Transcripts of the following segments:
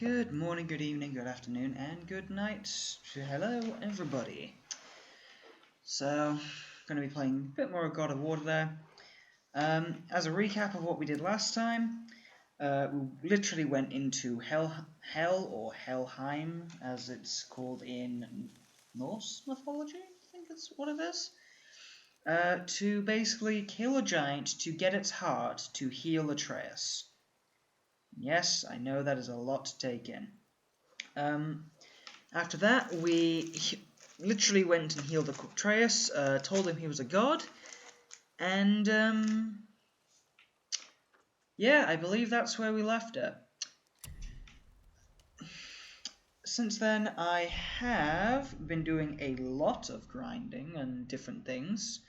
Good morning, good evening, good afternoon, and good night. Hello, everybody. So, going to be playing a bit more of God of War today. As a recap of what we did last time, we literally went into Hell or Helheim, as it's called in Norse mythology, I think that's what it is, to basically kill a giant to get its heart to heal Atreus. Yes, I know that is a lot to take in. After that, we literally went and healed Atreus, told him he was a god, and yeah, I believe that's where we left it. Since then, I have been doing a lot of grinding and different things,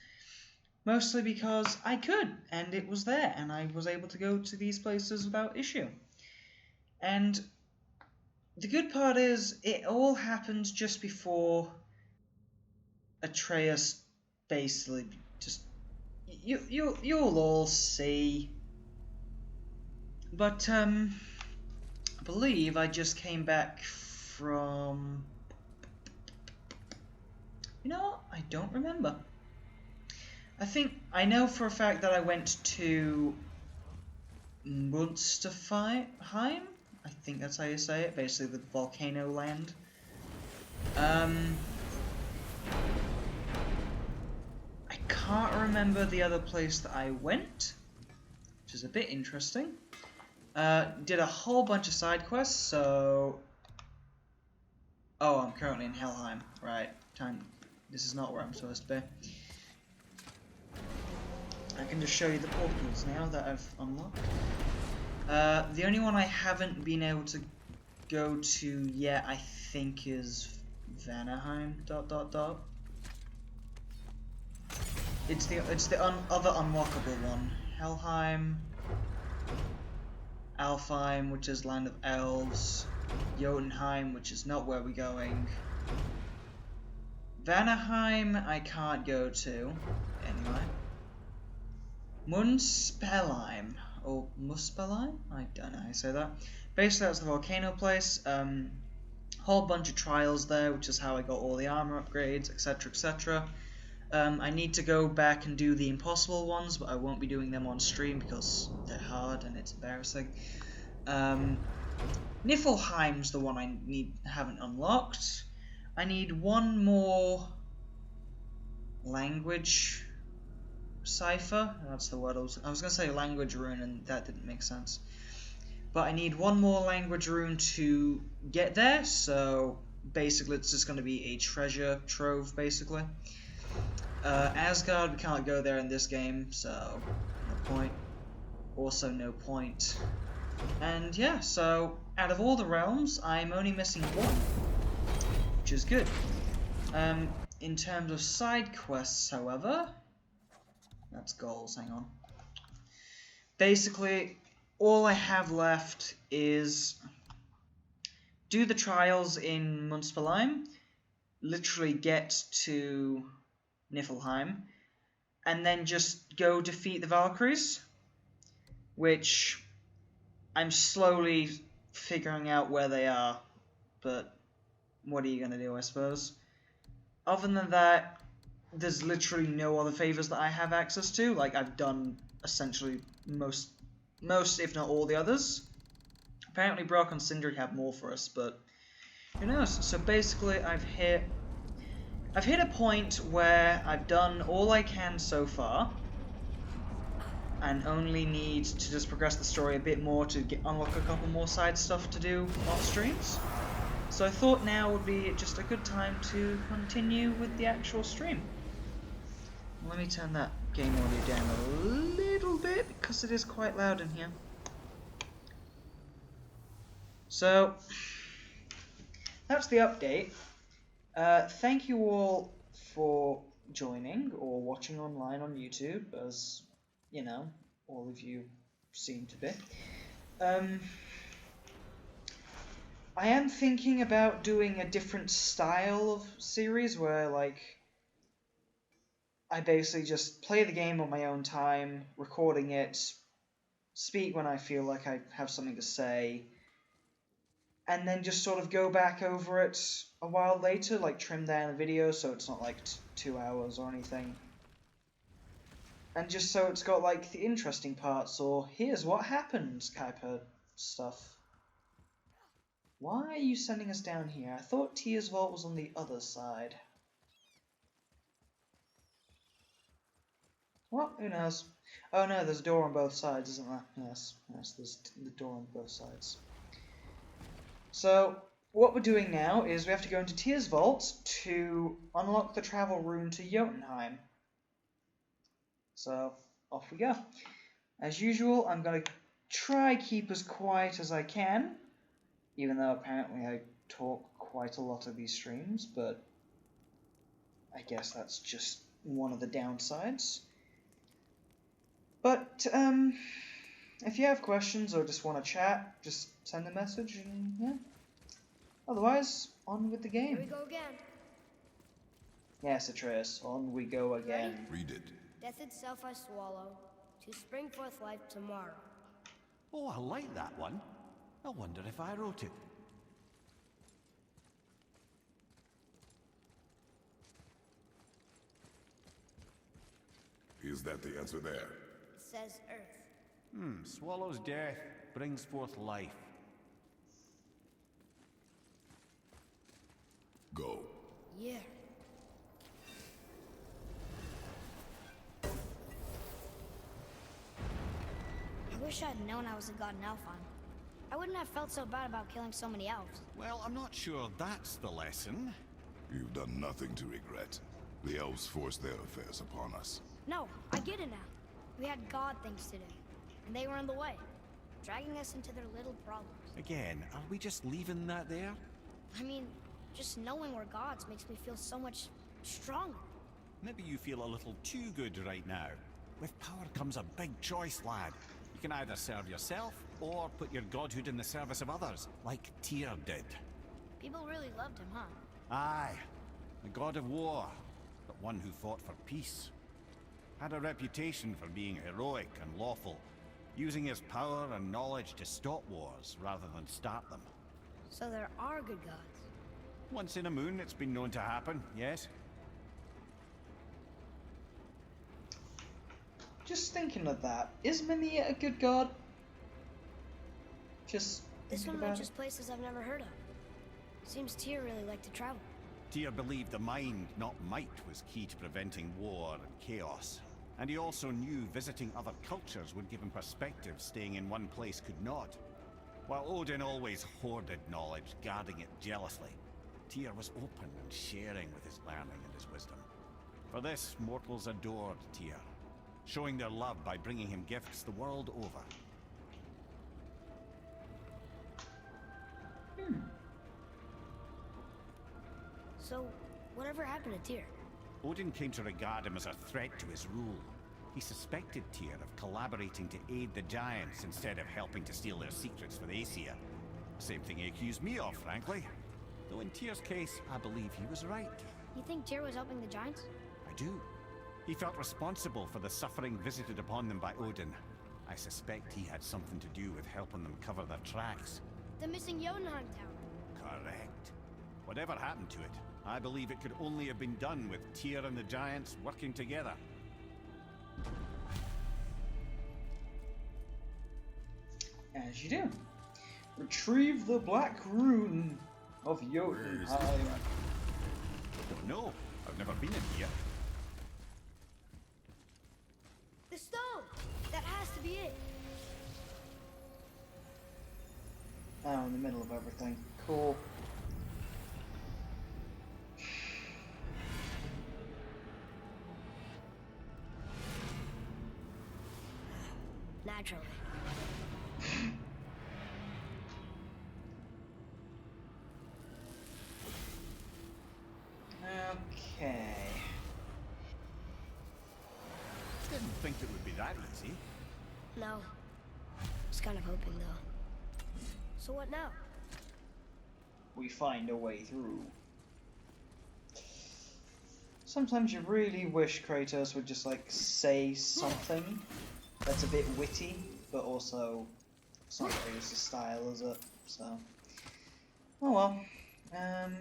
mostly because I could, and it was there, and I was able to go to these places without issue. And the good part is, it all happened just before Atreus basically just... You'll all see. But, I believe I just came back from... You know what? I don't remember. I know for a fact that I went to Munsterheim? I think that's how you say it. Basically the volcano land. I can't remember the other place that I went, which is a bit interesting. Did a whole bunch of side quests, so... Oh, I'm currently in Helheim. Right. This is not where I'm supposed to be. I can just show you the portals now that I've unlocked. The only one I haven't been able to go to yet, I think, is Vanaheim. ... It's the other unlockable one. Helheim, Alfheim, which is Land of Elves, Jotunheim, which is not where we're going. Vanaheim, I can't go to, anyway. Muspelheim, or Muspelheim? I don't know how you say that. Basically, that's the volcano place. Whole bunch of trials there, which is how I got all the armor upgrades, etc., etc. I need to go back and do the impossible ones, but I won't be doing them on stream because they're hard and it's embarrassing. Niflheim's the one I haven't unlocked. I need one more language cipher. That's the word I was going to say language rune, and that didn't make sense. But I need one more language rune to get there, so basically it's just going to be a treasure trove, basically. Asgard, we can't go there in this game, so no point. Also no point. And yeah, so out of all the realms, I'm only missing one, which is good. In terms of side quests, however, that's goals, hang on. Basically, all I have left is do the trials in Muspelheim, literally get to Niflheim, and then just go defeat the Valkyries, which I'm slowly figuring out where they are, but what are you gonna do, I suppose? Other than that, there's literally no other favors that I have access to. Like, I've done essentially most if not all the others. Apparently Brock and Sindri have more for us, but who knows? So basically I've hit a point where I've done all I can so far, and only need to just progress the story a bit more to unlock a couple more side stuff to do off streams. So I thought now would be just a good time to continue with the actual stream. Let me turn that game audio down a little bit, because it is quite loud in here. So, that's the update. Thank you all for joining or watching online on YouTube, as, you know, all of you seem to be. I am thinking about doing a different style of series where, like, I basically just play the game on my own time, recording it, speak when I feel like I have something to say, and then just sort of go back over it a while later, like trim down the video so it's not like 2 hours or anything. And just so it's got like the interesting parts, or here's what happened type of stuff. Why are you sending us down here? I thought Tia's vault was on the other side. Well, who knows? Oh no, there's a door on both sides, isn't there? Yes, there's the door on both sides. So, what we're doing now is we have to go into Tia's vault to unlock the travel rune to Jotunheim. So, off we go. As usual, I'm going to try keep as quiet as I can, even though apparently I talk quite a lot of these streams, but I guess that's just one of the downsides. But, if you have questions or just want to chat, just send a message and, yeah. Otherwise, on with the game. Here we go again. Yes, Atreus, on we go again. Read it. Death itself I swallow, to spring forth life tomorrow. Oh, I like that one. I wonder if I wrote it. Is that the answer there? It says Earth. Swallows death, brings forth life. Go. Yeah. I wish I'd known I was a god in Helheim. I wouldn't have felt so bad about killing so many elves. Well, I'm not sure that's the lesson. You've done nothing to regret. The elves forced their affairs upon us. No, I get it now. We had god things to do, and they were in the way, dragging us into their little problems. Again, are we just leaving that there? I mean, just knowing we're gods makes me feel so much stronger. Maybe you feel a little too good right now. With power comes a big choice, lad. You can either serve yourself, or put your godhood in the service of others, like Tyr did. People really loved him, huh? Aye, a god of war, but one who fought for peace. Had a reputation for being heroic and lawful, using his power and knowledge to stop wars rather than start them. So there are good gods. Once in a moon, it's been known to happen, yes? Just thinking of that, is Mimir a good god? Just This thinking one about mentions places I've never heard of. Seems Tyr really liked to travel. Tyr believed the mind, not might, was key to preventing war and chaos. And he also knew visiting other cultures would give him perspective staying in one place could not. While Odin always hoarded knowledge, guarding it jealously, Tyr was open and sharing with his learning and his wisdom. For this, mortals adored Tyr, showing their love by bringing him gifts the world over. So, whatever happened to Tyr? Odin came to regard him as a threat to his rule. He suspected Tyr of collaborating to aid the Giants instead of helping to steal their secrets for the Aesir. Same thing he accused me of, frankly. Though in Tyr's case, I believe he was right. You think Tyr was helping the Giants? I do. He felt responsible for the suffering visited upon them by Odin. I suspect he had something to do with helping them cover their tracks. The missing Jotunheim tower. Correct. Whatever happened to it, I believe it could only have been done with Tyr and the Giants working together. as you do. Retrieve the black rune of Jotunheim. Don't know. I've never been in here. The stone! That has to be it! Oh, in the middle of everything. Cool. Naturally. Okay. Didn't think it would be that easy. No. Was kind of hoping, though. So what now? We find a way through. Sometimes you really wish Kratos would just like say something that's a bit witty, but also it's not really his style, is it? So Oh well. Um,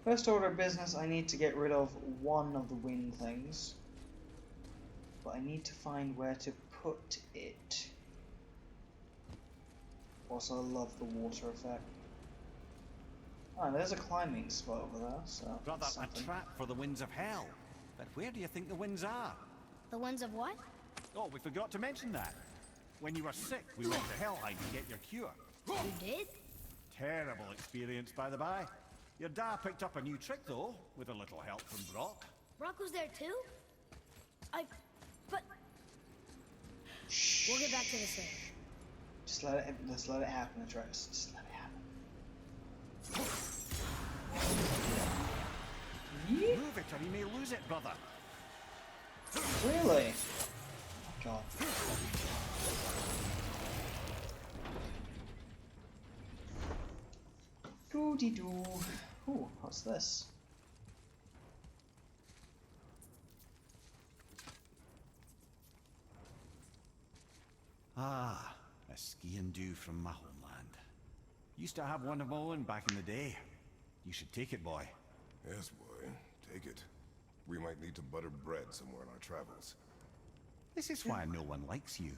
First order of business, I need to get rid of one of the wind things. But I need to find where to put it. Also, I love the water effect. Oh, there's a climbing spot over there, so Rather that's a something. trap for the winds of hell. But where do you think the winds are? The ones of what? Oh, we forgot to mention that. When you were sick, we went to Helheim to get your cure. You did? Terrible experience, by the by. Your dad picked up a new trick, though, with a little help from Brock. Brock was there too? But... We'll get back to this later. Just let it happen, Atreus. Just let it happen. Yeet. Move it or you may lose it, brother. Really? Oh, God. Doo-dee-doo. Ooh, what's this? Ah, a ski and do from my homeland. Used to have one of my own back in the day. You should take it, boy. Yes, boy. Take it. We might need to butter bread somewhere in our travels. This is why no one likes you.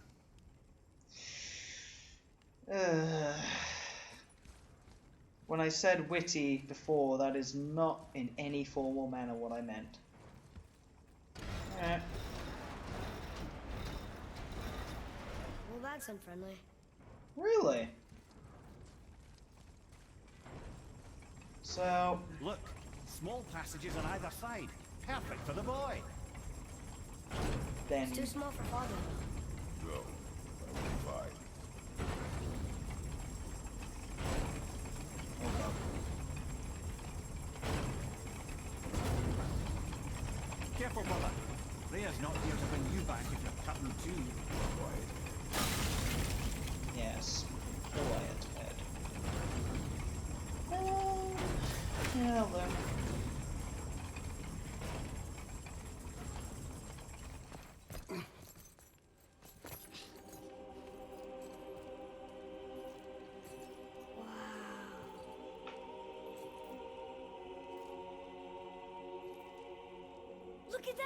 When I said witty before, that is not in any formal manner what I meant. Alright. Well, that's unfriendly. Really? So, Look, small passages on either side. Perfect for the boy. then... It's too small for father. Go. I will be fine. Careful, brother. Rhea's not here to bring you back if you're cutting too. Quiet. Yes. Quiet, bed. Yeah, then. Look at that!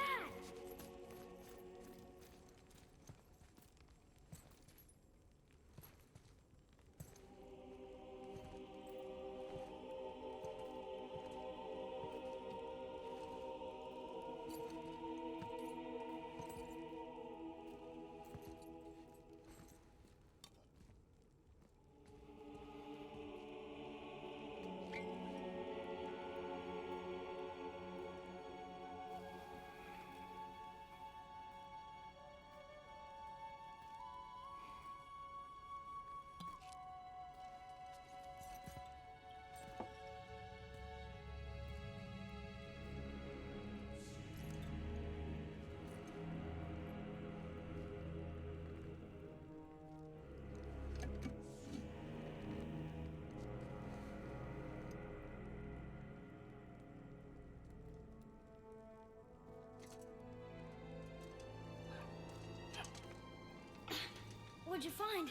What'd you find?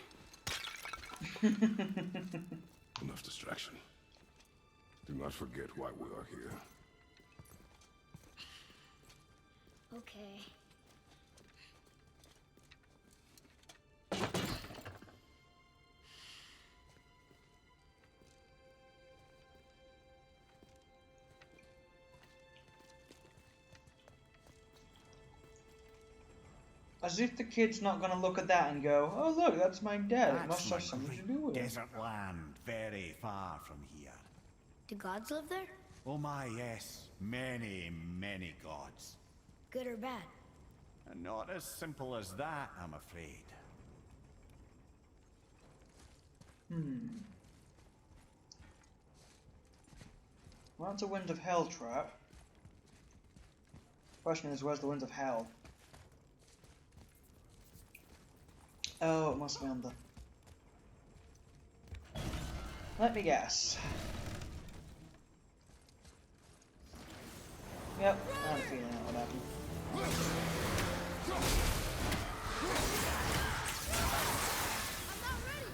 Enough distraction. Do not forget why we are here. Okay. As if the kid's not gonna look at that and go, oh look, that's my dad. It must my have something to great do with it. desert land, very far from here. Do gods live there? Oh my, yes. Many, many gods. Good or bad? And not as simple as that, I'm afraid. Well, that's a Wind of Hell trap. Question is, where's the Wind of Hell? Oh, it must be on the... Let me guess. Yep, I had a feeling that would happen. I'm not ready!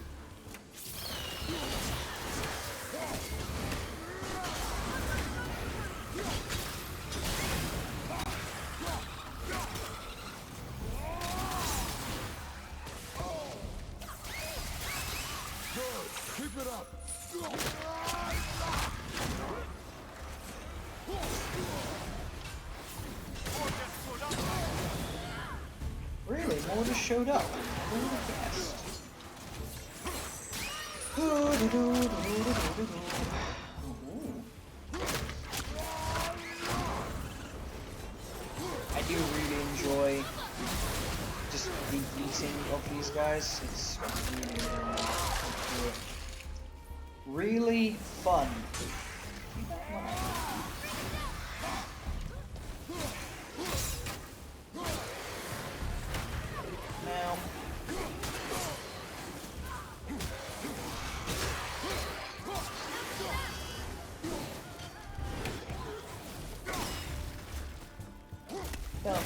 Really? More just showed up. Who would have guessed? I do really enjoy just the eating of these guys. It's really fun. Now,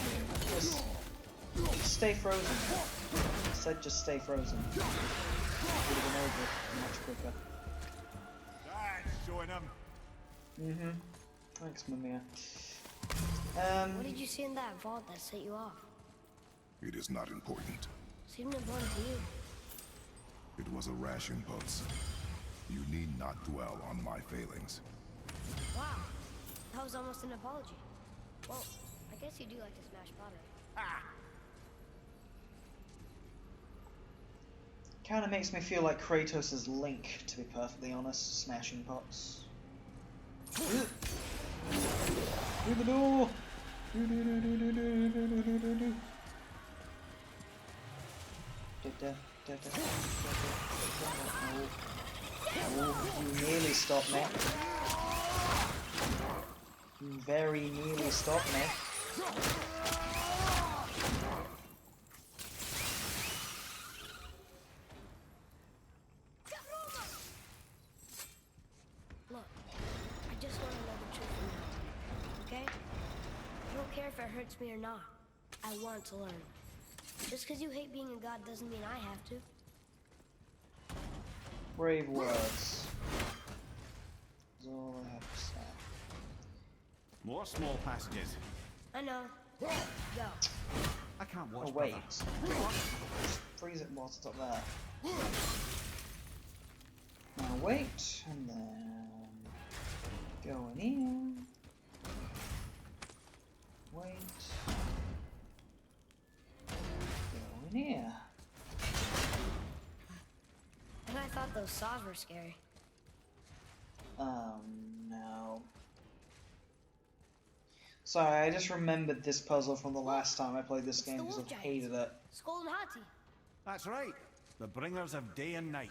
just stay frozen. I said just stay frozen. Would have been over much quicker. That's showing him. Mm-hmm. Thanks, Mamiya. What did you see in that vault that set you off? It is not important. Seemed important to you. It was a rash impulse. You need not dwell on my failings. Wow. That was almost an apology. Well, I guess you do like to smash pottery. Kind of makes me feel like Kratos' Link, to be perfectly honest, smashing pots. Through the door! Oh, you nearly stopped me. You very nearly stopped me. Look, I just want to know the truth from now, okay? I don't care if it hurts me or not. I want to learn. Just because you hate being a god doesn't mean I have to. Brave words. That's all I have to say. More small passages. I know. Go. I can't watch. Oh wait. Brother. Freeze it while it's up there. Now wait, and then going in. Wait. Go in here. And I thought those saws were scary. No. Sorry, I just remembered this puzzle from the last time I played this game because I hated it. Skull and Hati. That's right. The bringers of day and night.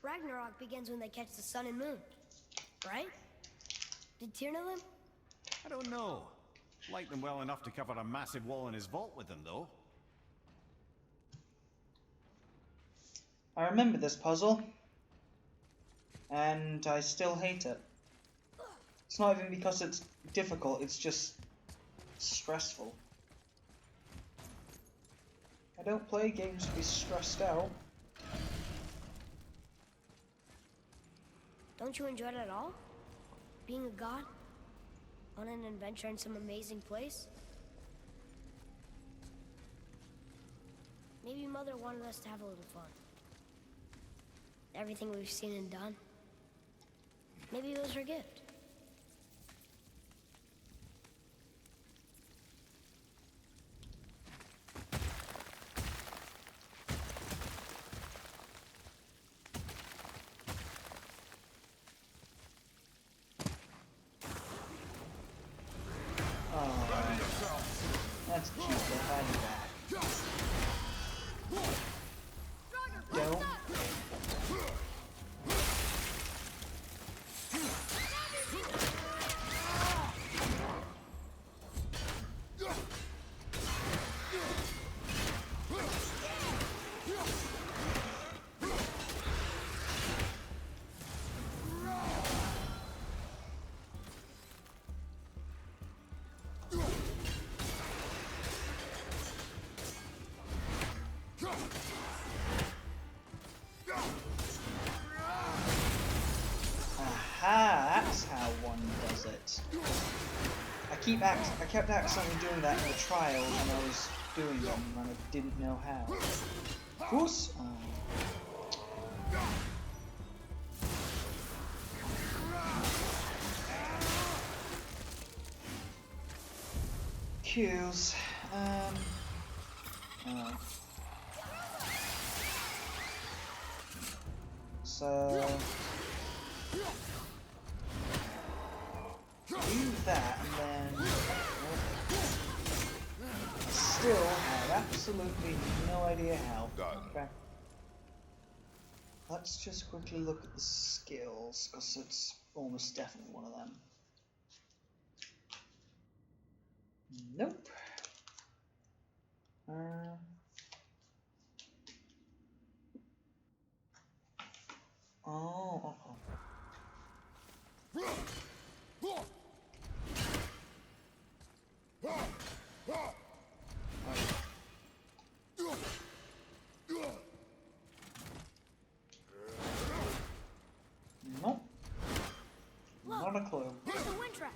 Ragnarok begins when they catch the sun and moon. Right? Did Tyr know them? I don't know. Like them well enough to cover a massive wall in his vault with them, though. I remember this puzzle, and I still hate it. It's not even because it's difficult, it's just stressful. I don't play games to be stressed out. Don't you enjoy it at all? Being a god? On an adventure in some amazing place? Maybe Mother wanted us to have a little fun. Everything we've seen and done. Maybe it was her gift. That's cute, but how do that? Don't. Aha, that's how one does it. I kept accidentally doing that in the trials when I was doing them and I didn't know how. Of course. cues. Oh. So do that, and then I still have absolutely no idea how. Done. Okay. Let's just quickly look at the skills, because it's almost definitely one of them. Nope. Oh. Nope. Not a clue. There's a wind trap.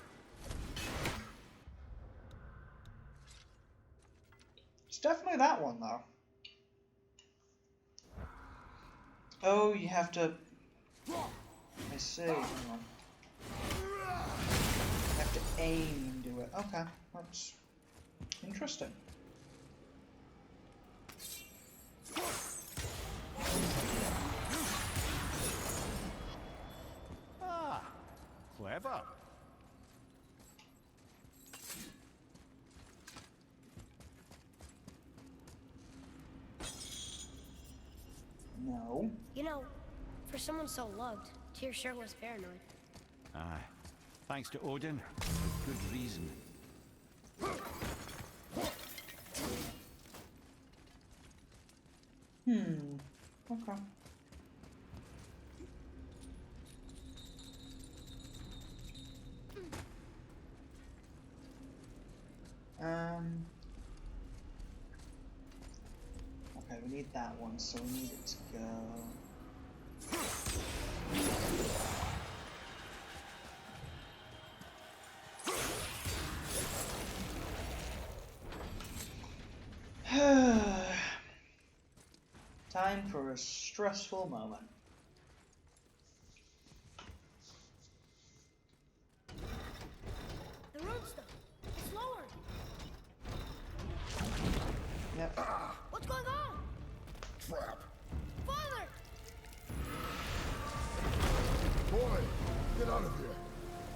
It's definitely that one, though. Oh, you have to... I see. Hang on. You have to aim and do it. Okay, that's interesting. Ah, clever. No. You know, for someone so loved, Tyr sure was paranoid. Aye. Thanks to Odin, with good reason. Okay. Okay, we need that one, so we need it to go... Time for a stressful moment. The runestone. It's lowered. Yep. What's going on? Trap. Father! Boy, get out of here.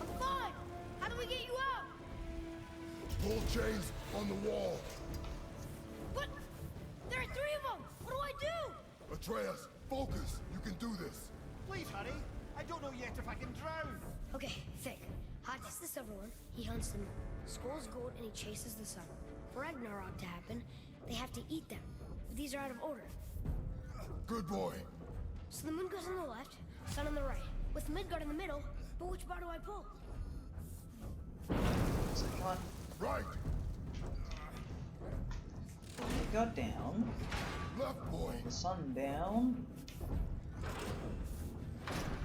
I'm fine. How do we get you out? Pull chains on the wall. But there are 3 of them. What do I do? Atreus, focus. You can do this. Please hurry. I don't know yet if I can drown. Okay, think. Hot is the silver one. He hunts them. Skull's gold and he chases the sun. For Ragnarok to happen, they have to eat them. But these are out of order. Good boy. So the moon goes on the left, sun on the right. With Midgard in the middle, but which bar do I pull? So come on. Right. We got down. Left, boy. The sun down.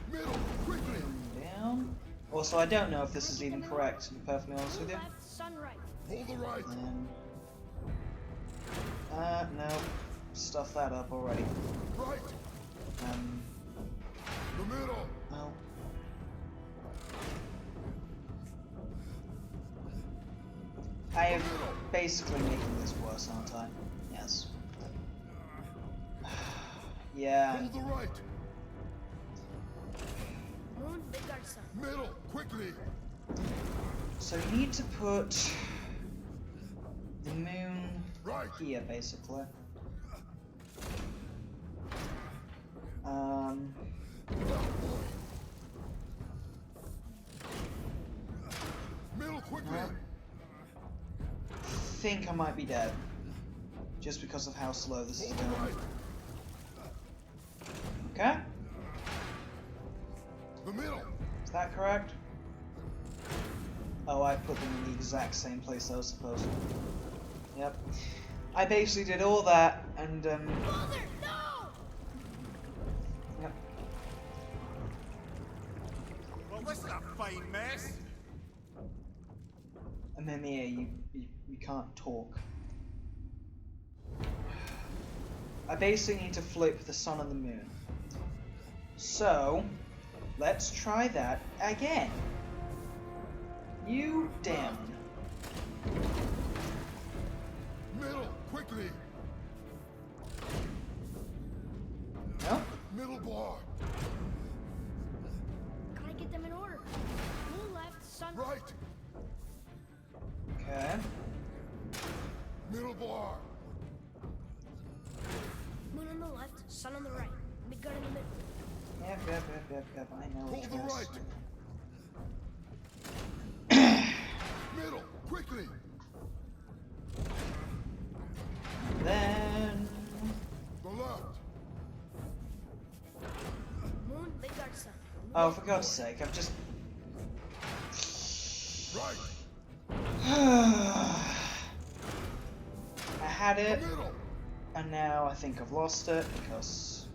Middle, quickly. Down. Also, I don't know if this is even correct, to be perfectly honest with Moon you. left, sun right. Pull the right. No. Stuff that up already. Right. The middle. No. I am basically making this worse, aren't I? Yes. Yeah. Pull the right. Moon, Midgard, sun. Middle, quickly. So you need to put the moon Right. here, basically. Left, boy. Middle, quickly. I think I might be dead. Just because of how slow this is Pull the going. right. Okay? The middle. Is that correct? Oh, I put them in the exact same place I was supposed to. Yep. I basically did all that, and, Father, no! Yep. Well, this is a fine mess. And then, yeah, you can't talk. I basically need to flip the sun and the moon. So, let's try that again. You down. Middle, quickly! No? Middle bar! Gotta get them in order. Moon left, sun Right! Okay. Middle bar! Moon on the left, sun on the right. Midgard in the middle. Yep. I know Pull which the one's- right! Middle, quickly! Then... The left! Moon, Midgard, sun. Oh, for God's sake, I've just... Right! I had The it, middle! and now I think I've lost it, because...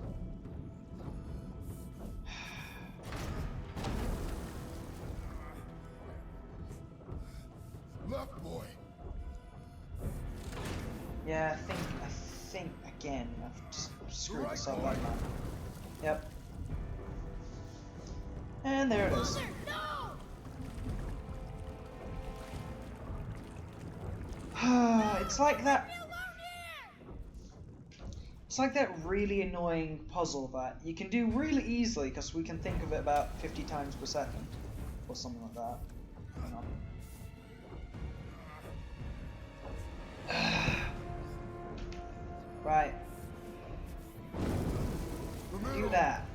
Left, boy! Yeah, I think, again, I've just screwed this up Right, like that. Yep. And there it is. Mother, no! It's like that... It's like that really annoying puzzle that you can do really easily because we can think of it about 50 times per second. Or something like that. Hang on. Right. The Do middle! that.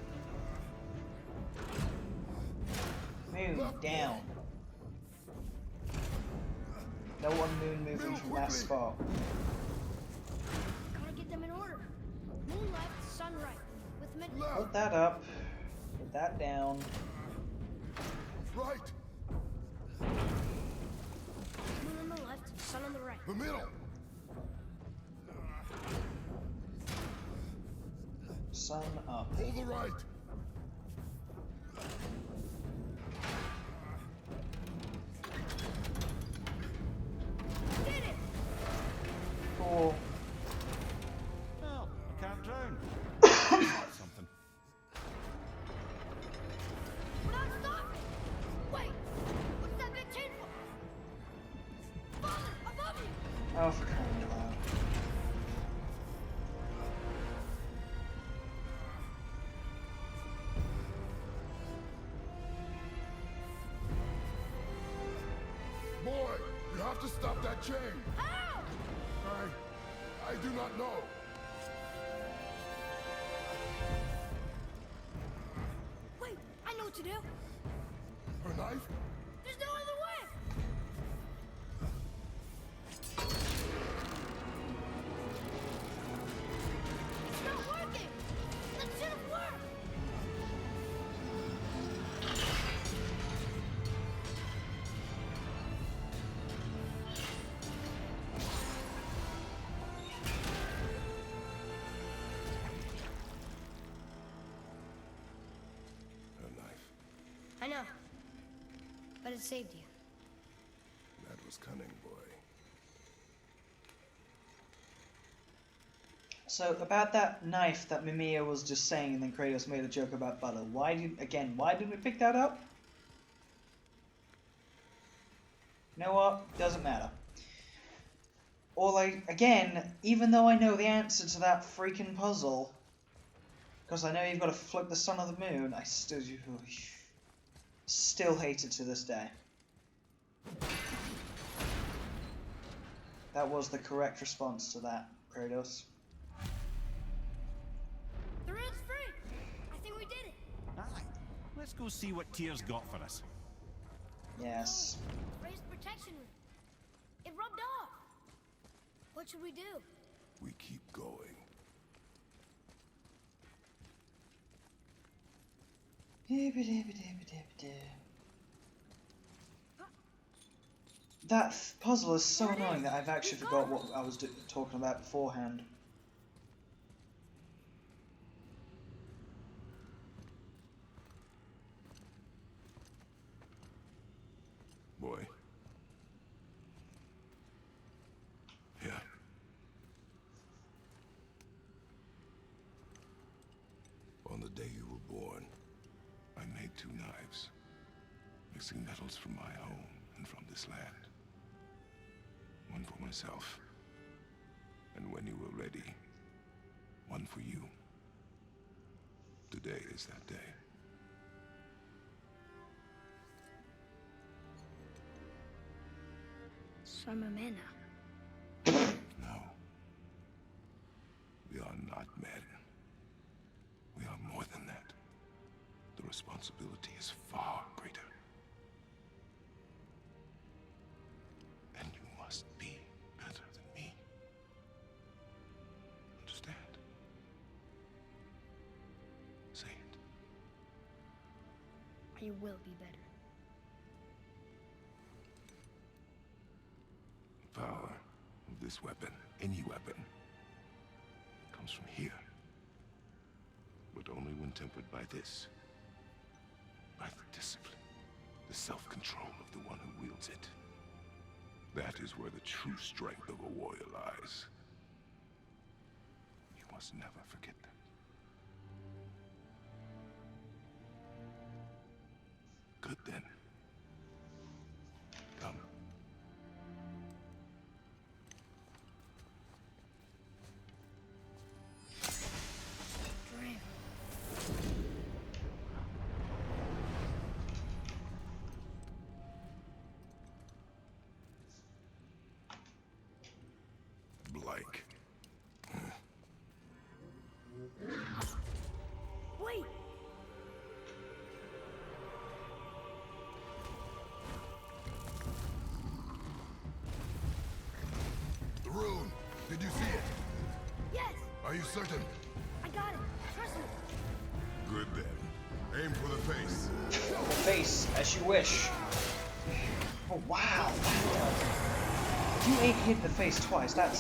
Move down. No one moon moving from that spot. Gotta get them in order. Moon left, sun right. With mid. Left! Put that up. Put that down. Right! Moon on the left, sun on the right. The middle! Sun up. Pull the right! Did it! Cool. Well, I can't drown. That's something. We're not stopping! Wait! What's that big chain for? Father, above you! Oh, for crying out loud. Boy, you have to stop that chain! How? I do not know. Wait, I know what to do. Her knife? There's no other way. It's not working. That should have worked. Her knife. I know, but it saved you. That was cunning, boy. So, about that knife that Mimiya was just saying and then Kratos made a joke about butter, why did we pick that up? You know what? Doesn't matter. Again, even though I know the answer to that freaking puzzle, because I know you've got to flip the sun of the moon, I still hate it to this day. That was the correct response to that, Kratos. The road's free. I think we did it. Aye. Let's go see what Tyr's got for us. Yes. Raised protection. It rubbed off. What should we do? We keep going. That puzzle is so annoying that I've actually forgot what I was talking about beforehand. Boy. Yeah. On the day you were born, I made 2 knives, mixing metals from my home and from this land. One for myself, And when you were ready, one for you. Today is that day. So I'm a man now. No. We are not men. We are more than that. The responsibility is far greater. And you must be better than me. Understand? Say it. You will be better. The power of this weapon, any weapon, comes from here. But only when tempered by this. By the discipline, the self-control of the one who wields it. That is where the true strength of a warrior lies. You must never forget that. Good then. Come. Blank. Wait! The rune! Did you see it? Yes! Are you certain? I got it! Trust me! Good then. Aim for the face. The face, as you wish. Oh wow! If you ain't hit the face twice, that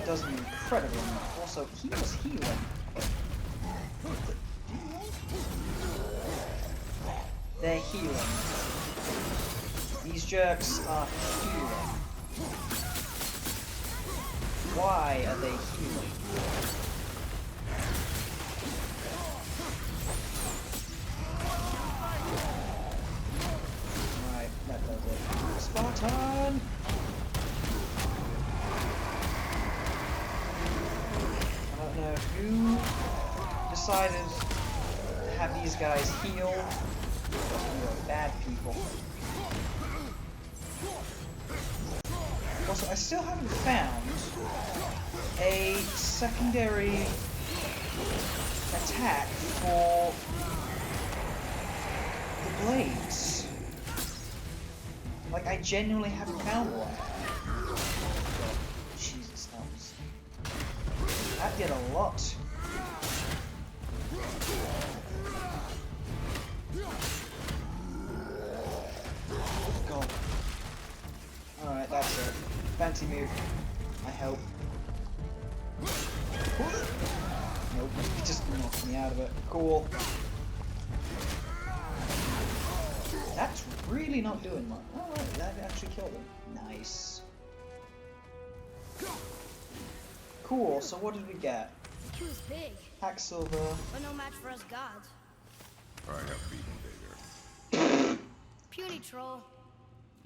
does an incredible amount. Also, he was healing. They're healing. These jerks are healing. Why are they healing? Right, that does it. Spartan! I don't know who decided to have these guys heal. You are bad people. Also, I still haven't found a secondary attack for the blades. Like, I genuinely haven't found one. Jesus, that did a lot. God. Alright, that's it. Fancy move. I hope. Nope, he just knocked me out of it. Cool. That's really not doing much. Alright, that actually killed him. Nice. Cool, so what did we get? He was big, Hacksilver. but no match for us gods. I have beaten bigger. Puny troll.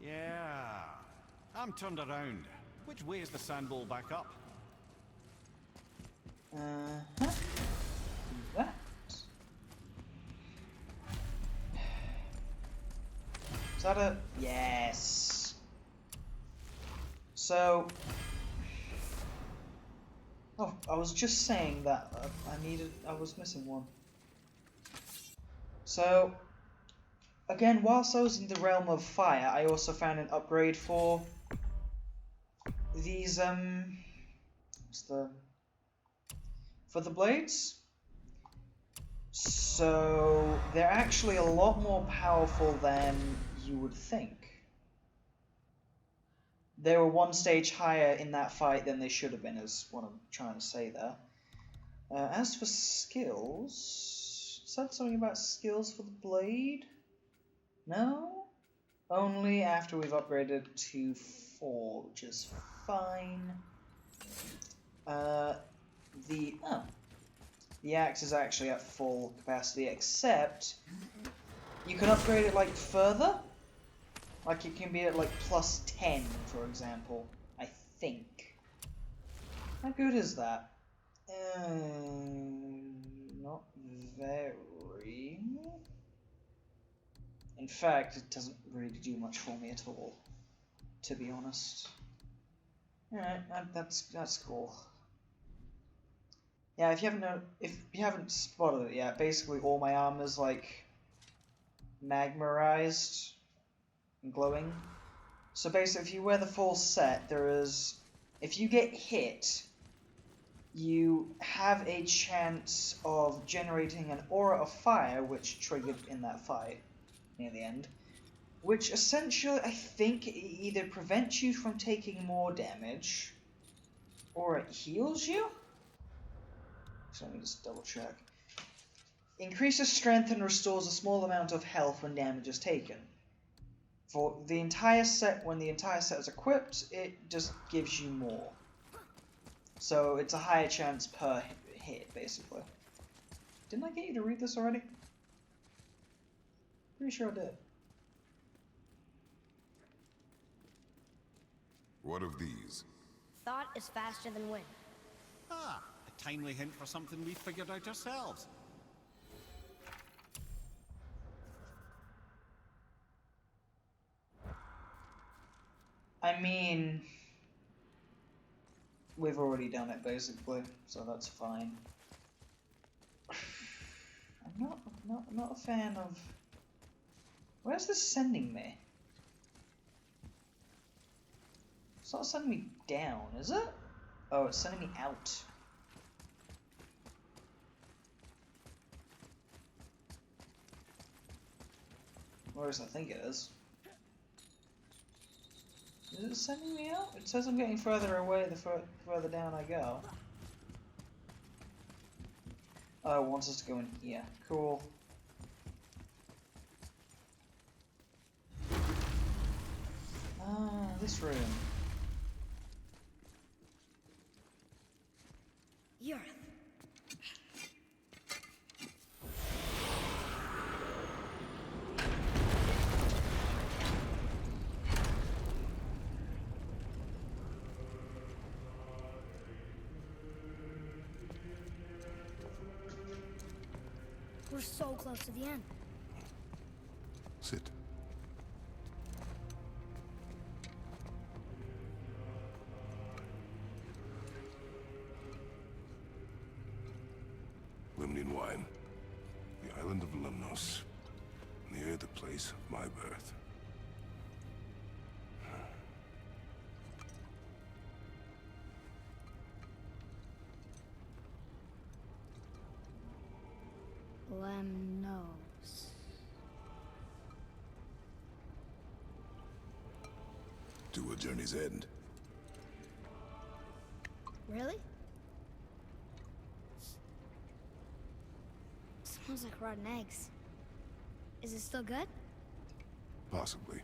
Yeah. I'm turned around. Which way is the sandball back up? Uh-huh. That. Is that a... Yes. So... Oh, I was just saying that I was missing one. So, again, whilst I was in the realm of fire, I also found an upgrade for these, for the blades. So, they're actually a lot more powerful than you would think. They were one stage higher in that fight than they should have been, is what I'm trying to say there. As for skills... Said something about skills for the blade? No? Only after we've upgraded to 4, which is fine. The axe is actually at full capacity, except you can upgrade it like further. Like it can be at like +10, for example. I think. How good is that? Not very. In fact, it doesn't really do much for me at all, to be honest. Alright, that's cool. Yeah, if you haven't spotted it yet, basically all my armor's like magmarized and glowing. So basically, if you wear the full set, if you get hit, you have a chance of generating an aura of fire, which triggered in that fight near the end, which essentially, I think, either prevents you from taking more damage, or it heals you? So let me just double check. Increases strength and restores a small amount of health when damage is taken. For the entire set, when the entire set is equipped, it just gives you more. So it's a higher chance per hit, basically. Didn't I get you to read this already? Pretty sure I did. What of these? Thought is faster than wind. Ah, a timely hint for something we figured out ourselves. I mean, we've already done it basically, so that's fine. I'm not a fan of. Where's this sending me? It's not sending me down, is it? Oh, it's sending me out. Or at least I think it is. Is it sending me out? It says I'm getting further away the further down I go. Oh, it wants us to go in here. Cool. Ah, this room. The earth. We're so close to the end. Sit. Limnian wine. The island of Lemnos. Near the place of my birth. Lemnos. To a journey's end. Really? Smells like rotten eggs. Is it still good? Possibly.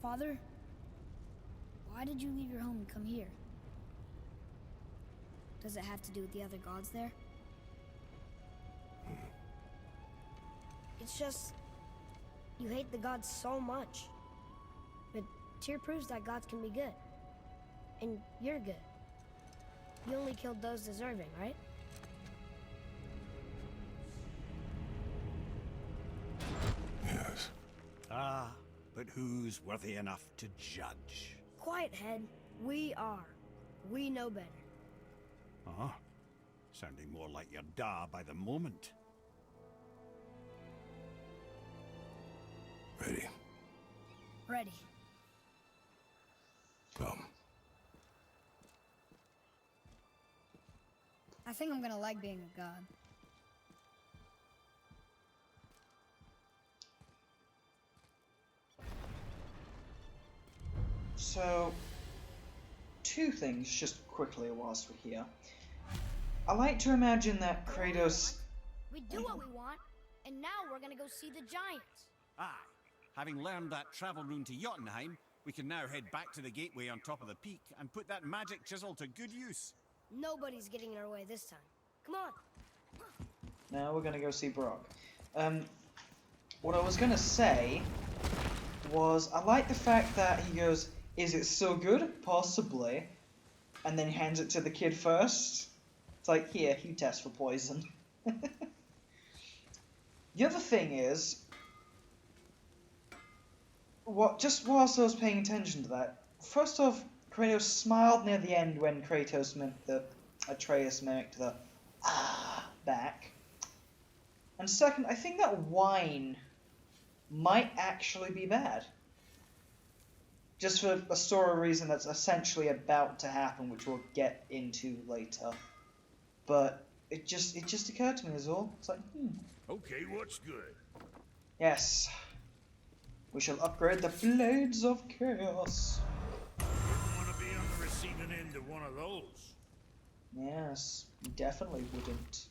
Father, why did you leave your home and come here? Does it have to do with the other gods there? It's just, you hate the gods so much. But Tyr proves that gods can be good. And you're good. You only killed those deserving, right? Yes. Ah, but who's worthy enough to judge? Quiet, head. We are. We know better. Uh-huh. Sounding more like your da by the moment. Ready. Ready. Come. I think I'm gonna like being a god. So, two things just quickly whilst we're here. I like to imagine that Kratos. We do what we want, and now we're gonna go see the giants. Aye. Having learned that travel rune to Jotunheim, we can now head back to the gateway on top of the peak and put that magic chisel to good use. Nobody's getting in our way this time. Come on. Now we're gonna go see Brock. What I was gonna say was I like the fact that he goes, "Is it so good? Possibly," and then hands it to the kid first. It's like, here, you test for poison. The other thing is, just whilst I was paying attention to that, first off, Kratos smiled near the end when Atreus mimicked the back. And second, I think that wine might actually be bad. Just for a story reason that's essentially about to happen, which we'll get into later. But it just occurred to me as all. It's like, Okay, what's good? Yes. We shall upgrade the Blades of Chaos. Wouldn't want to be on the receiving end of one of those. Yes, you definitely wouldn't.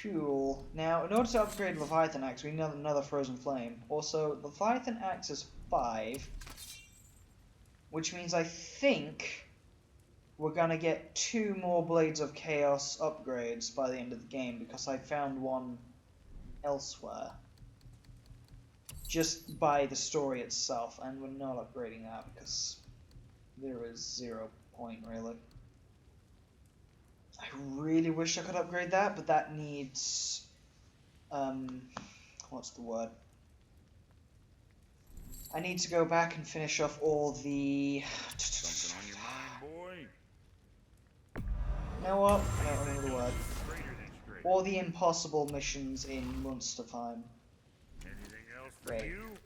Cool. Now, in order to upgrade Leviathan Axe, we need another Frozen Flame. Also, Leviathan Axe is 5, which means I think we're gonna get 2 more Blades of Chaos upgrades by the end of the game, because I found one elsewhere. Just by the story itself, and we're not upgrading that because there is 0 point, really. I really wish I could upgrade that, but that needs, what's the word? I need to go back and finish off all the... Something on your mind, boy? You know what? I don't remember the word. Greater than straight. All the impossible missions in Munsterheim. Anything else for Right. you?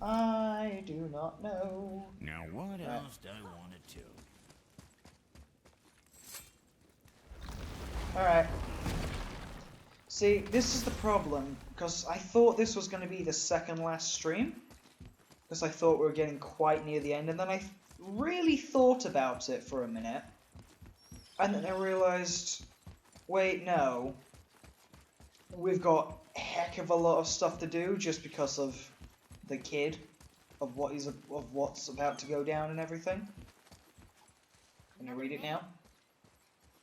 I do not know. Now what else do I want to do? Alright. See, this is the problem, because I thought this was going to be the second last stream. Because I thought we were getting quite near the end, and then I really thought about it for a minute. And then I realized, wait, no. We've got a heck of a lot of stuff to do just because of the kid, of what's about to go down and everything. Can you read it now?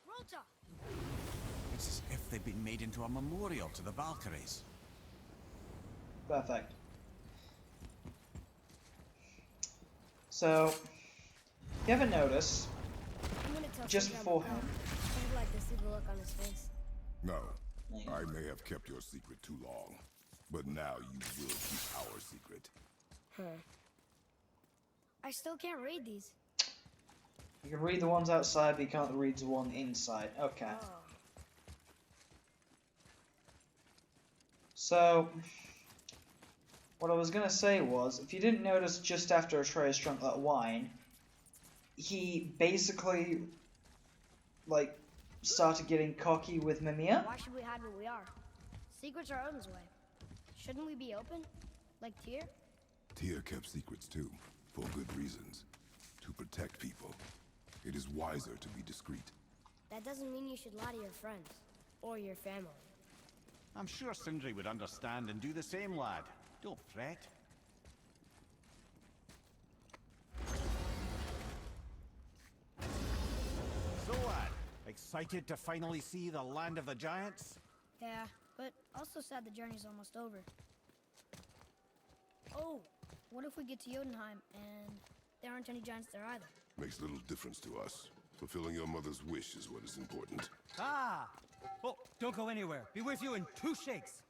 Rota! It's as if they've been made into a memorial to the Valkyries. Perfect. So, if you haven't noticed, I'm gonna tell just Sindri beforehand. I'd like to see the look on his face. No, There you I go. may have kept your secret too long, but now you will keep our secret. Huh. I still can't read these. You can read the ones outside, but you can't read the one inside. Okay. Oh. So, what I was gonna say was, if you didn't notice just after Atreus drank that wine, he basically, like, started getting cocky with Mimir. Why should we hide what we are? Secrets are Odin's way. Shouldn't we be open? Like Tyr? Tyr kept secrets too, for good reasons. To protect people. It is wiser to be discreet. That doesn't mean you should lie to your friends. Or your family. I'm sure Sindri would understand and do the same, lad. Don't fret. So, lad, excited to finally see the land of the giants? Yeah, but also sad the journey's almost over. Oh, what if we get to Jotunheim and there aren't any giants there either? Makes little difference to us. Fulfilling your mother's wish is what is important. Ah! Oh, don't go anywhere. Be with you in 2 shakes.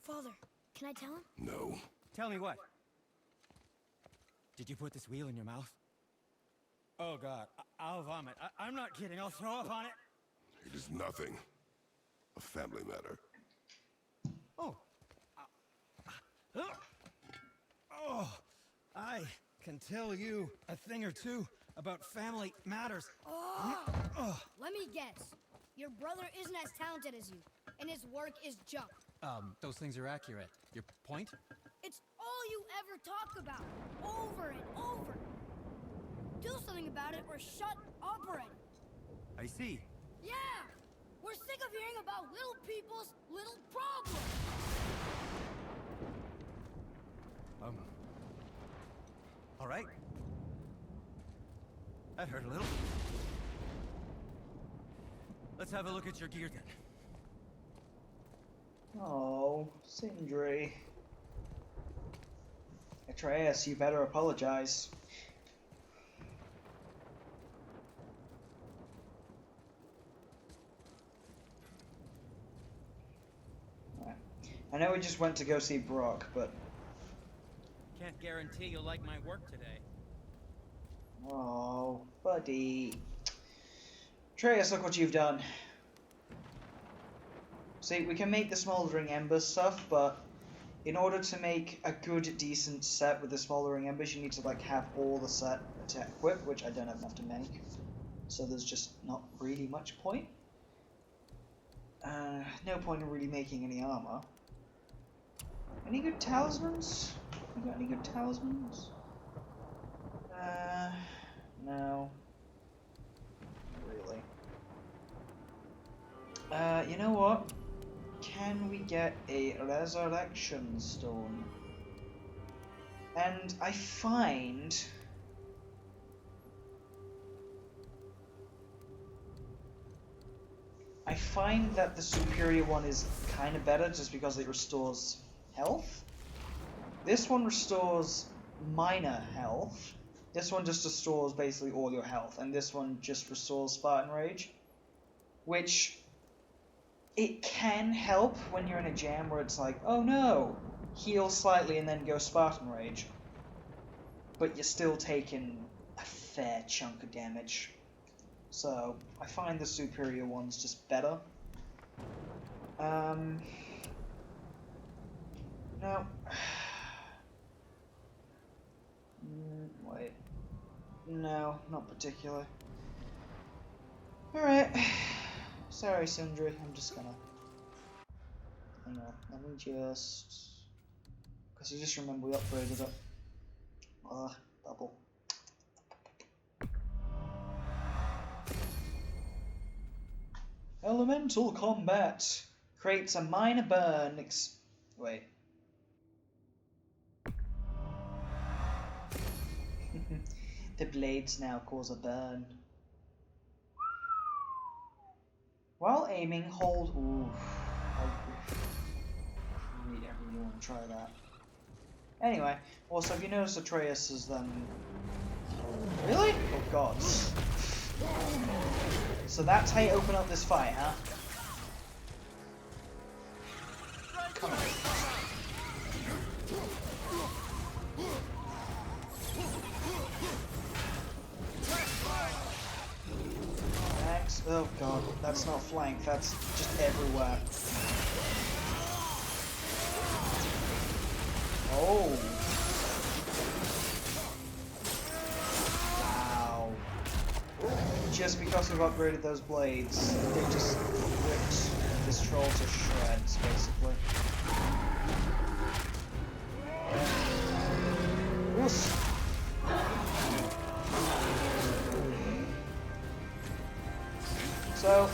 Father, can I tell him? No. Tell me what? Did you put this wheel in your mouth? Oh God, I'll vomit. I'm not kidding. I'll throw up on it. It is nothing. A family matter. Oh. Oh. I can tell you a thing or two about family matters. Let me guess. Your brother isn't as talented as you, and his work is junk. Those things are accurate. Your point? It's all you ever talk about, over and over. Do something about it or shut up already. I see. Yeah! We're sick of hearing about little people's little problems. All right. That hurt a little. Let's have a look at your gear then. Oh, Sindri. Atreus, you better apologize. Right. I know we just went to go see Brock, but... Can't guarantee you'll like my work today. Oh, buddy. Atreus, look what you've done. See, we can make the smoldering embers stuff, but in order to make a good, decent set with the smoldering embers, you need to like have all the set to equip, which I don't have enough to make. So there's just not really much point. No point in really making any armor. Any good talismans? You got any good talismans? No. Really. You know what? Can we get a resurrection stone? And I find... that the superior one is kind of better just because it restores health. This one restores minor health. This one just restores basically all your health. And this one just restores Spartan Rage. Which... it can help when you're in a jam where it's like, oh no, heal slightly and then go Spartan Rage. But you're still taking a fair chunk of damage. So, I find the superior one's just better. No. Wait. No, not particularly. Alright. Sorry, Sindri, I'm just gonna... hang on, let me just... because I just remember we upgraded it. Bubble. Elemental combat creates a minor burn. Wait. The blades now cause a burn. While aiming, hold. Ooh. I really want to try that. Anyway, also, if you notice Atreus is really? Oh god. So that's how you open up this fight, huh? Come on. Thanks. Oh god, that's not flank, that's just everywhere. Oh. Wow. Just because we've upgraded those blades, they just ripped this troll to shreds, basically. Oof. So...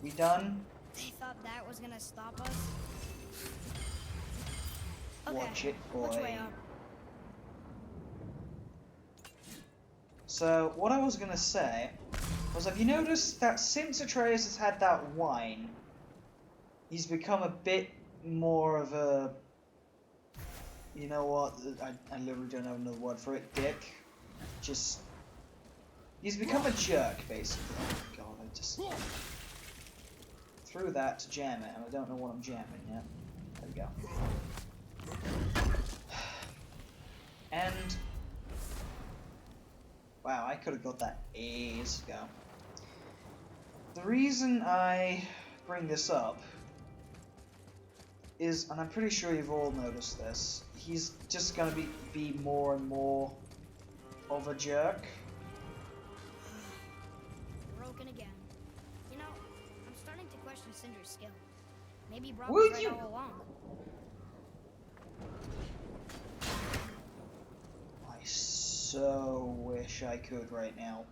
we done? They thought that was gonna stop us? Watch it, boy. Which way up? So, what I was gonna say was, have you noticed that since Atreus has had that wine, he's become a bit more of a... you know what? I literally don't have another word for it. Dick. Just... he's become a jerk, basically. Oh god, I just... threw that to jam it, and I don't know what I'm jamming yet. There we go. And... wow, I could have got that ages ago. The reason I bring this up is, and I'm pretty sure you've all noticed this, he's just gonna be more and more of a jerk. Broken again. You know, I'm starting to question Cinder's skill. Maybe Brock Will was right you- all along. I so wish I could right now.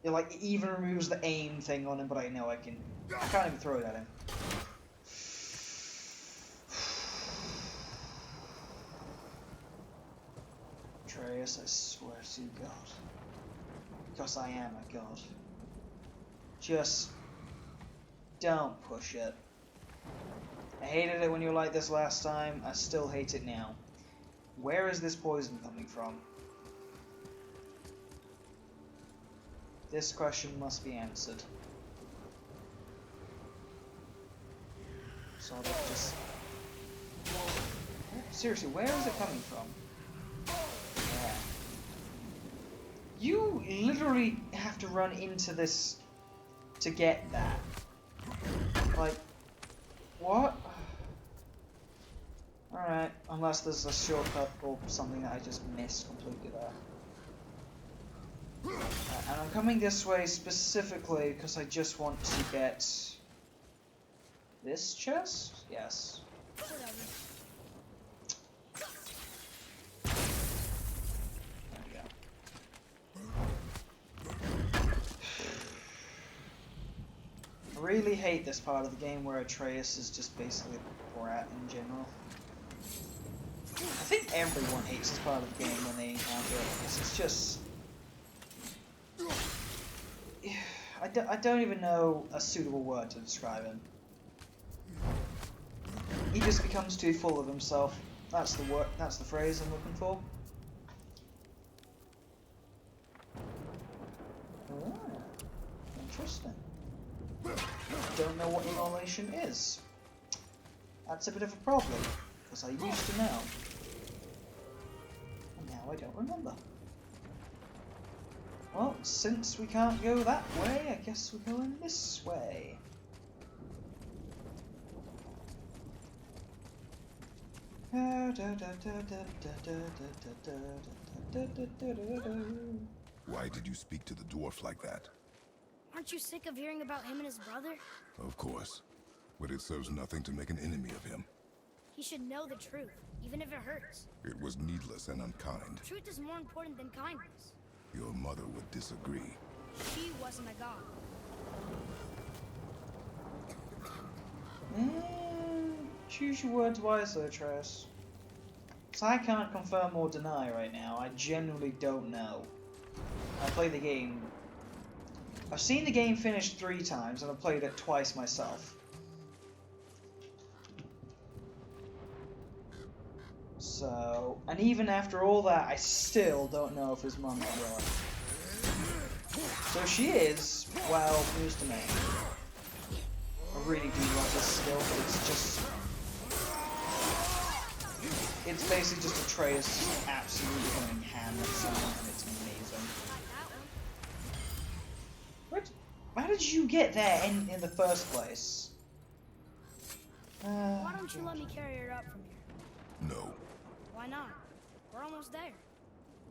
It like it even removes the aim thing on him, but I know I can. I can't even throw it at him. Atreus, I swear to God. Because I am a god. Just don't push it. I hated it when you were like this last time. I still hate it now. Where is this poison coming from? This question must be answered. Sort of just... Seriously, where is it coming from? Yeah. You literally have to run into this to get that. Like, what? Alright, unless there's a shortcut or something that I just missed completely there. And I'm coming this way specifically because I just want to get this chest? Yes. Whatever. There we go. I really hate this part of the game where Atreus is just basically a brat in general. I think everyone hates this part of the game when they encounter it because it's just... I don't even know a suitable word to describe him. He just becomes too full of himself. That's the word. That's the phrase I'm looking for. Ah, interesting. Don't know what immolation is. That's a bit of a problem because I used to know, and now I don't remember. Well, since we can't go that way, I guess we're going this way. Why did you speak to the dwarf like that? Aren't you sick of hearing about him and his brother? Of course. But it serves nothing to make an enemy of him. He should know the truth, even if it hurts. It was needless and unkind. Truth is more important than kindness. Your mother would disagree. She wasn't a god. Choose your words wisely, Atreus. So I can't confirm or deny right now. I genuinely don't know. I play the game. I've seen the game finished 3 times, and I've played it twice myself. So, and even after all that, I still don't know if his mum's right. So if she is, well, news to me. I really do love this skill, but it's just... It's basically just Atreus just absolutely going ham at someone, and it's amazing. How did you get there in the first place? Why don't you let me carry her up from here? No. Why not? We're almost there.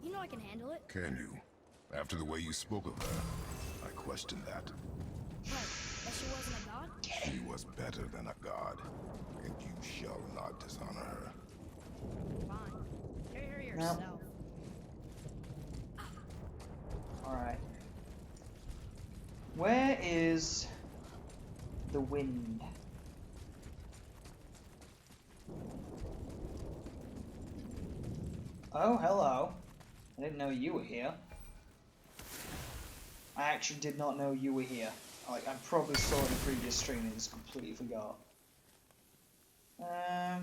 You know I can handle it. Can you? After the way you spoke of her, I question that. What? That she wasn't a god? She was better than a god, and you shall not dishonor her. Fine. Carry her yourself. Alright. Where is the wind? Oh, hello. I didn't know you were here. I actually did not know you were here. Like, I probably saw it in a previous stream and just completely forgot. Alright.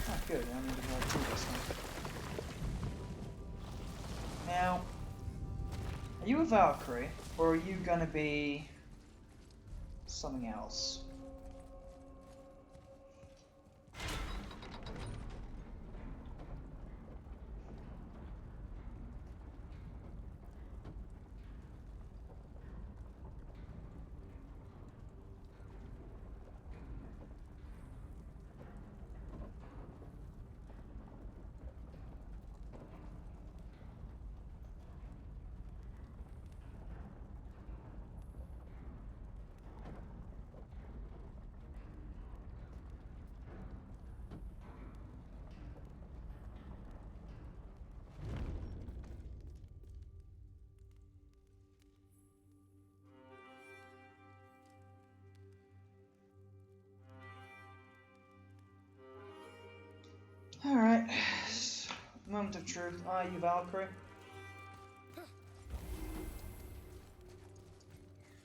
Oh, good. I need to go through this one. Now, are you a Valkyrie, or are you gonna be something else? moment of truth. Are you Valkyrie?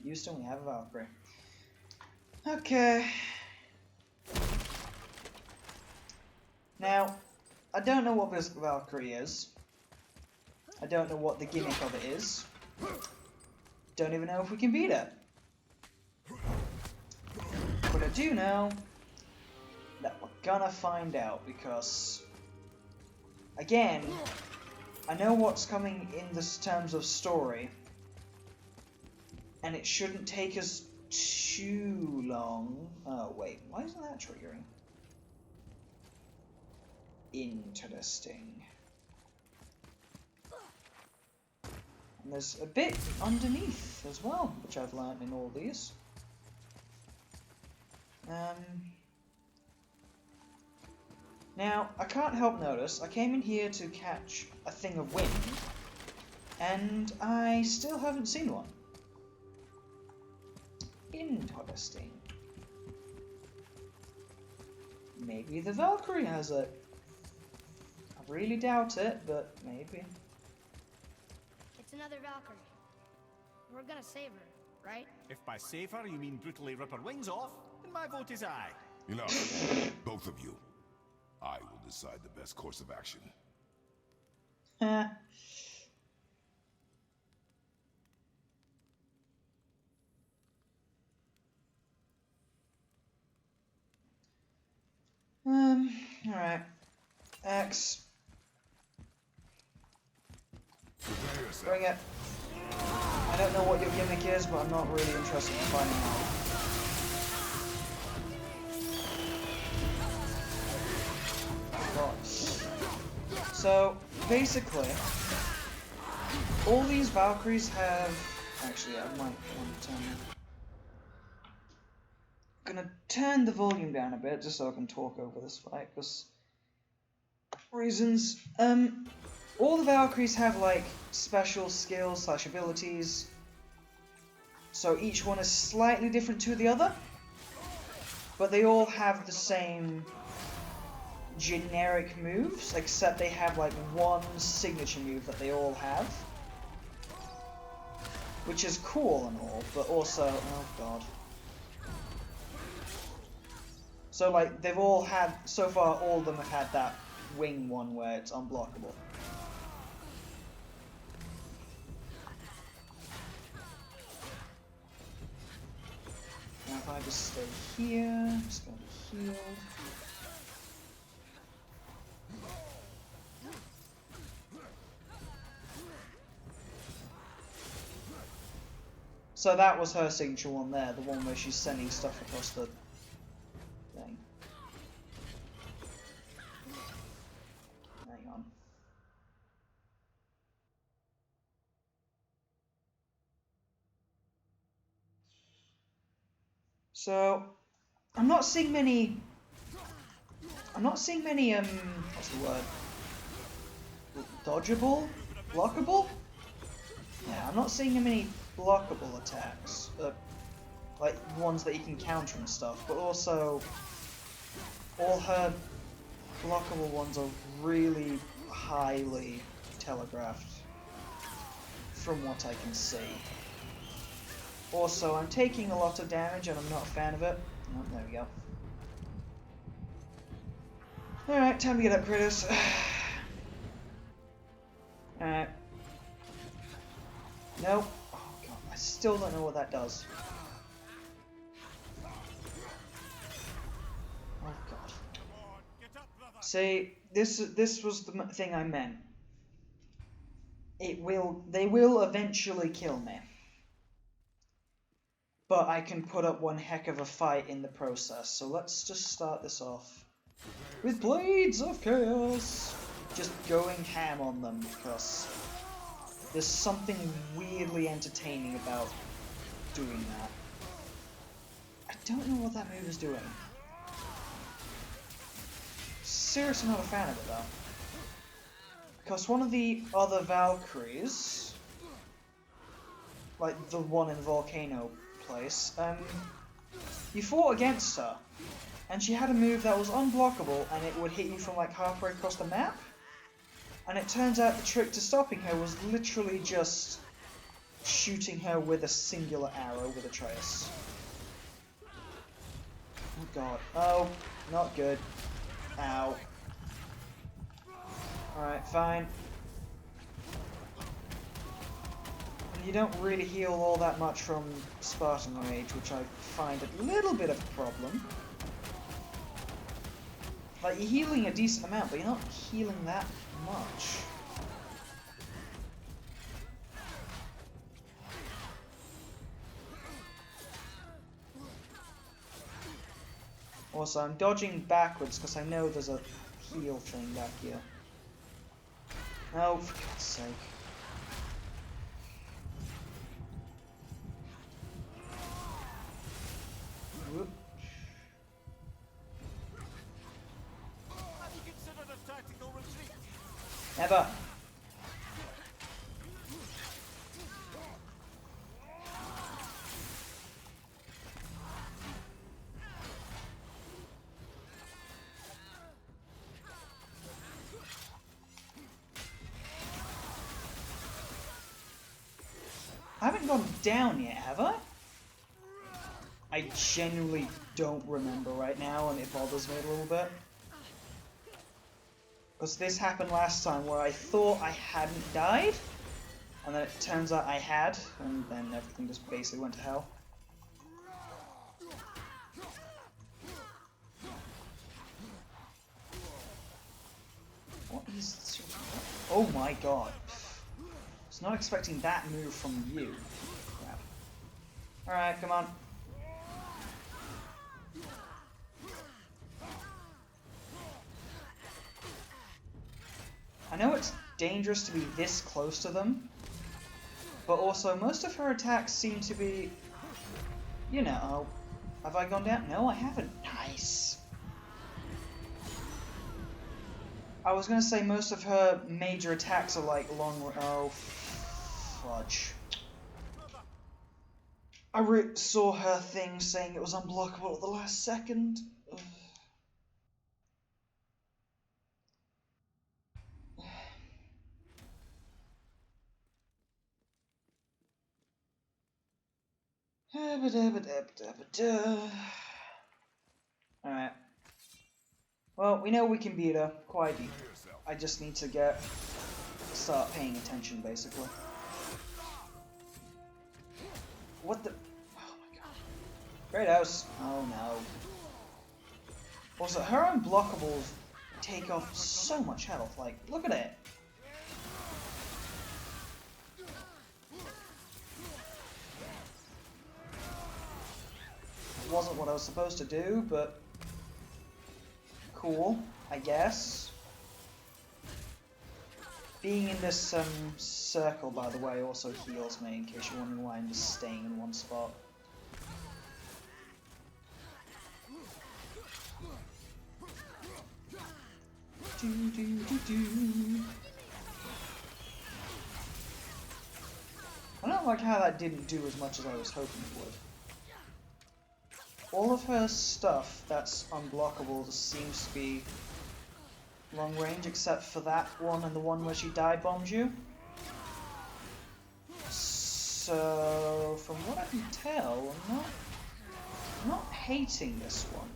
You still only have a Valkyrie. Okay. Now, I don't know what this Valkyrie is. I don't know what the gimmick of it is. Don't even know if we can beat it. But I do know that we're gonna find out because, again, I know what's coming in this terms of story, and it shouldn't take us too long. Oh wait, why isn't that triggering? Interesting. And there's a bit underneath as well, which I've learned in all these. Now, I can't help notice, I came in here to catch a thing of wind, and I still haven't seen one. Interesting. Maybe the Valkyrie has it. I really doubt it, but maybe. It's another Valkyrie. We're gonna save her, right? If by save her you mean brutally rip her wings off, then my vote is aye. Enough. Both of you. I will decide the best course of action. Alright. X. Bring it. I don't know what your gimmick is, but I'm not really interested in finding out. So, basically, all these Valkyries have... Actually, I might want to turn it. I'm gonna turn the volume down a bit, just so I can talk over this fight, because... reasons. All the Valkyries have, like, special skills / abilities, so each one is slightly different to the other, but they all have the same generic moves, except they have, like, one signature move that they all have, which is cool and all, but also... oh god. So, like, they've all had... so far, all of them have had that wing one where it's unblockable. Now if I just stay here, just gonna be healed. So that was her signature one there, the one where she's sending stuff across the thing. Hang on. So, I'm not seeing many, what's the word? Dodgeable? Blockable? Yeah, I'm not seeing many blockable attacks. Like, ones that you can counter and stuff, but also, all her blockable ones are really highly telegraphed, from what I can see. Also, I'm taking a lot of damage and I'm not a fan of it. Oh, there we go. Alright, time to get up, critters. Alright. Nope. Oh god, I still don't know what that does. Oh god. See, this was the thing I meant. They will eventually kill me. But I can put up one heck of a fight in the process, so let's just start this off with Blades of Chaos! Just going ham on them, because there's something weirdly entertaining about doing that. I don't know what that move is doing. Seriously not a fan of it, though. Because one of the other Valkyries, like the one in Volcano place, you fought against her, and she had a move that was unblockable, and it would hit you from like halfway across the map. And it turns out the trick to stopping her was literally just shooting her with a singular arrow with Atreus. Oh god. Oh, not good. Ow. Alright, fine. And you don't really heal all that much from Spartan Rage, which I find a little bit of a problem. Like, you're healing a decent amount, but you're not healing that much. Also, I'm dodging backwards because I know there's a heal thing back here. Oh, for God's sake. Whoop. Have you considered a tactical retreat? Never. I haven't gone down yet, have I? I genuinely don't remember right now, and it bothers me a little bit. Because this happened last time where I thought I hadn't died, and then it turns out I had, and then everything just basically went to hell. What is this? Oh my god. I was not expecting that move from you. Crap. Alright, come on. I know it's dangerous to be this close to them, but also most of her attacks seem to be, you know, have I gone down? No, I haven't. Nice. I was gonna say most of her major attacks are like long. Oh, fudge. I saw her thing saying it was unblockable at the last second. Ugh. Alright. Well, we know we can beat her quite easily. I just need to start paying attention, basically. What the? Oh my god. Kratos. Oh no. Also, her unblockables take off so much health. Like, look at it. It wasn't what I was supposed to do, but cool, I guess. Being in this circle, by the way, also heals me, in case you're wondering why I'm just staying in one spot. I don't like how that didn't do as much as I was hoping it would. All of her stuff that's unblockable seems to be long range, except for that one and the one where she dive bombs you. So, from what I can tell, I'm not hating this one.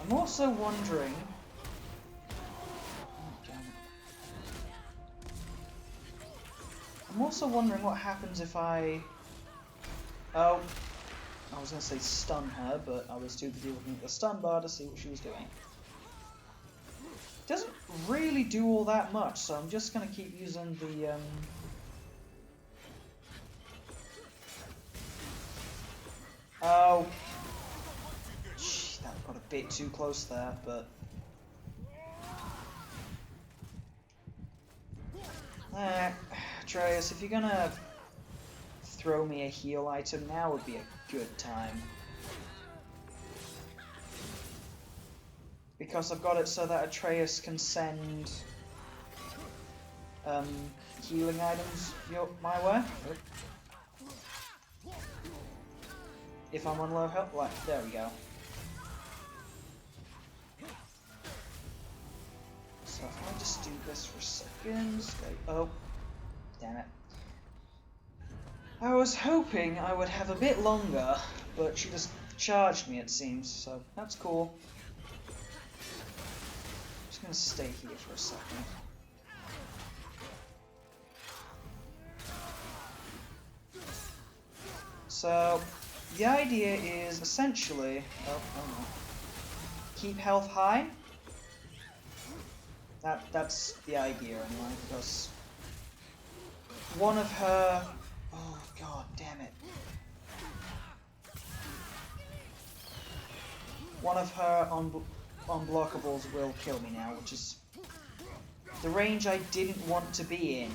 I'm also wondering. I'm also wondering what happens if I. Oh. I was going to say stun her, but I was too busy looking at the stun bar to see what she was doing. Doesn't really do all that much, so I'm just going to keep using the... Oh. Gee, that got a bit too close there, but... Atreus, if you're going to throw me a heal item, now would be a good time. Because I've got it so that Atreus can send healing items my way. If I'm on low health, like, there we go. So do this for a second. Oh, damn it. I was hoping I would have a bit longer, but she just charged me, it seems, so that's cool. I'm just gonna stay here for a second. So, the idea is essentially... Oh no. Keep health high. That's the idea anyway, because one of her... Oh god damn it. One of her unblockables will kill me now, which is the range I didn't want to be in.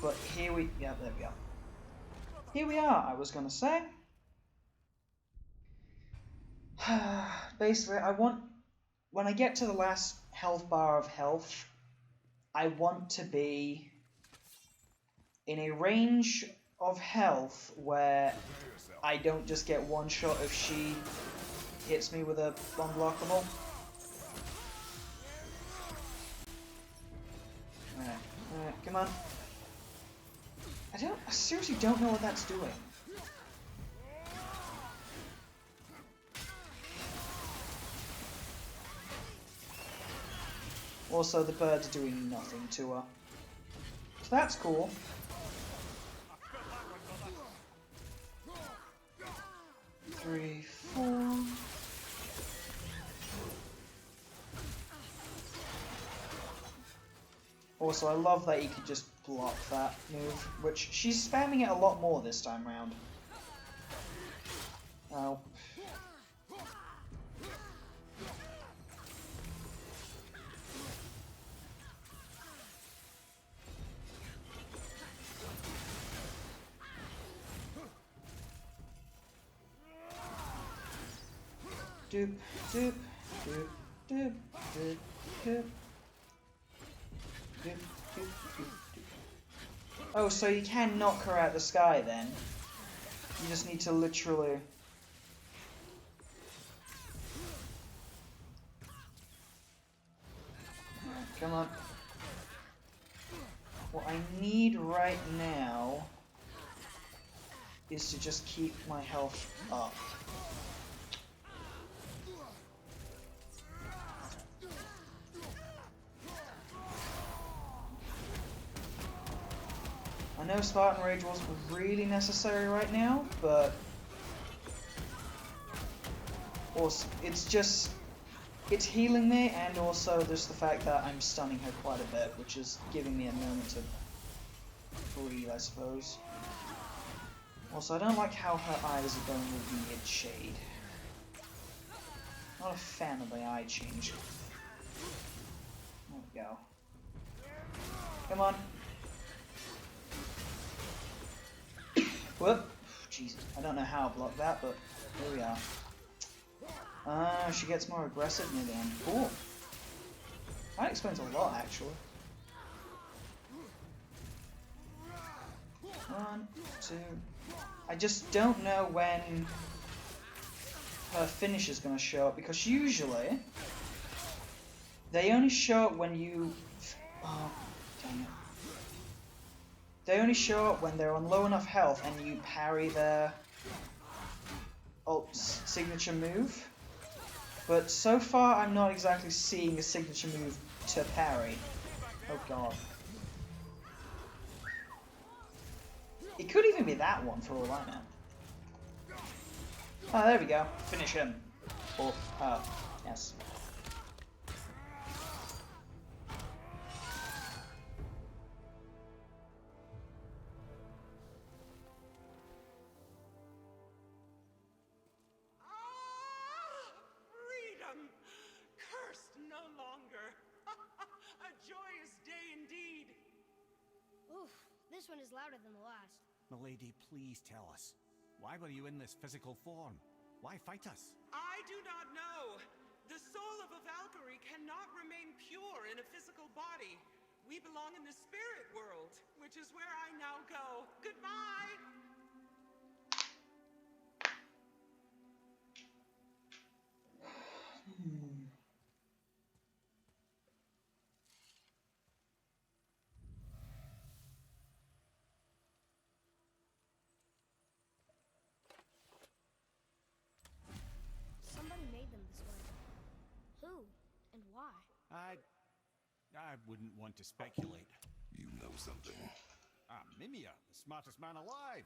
But here we... Yeah, there we are. Here we are, I was gonna say. Basically, I want... When I get to the last health bar of health, I want to be in a range of health where I don't just get one shot if she hits me with a unblockable. Alright, come on. I seriously don't know what that's doing. Also, the bird's doing nothing to her. So that's cool. Three, four. Also, I love that you could just block that move, which she's spamming it a lot more this time round. Oh. Doop, doop, doop, doop, doop, doop. Doop, doop, doop, doop. Oh, so you can knock her out the sky then? You just need to literally... Come on. What I need right now is to just keep my health up. I know Spartan Rage wasn't really necessary right now, but also it's healing me, and also there's the fact that I'm stunning her quite a bit, which is giving me a moment to breathe, I suppose. Also, I don't like how her eyes are going with weird shade. Not a fan of the eye change. There we go. Come on. Whoop. Jesus, I don't know how I blocked that, but here we are. She gets more aggressive near the end. Cool. That explains a lot, actually. 1, 2... I just don't know when her finish is going to show up, because usually they only show up when you... Oh, dang it. They only show up when they're on low enough health and you parry their signature move. But so far I'm not exactly seeing a signature move to parry. Oh god. It could even be that one for all I know. Oh, there we go. Finish him. Or her. Yes. This one is louder than the last. Milady, please tell us. Why were you in this physical form? Why fight us? I do not know. The soul of a Valkyrie cannot remain pure in a physical body. We belong in the spirit world, which is where I now go. Goodbye! I wouldn't want to speculate. You know something. I'm Mimir, the smartest man alive.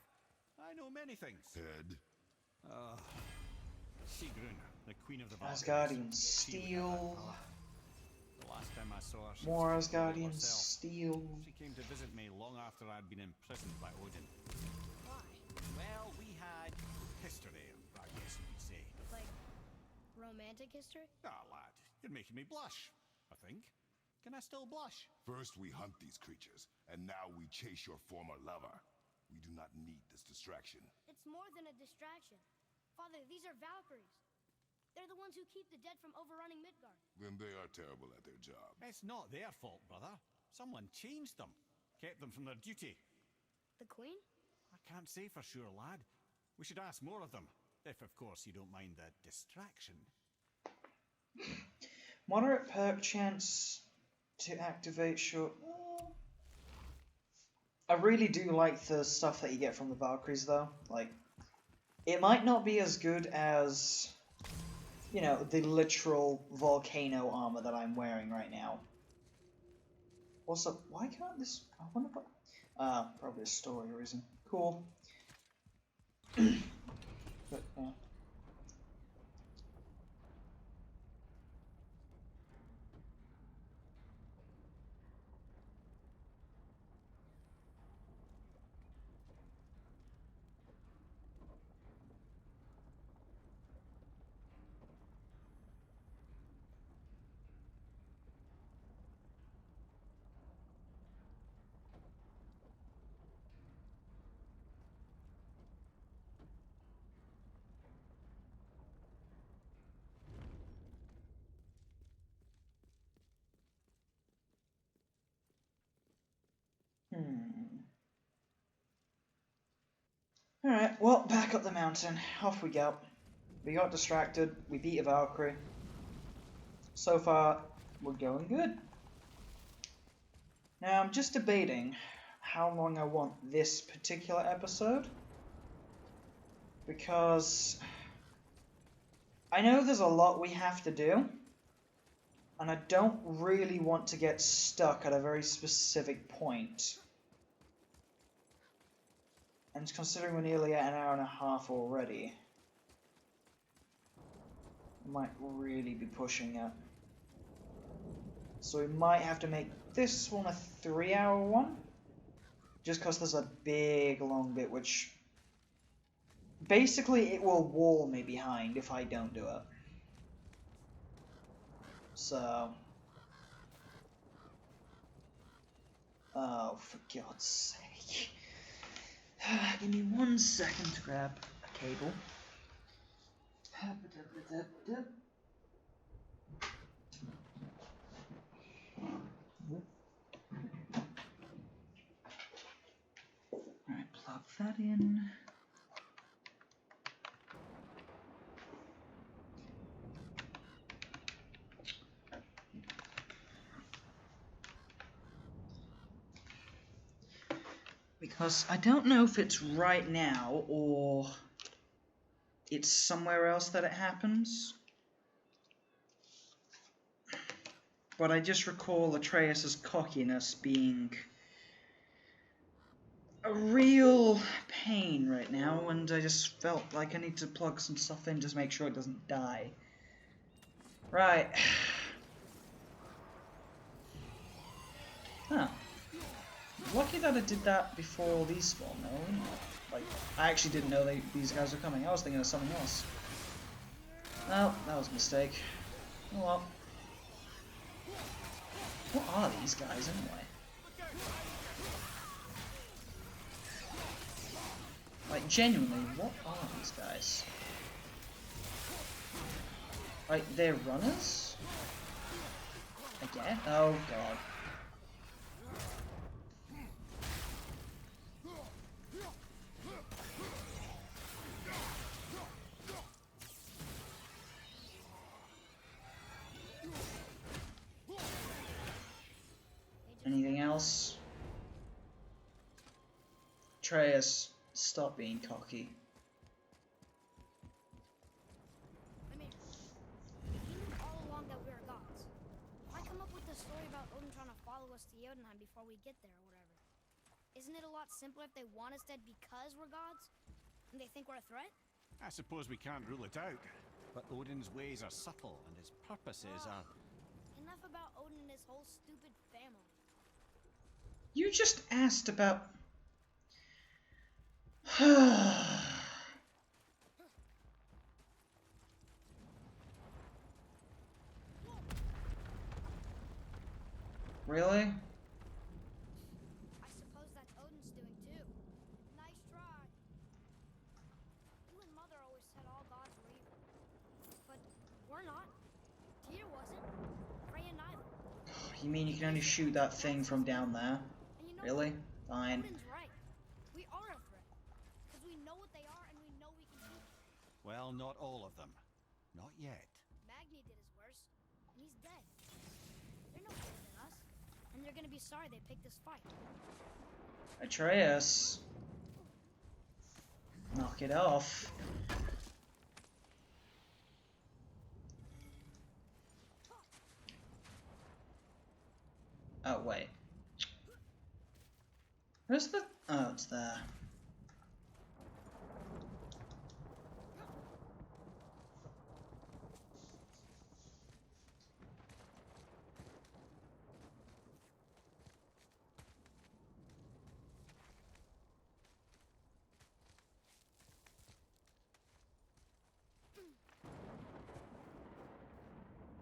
I know many things. Head. Sigrun, the queen of the Valkyries. Asgardian She would have steel. that power. The last time I saw her, she More was quite Asgardian herself. steel. She came to visit me long after I'd been imprisoned by Odin. Why? Well, we had history, I guess you could say. Like, romantic history? Ah, lad, you're making me blush, I think. Can I still blush? First we hunt these creatures, and now we chase your former lover. We do not need this distraction. It's more than a distraction. Father, these are Valkyries. They're the ones who keep the dead from overrunning Midgard. Then they are terrible at their job. It's not their fault, brother. Someone changed them. Kept them from their duty. The Queen? I can't say for sure, lad. We should ask more of them. If, of course, you don't mind the distraction. Moderate perk chance to activate short. I really do like the stuff that you get from the Valkyries, though. Like, it might not be as good as, you know, the literal volcano armor that I'm wearing right now. What's up? Why can't this? I wonder what. Probably a story reason. Cool. But yeah. Alright, well, back up the mountain. Off we go. We got distracted. We beat a Valkyrie. So far, we're going good. Now, I'm just debating how long I want this particular episode. Because I know there's a lot we have to do. And I don't really want to get stuck at a very specific point. And considering we're nearly at an hour and a half already, I might really be pushing it. So we might have to make this one a 3-hour one. Just because there's a big long bit which... basically it will wall me behind if I don't do it. So... oh, for God's sake. Give me 1 second to grab a cable. Alright, plug that in. Because I don't know if it's right now or it's somewhere else that it happens. But I just recall Atreus' cockiness being a real pain right now, and I just felt like I need to plug some stuff in just to make sure it doesn't die. Right. Huh. Lucky that I did that before these spawned, though. Like, I actually didn't know these guys were coming. I was thinking of something else. Well, that was a mistake. Oh well. What are these guys, anyway? Like, genuinely, what are these guys? Like, they're runners? Again? Oh, God. Anything else? Atreus, stop being cocky. I mean, he knew all along that we were gods. Why come up with this story about Odin trying to follow us to Jotunheim before we get there or whatever. Isn't it a lot simpler if they want us dead because we're gods? And they think we're a threat? I suppose we can't rule it out. But Odin's ways are subtle, and his purposes are... Enough about Odin and his whole stupid family. You just asked about... Really? I suppose that's Odin's doing too. Nice try. You and Mother always said all gods were evil. But we're not. Tyr wasn't. Freya neither. You mean you can only shoot that thing from down there? And you know Really? Fine. Odin's right. We are a threat. Because we know what they are and we know we can beat them. Well, not all of them. Not yet. Magni did his worst. And he's dead. They're no better than us. And they're gonna be sorry they picked this fight. Atreus. Knock it off. Oh, wait. Where's the... Oh, it's there.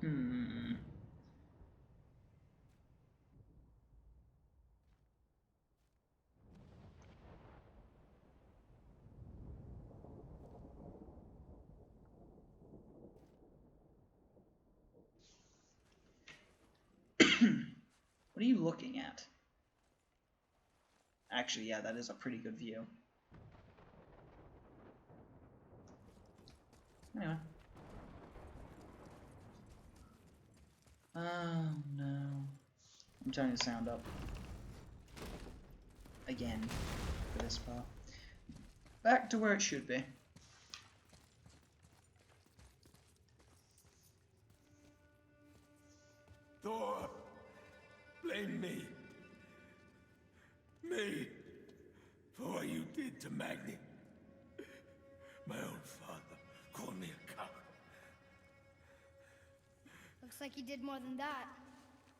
Hmm. What are you looking at? Actually, yeah, that is a pretty good view. Anyway. Oh no. I'm turning the sound up. Again, for this part. Back to where it should be. Thor, blame me. Me for what you did to Magni. My own father called me a coward. Looks like he did more than that.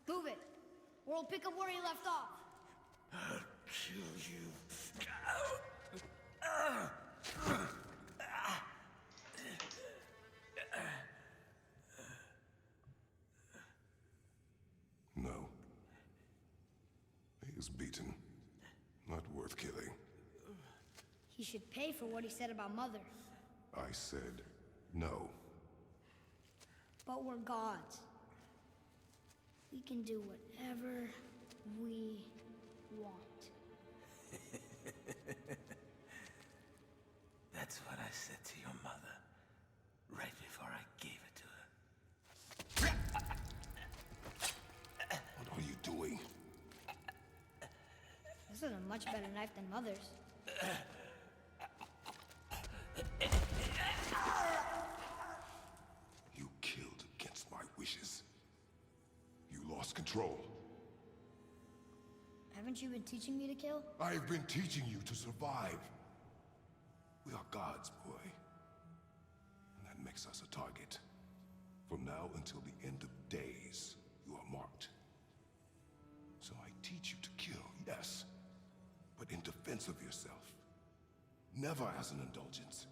Move it, or we'll pick up where he left off. I'll kill you. No. He is beaten. Not worth killing. He should pay for what he said about Mother. I said no. But we're gods. We can do whatever we want. That's what I said to your mother, right before I gave it to her. What are you doing? This is a much better knife than Mother's. You killed against my wishes. You lost control. Haven't you been teaching me to kill? I've been teaching you to survive. We are gods, boy. And that makes us a target. From now until the end of days, you are marked. So I teach you to kill, yes, but in defense of yourself. Never as an indulgence.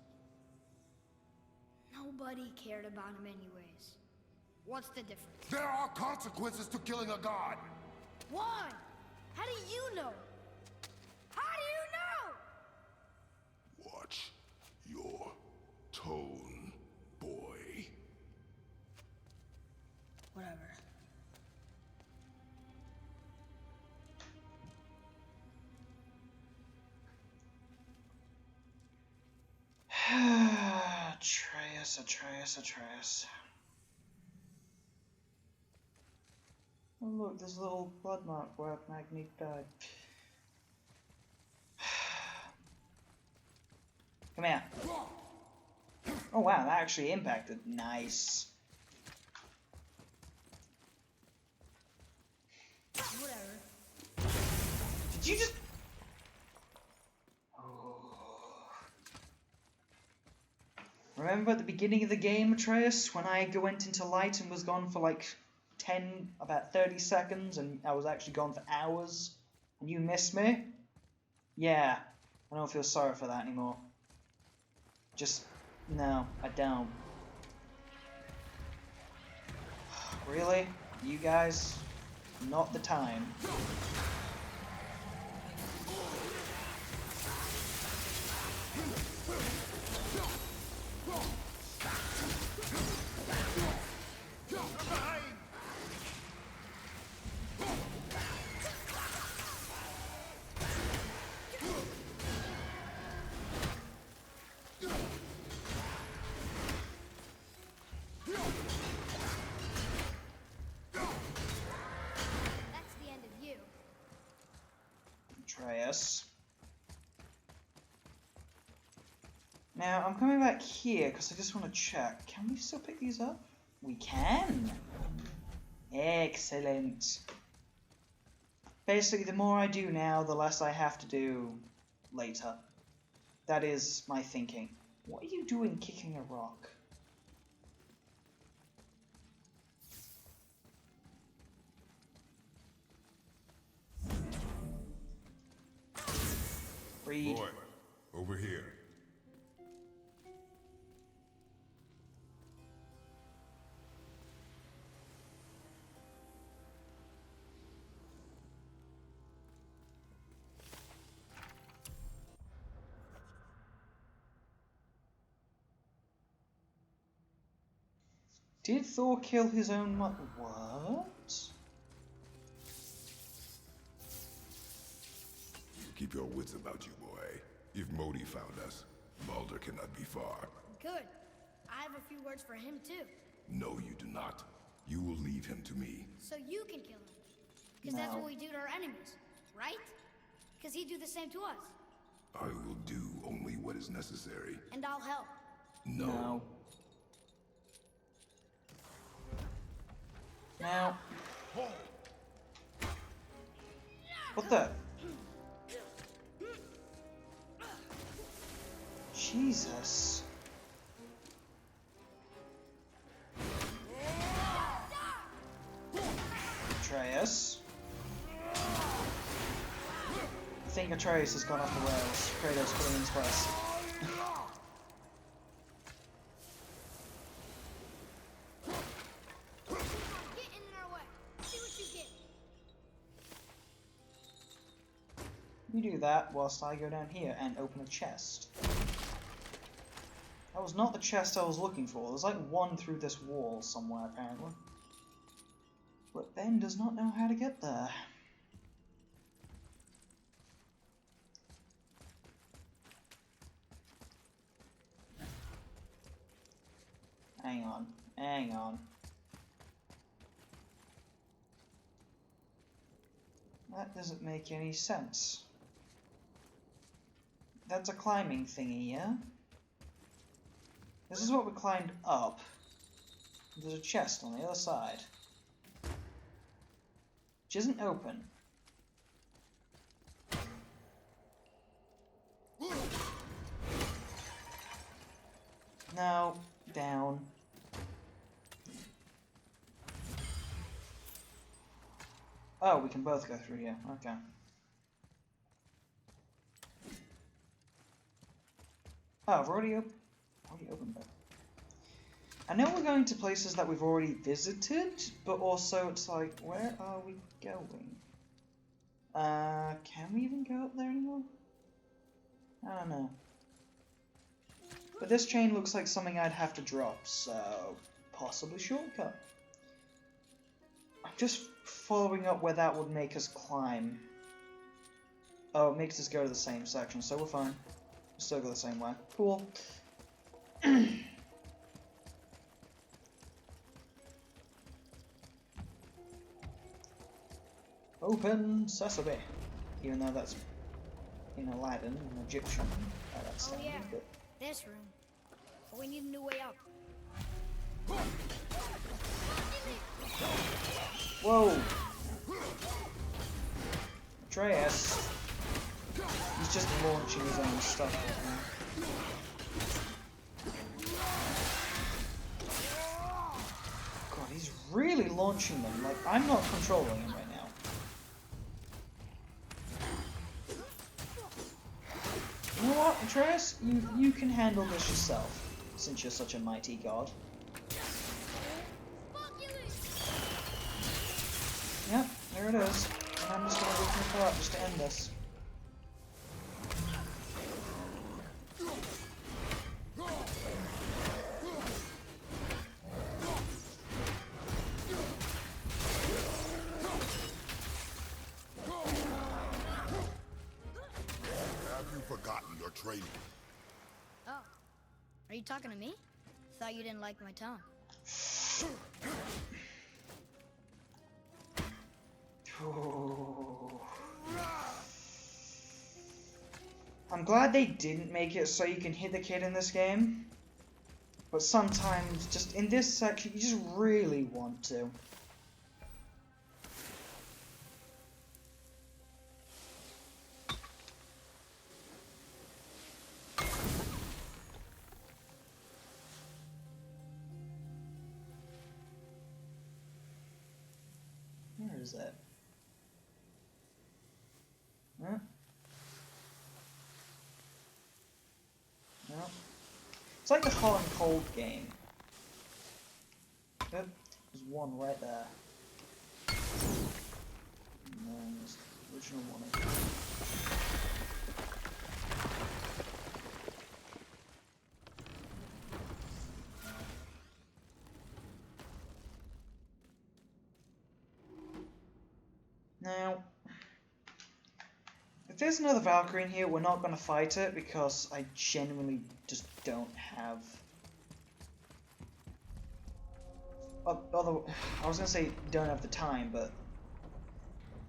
Nobody cared about him anyways. What's the difference? There are consequences to killing a god! Why? How do you know? How do you know? Watch your tone, boy. Whatever. Atreus. Oh look, there's a little blood mark where Magni died. Come here. Oh wow, that actually impacted. Nice. Whatever. Did you just... Remember at the beginning of the game, Atreus, when I went into light and was gone for like about 30 seconds, and I was actually gone for hours, and you missed me? Yeah, I don't feel sorry for that anymore. Just, no, I don't. Really? You guys? Not the time. Atreus. Now, I'm coming back here because I just want to check. Can we still pick these up? We can! Excellent. Basically, the more I do now, the less I have to do later. That is my thinking. What are you doing kicking a rock? Read. Boy, over here. Did Thor kill his own mother? What? Keep your wits about you, boy. If Modi found us, Baldur cannot be far. Good. I have a few words for him, too. No, you do not. You will leave him to me. So you can kill him. Because that's what we do to our enemies, right? Because he'd do the same to us. I will do only what is necessary. And I'll help. No. Now. What the? Jesus. Atreus. I think Atreus has gone off the rails. Kratos put him in his place. Get in our way. See what you get. You do that whilst I go down here and open a chest. That was not the chest I was looking for. There's like one through this wall somewhere, apparently. But Ben does not know how to get there. Hang on, hang on. That doesn't make any sense. That's a climbing thingy, yeah? This is what we climbed up. There's a chest on the other side. Which isn't open. No, down. Oh, we can both go through here. Okay. Oh, I've already opened that. I know we're going to places that we've already visited, but also it's like, where are we going? Can we even go up there anymore? I don't know. But this chain looks like something I'd have to drop, so possibly shortcut. I'm just following up where that would make us climb. Oh, it makes us go to the same section, so we're fine. We'll still go the same way. Cool. Open Sesame. Even though that's in Aladdin, an Egyptian. That's Oh yeah, but... this room. But we need a new way up. Whoa! Atreus. He's just launching his own stuff right now. God, he's really launching them. Like, I'm not controlling him right now. You know what, Atreus? You can handle this yourself, since you're such a mighty god. Yep, there it is. And I'm just gonna go for up just to end this. Have you forgotten your training? Oh, are you talking to me? Thought you didn't like my tone. I'm glad they didn't make it so you can hit the kid in this game. But sometimes, just in this section, you just really want to. Where is that? Huh? No. It's like the hot and cold game. Yep, there's one right there. And then there's the original one again. Now, if there's another Valkyrie in here, we're not going to fight it because I genuinely just don't have... Although, I was going to say don't have the time, but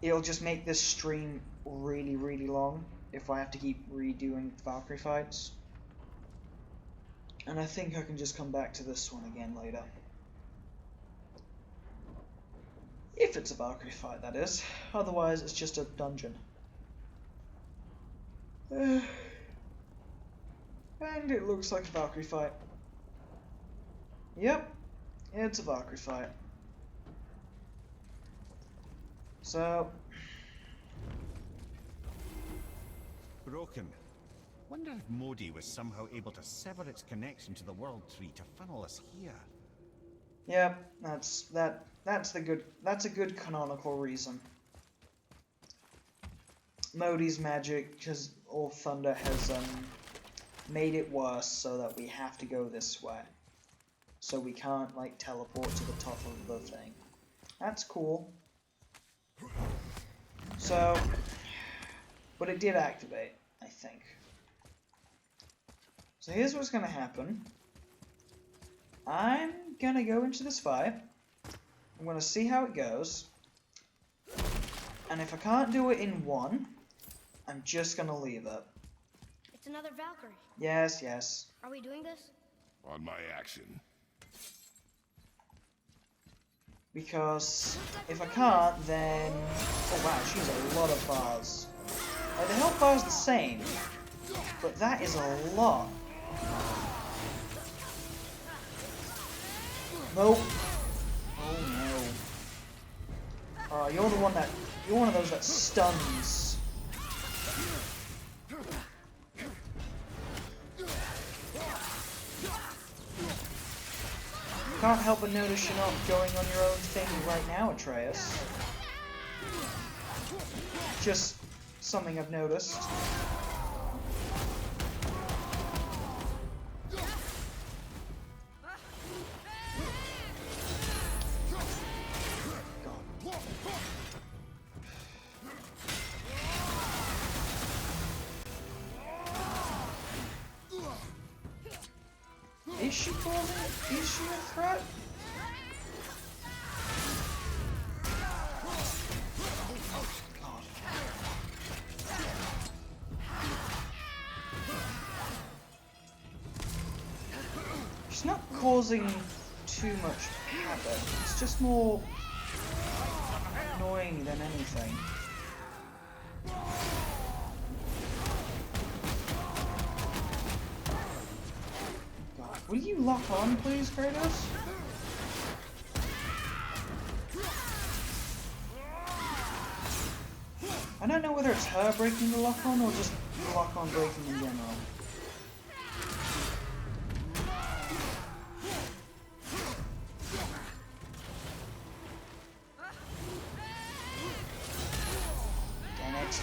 it'll just make this stream really, really long if I have to keep redoing Valkyrie fights. And I think I can just come back to this one again later. If it's a Valkyrie fight, that is. Otherwise, it's just a dungeon. And it looks like a Valkyrie fight. Yep, it's a Valkyrie fight. So... Broken. Wonder if Modi was somehow able to sever its connection to the World Tree to funnel us here. Yep, that's a good canonical reason. Modi's magic, because All Thunder has made it worse so that we have to go this way. So we can't like teleport to the top of the thing. That's cool. So, but it did activate, I think. So here's what's gonna happen. I'm gonna go into this fight. I'm gonna see how it goes. And if I can't do it in one, I'm just gonna leave it. It's another Valkyrie. Yes, yes. Are we doing this? On my action. Because if I can't, then... Oh wow, she's a lot of bars. The health bar is the same, but that is a lot. Nope. Oh no. You're the one that... You're one of those that stuns. Can't help but notice you're not going on your own thing right now, Atreus. Just something I've noticed. Is she causing it? Is she a threat? God. She's not causing too much havoc. It's just more annoying than anything. Will you lock on, please, Kratos? I don't know whether it's her breaking the lock on or just the lock on breaking in general. Damn it.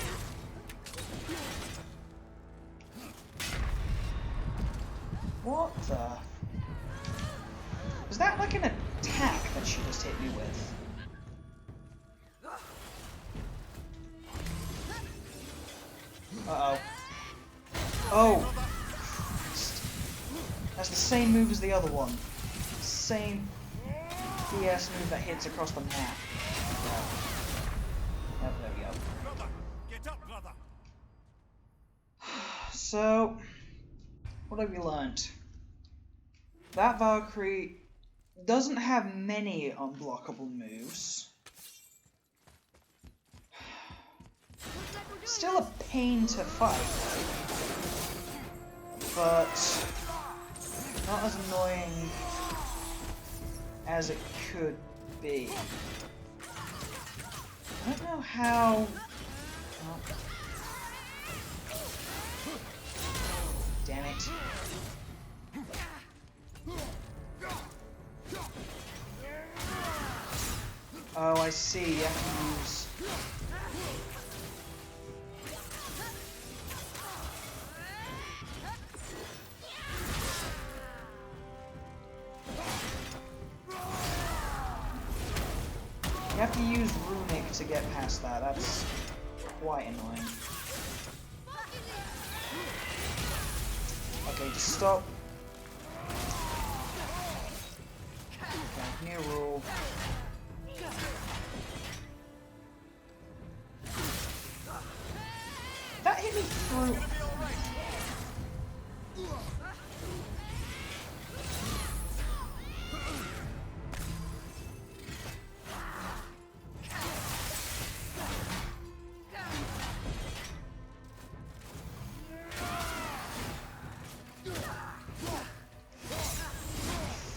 What the? Was that like an attack that she just hit me with? Uh-oh. Oh! Christ. That's the same move as the other one. Same DS move that hits across the map. Yep, there we go. Brother, get up, brother. So, what have we learnt? That Valkyrie doesn't have many unblockable moves. Still a pain to fight, but not as annoying as it could be. I don't know how... Oh. Damn it. Oh, I see. You have to use... You have to use Runic to get past that. That's quite annoying. Okay, just stop. Okay, new rule. That hit me through.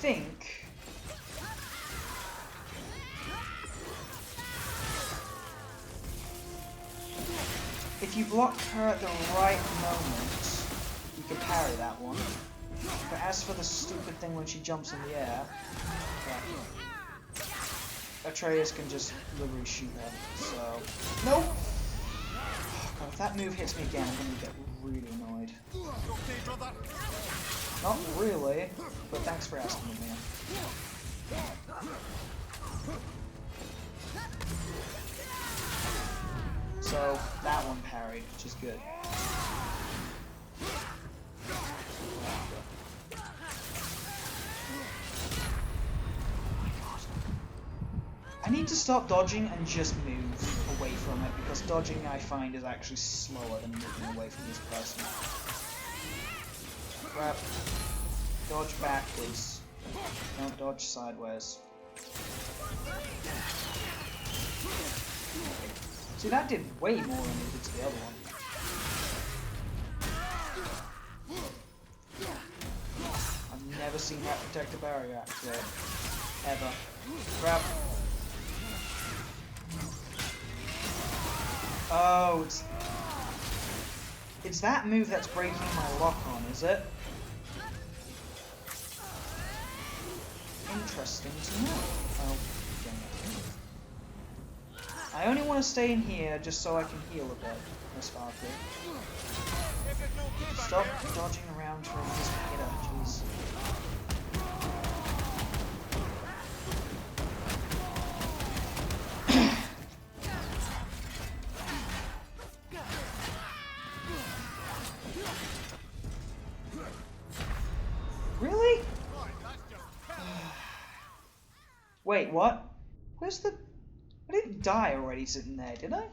Think if you block her at the right moment, you can parry that one. But as for the stupid thing when she jumps in the air, yeah, Atreus can just literally shoot her. So, nope. God, if that move hits me again, I'm gonna get really annoyed. Not really, but thanks for asking me, man. So, that one parried, which is good. I need to stop dodging and just move away from it, because dodging I find is actually slower than moving away from this person. Grab. Dodge backwards. Don't dodge sideways. See, that did way more than it did to the other one. I've never seen that protect a barrier activate. Ever. Grab. Oh, it's that move that's breaking my lock on, is it? Interesting to know. Oh, dang it. I only want to stay in here just so I can heal a bit, Miss Valkyrie. Stop dodging around from this hitter, jeez. Really? Wait, what? Where's the... I didn't die already sitting there, did I?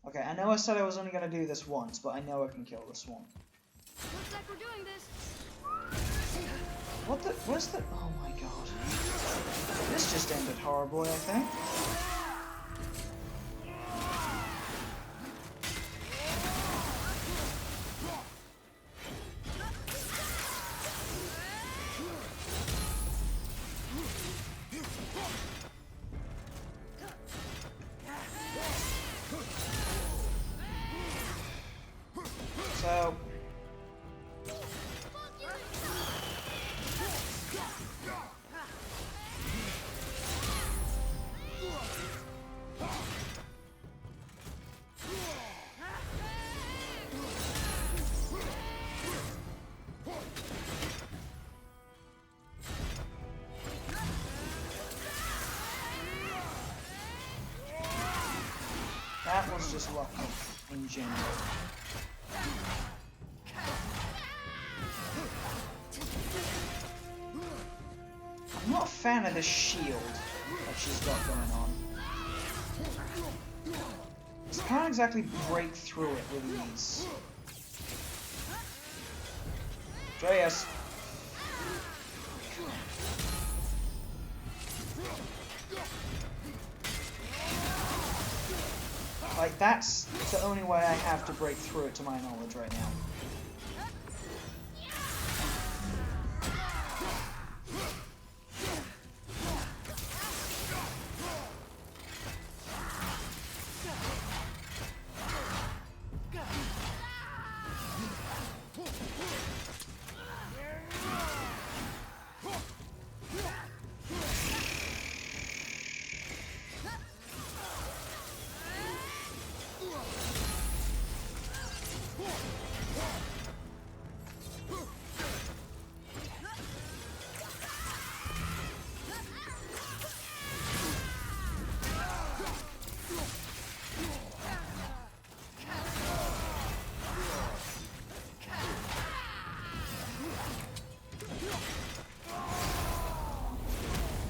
Okay, I know I said I was only going to do this once, but I know I can kill this one. Looks like we're doing this. What the... Where's the... Oh my god. This just ended horribly, I think. So... that was just lucky in general. I'm not a fan of this shield that she's got going on. She can't exactly break through it with ease. Dreas. Like, that's the only way I have to break through it, to my knowledge, right now.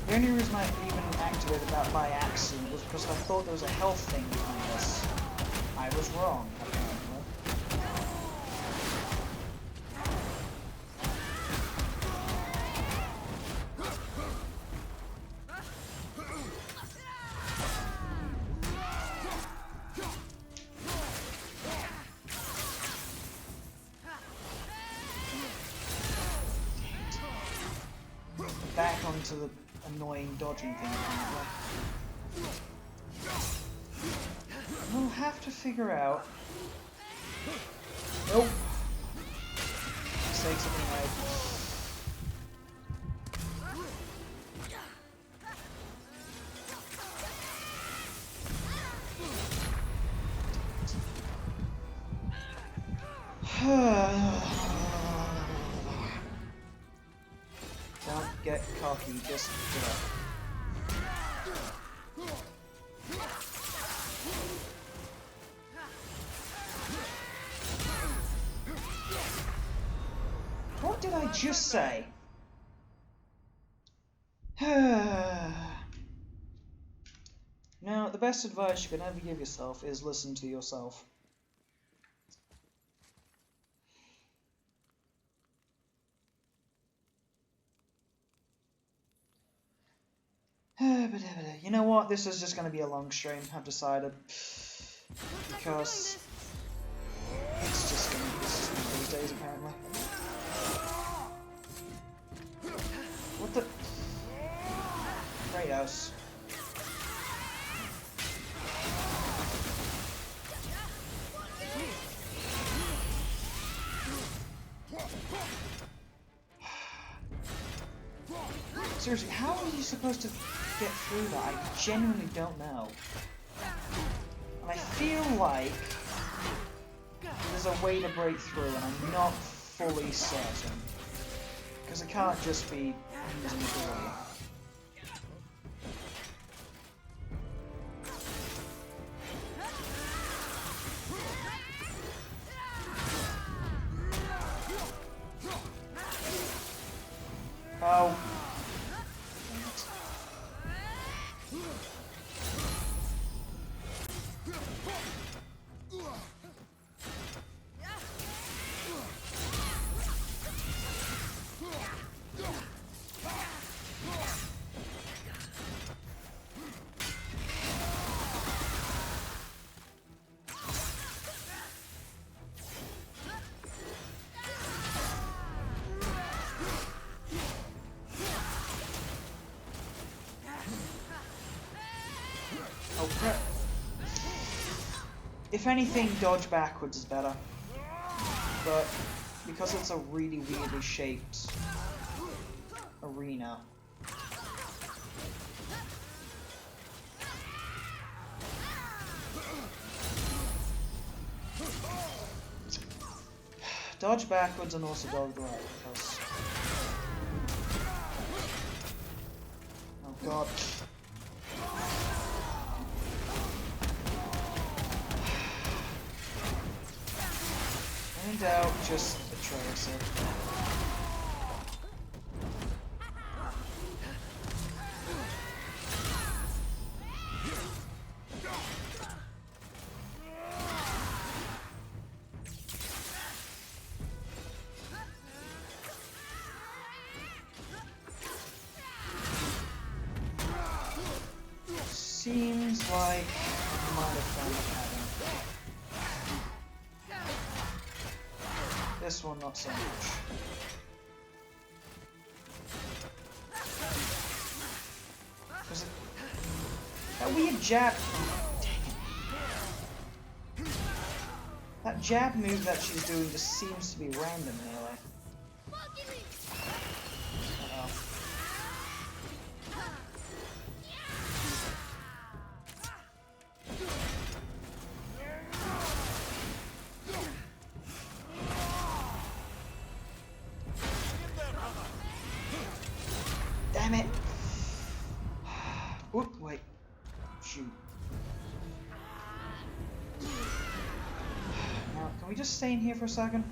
The only reason I even activated that by accident was because I thought there was a health thing behind this. I was wrong, apparently. Back onto the annoying dodging thing. We'll have to figure out. Nope. Mistakes have been made. Don't get cocky, just give up. What did I just say? Now, the best advice you can ever give yourself is listen to yourself. You know what? This is just going to be a long stream, I've decided. Because it's just going to be these days, apparently. What the? Kratos. Seriously, how are you supposed to get through that? I genuinely don't know. And I feel like there's a way to break through, and I'm not fully certain. Because it can't just be using the ability. Oh. If anything, dodge backwards is better. But because it's a really weirdly shaped arena. Dodge backwards and also dodge right because... Oh god. In doubt, just Atreus it. Seems like I might have found a pattern. This one, not so much. Was it that weird jab? Dang it. That jab move that she's doing just seems to be random, really. Uh-oh. Damn it! Oop, wait. Shoot. Now, can we just stay in here for a second?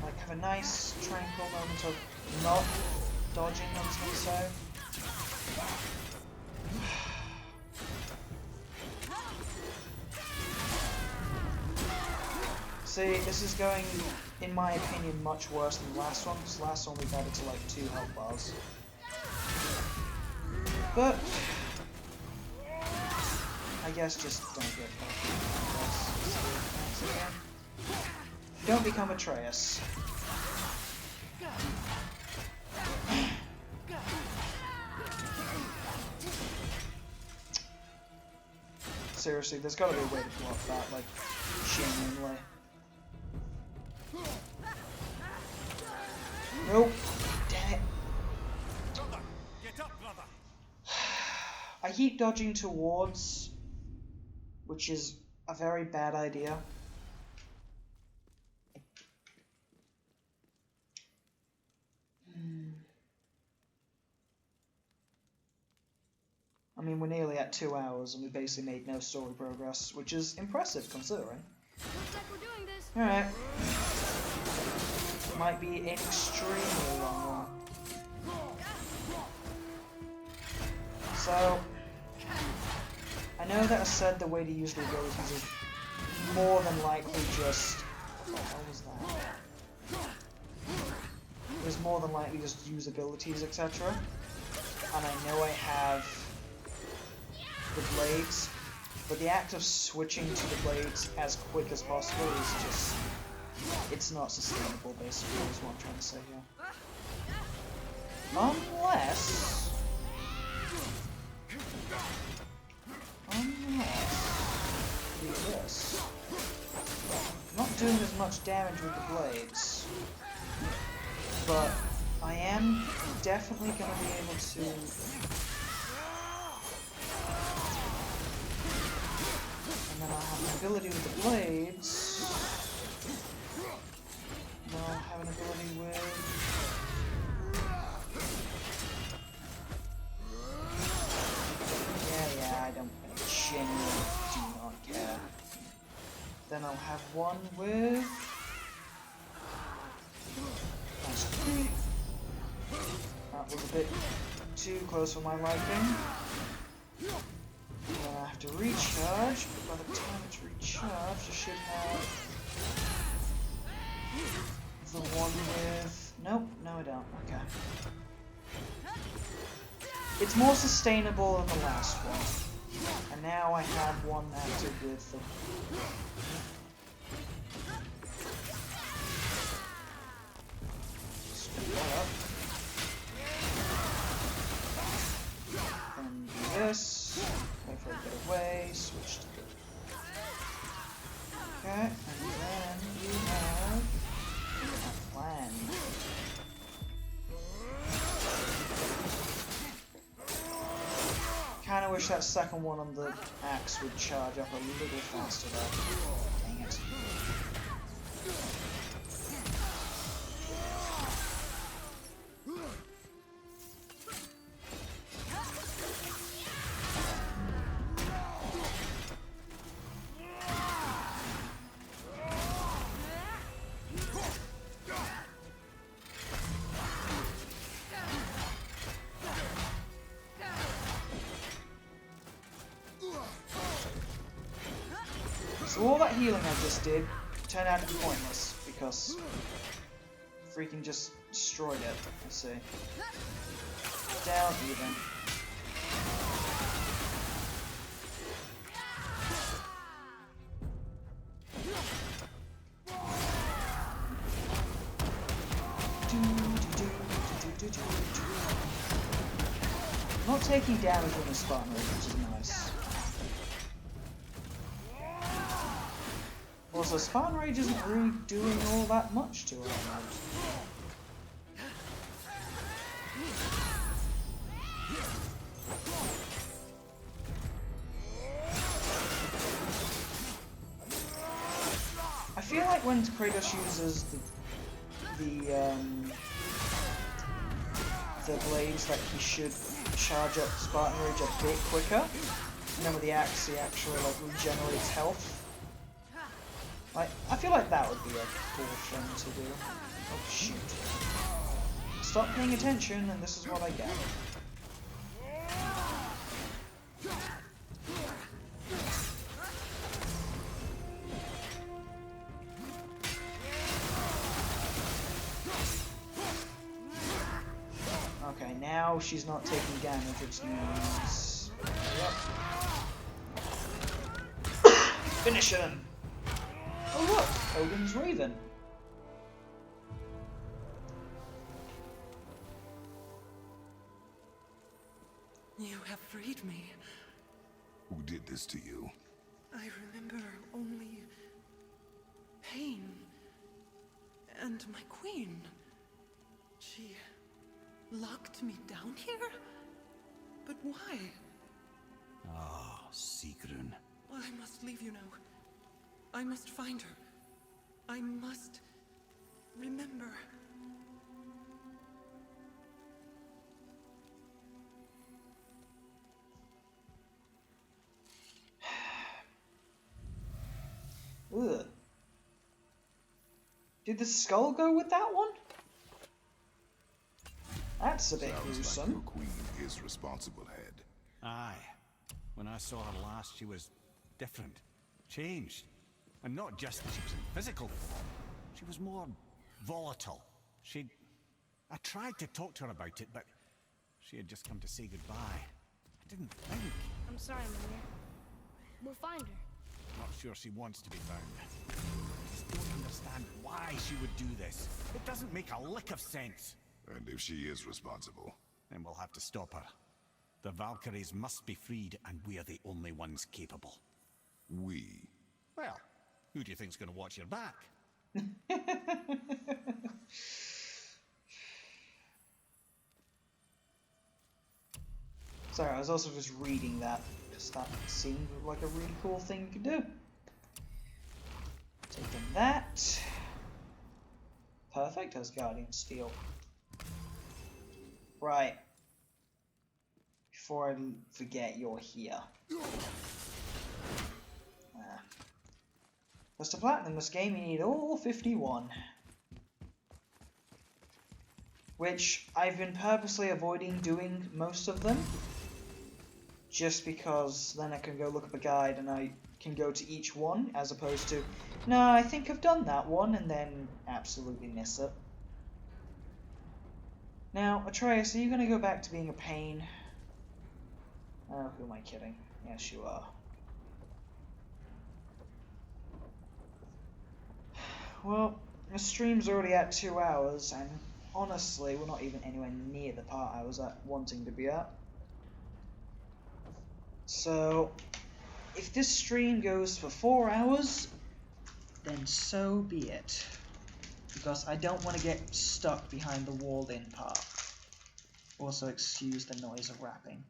Like, have a nice, tranquil moment of not dodging, I was gonna say. See, this is going, in my opinion, much worse than the last one, because the last one we got it to like 2 health bars. But I guess just don't get fucked. Don't become Atreus. Seriously, there's gotta be a way to block that, like, genuinely. Nope. Damn it. I keep dodging towards, which is a very bad idea. I mean, we're nearly at 2 hours and we basically made no story progress, which is impressive considering. Looks like we're doing this. Alright. Might be an extremely long one. So, I know that I said the way to use the abilities is more than likely just... What the hell was that? It was more than likely just use abilities, etc. And I know I have the blades, but the act of switching to the blades as quick as possible is just... It's not sustainable, basically, is what I'm trying to say here. Unless... do this. I'm not doing as much damage with the blades, but I am definitely going to be able to... And then I'll have an ability with the blades. And I'll have an ability with... Yeah, I genuinely do not care. Then I'll have one with... Nice creep. That was a bit too close for my liking. Then I have to recharge, but by the time it's recharged, I should have the one with... Nope, no I don't. Okay. It's more sustainable than the last one. And now I have one active with the... Screw that up. Then do this. Wait for it to get wish that second one on the axe would charge up a little faster though. Dang it. So all that healing I just did turned out to be pointless, because freaking just destroyed it. Let's see. Down even. I'm not taking damage on the Spartan Rage, which is nice. Also, Spartan Rage isn't really doing all that much to her. I feel like when Kratos uses the blades, that he should charge up Spartan Rage a bit quicker. And then with the axe, he actually like regenerates health. Like, I feel like that would be a cool thing to do. Oh shoot! Stop paying attention, and this is what I get. Okay, now she's not taking damage, which means... Yep. Finish him! Oh look! Odin's Raven. You have freed me. Who did this to you? I remember only pain and my queen. She locked me down here? But why? Ah, Sigrun. I must leave you now. I must find her. I must remember. Ugh. Did the skull go with that one? That's a bit gruesome. Like your queen is responsible, head. Aye. When I saw her last, she was different. Changed. And not just that she was in physical form. She was more volatile. I tried to talk to her about it, but she had just come to say goodbye. I didn't think. I'm sorry, Mimir. We'll find her. Not sure she wants to be found. I just don't understand why she would do this. It doesn't make a lick of sense. And if she is responsible? Then we'll have to stop her. The Valkyries must be freed, and we're the only ones capable. We? Well, who do you think's going to watch your back? Sorry, I was also just reading that, because that seemed like a really cool thing you could do. Taking that. Perfect, as Guardian Steel. Right. Before I forget, you're here. Because to platinum this game, you need all 51. Which I've been purposely avoiding doing most of them. Just because then I can go look up a guide and I can go to each one, as opposed to, no, I think I've done that one, and then absolutely miss it. Now, Atreus, are you going to go back to being a pain? Oh, who am I kidding? Yes, you are. Well, the stream's already at 2 hours, and honestly, we're not even anywhere near the part I was wanting to be at. So, if this stream goes for 4 hours, then so be it. Because I don't want to get stuck behind the walled-in part. Also, excuse the noise of rapping.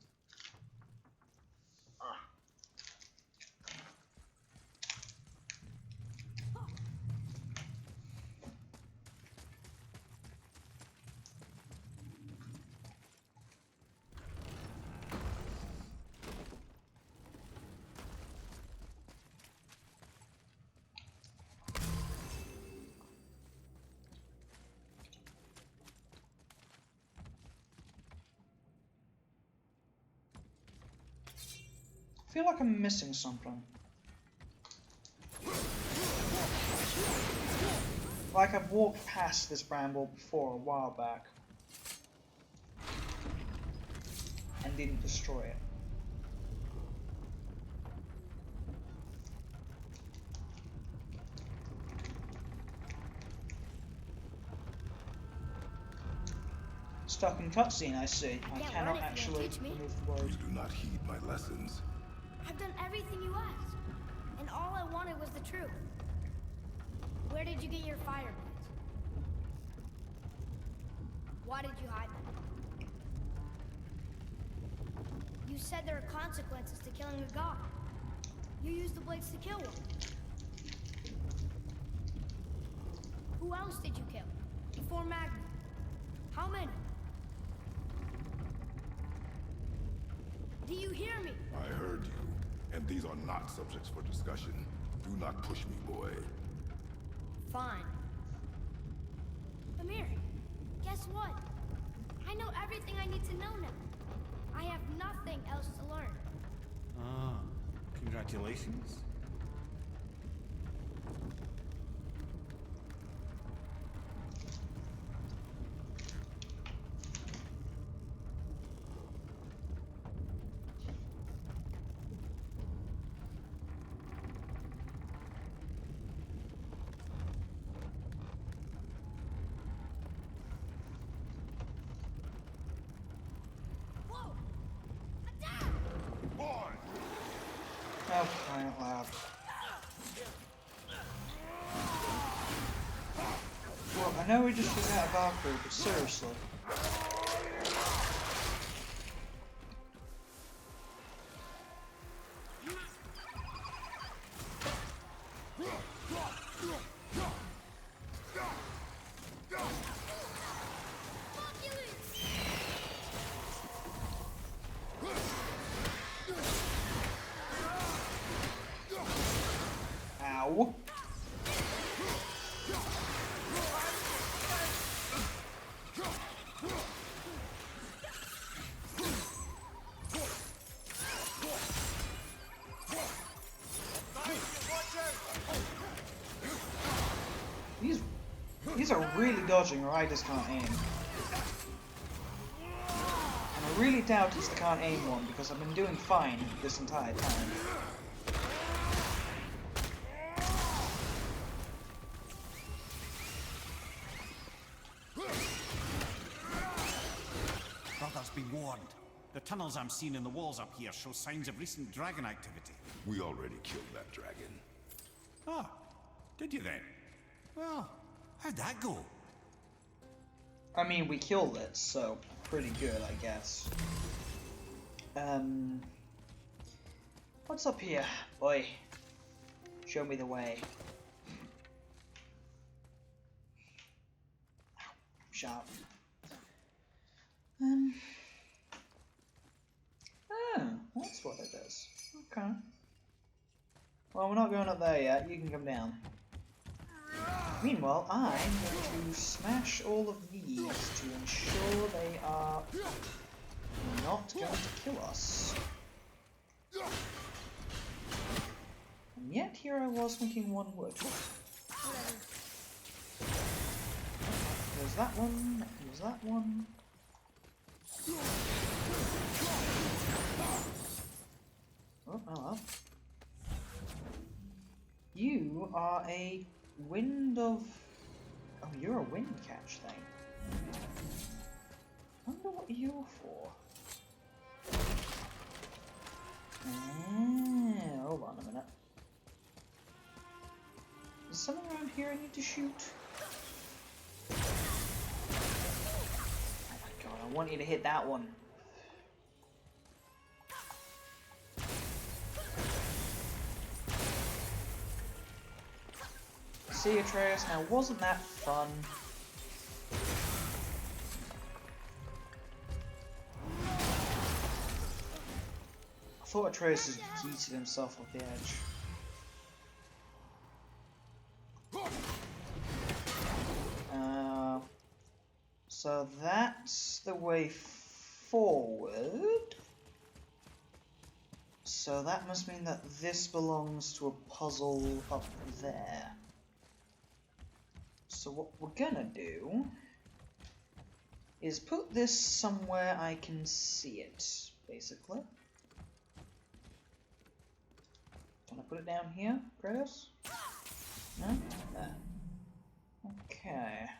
feel like I'm missing something. Like I've walked past this bramble before a while back. And didn't destroy it. Stuck in cutscene, I see. I Can't cannot learn if you actually don't teach me. remove the word. You do not heed my lessons. I've done everything you asked, and all I wanted was the truth. Where did you get your fire blades? Why did you hide them? You said there are consequences to killing a god. You used the blades to kill one. Who else did you kill? Before Magna? How many? Do you hear me? I heard you, and these are not subjects for discussion. Do not push me, boy. Fine. Amir, guess what? I know everything I need to know now. I have nothing else to learn. Ah, congratulations. Whoa! Attack! Boy! Oh, crying out loud. Well, I know we just took out a Valkyrie, but seriously. Ow. These are really dodging, or I just can't aim. And I really doubt it's the can't aim one, because I've been doing fine this entire time. Brother's been warned. The tunnels I'm seeing in the walls up here show signs of recent dragon activity. We already killed that dragon. Ah, did you then? Well, how'd that go? I mean, we killed it, so pretty good, I guess. What's up here, boy? Show me the way. Sharp. Oh, that's what it is. Okay. Well, we're not going up there yet. You can come down. Meanwhile, I'm going to smash all of these to ensure they are not going to kill us. And yet, here I was thinking one would. There's that one, there's that one. Oh, hello. You are a wind of... Oh, you're a wind catch thing. Wonder what you're for. Hold on a minute. Is something around here I need to shoot? Oh my god, I want you to hit that one. See, Atreus, now wasn't that fun? I thought Atreus had yeeted himself off the edge. So that's the way forward. So that must mean that this belongs to a puzzle up there. So what we're gonna do is put this somewhere I can see it, basically. Can I put it down here, Kratos? No? There. Okay.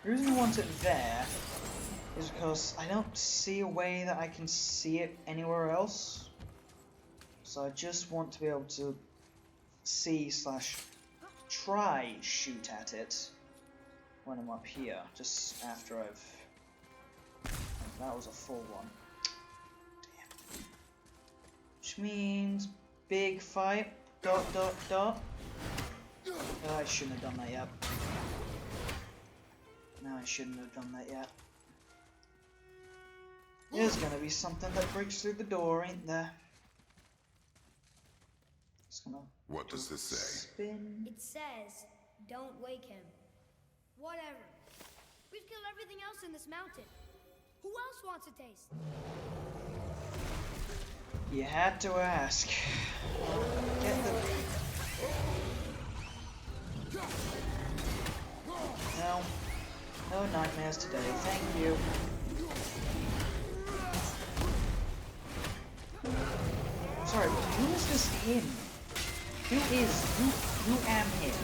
The reason I want it there is because I don't see a way that I can see it anywhere else. So I just want to be able to see / try shoot at it when I'm up here, just after I've... That was a full one. Damn. Which means big fight, ... Oh, I shouldn't have done that yet. No, I shouldn't have done that yet. There's gonna be something that breaks through the door, ain't there? It's gonna... What does this say? Spin. It says, don't wake him. Whatever. We've killed everything else in this mountain. Who else wants a taste? You had to ask. Get the... No. No nightmares today, thank you. I'm sorry, but who is this him? Who am him?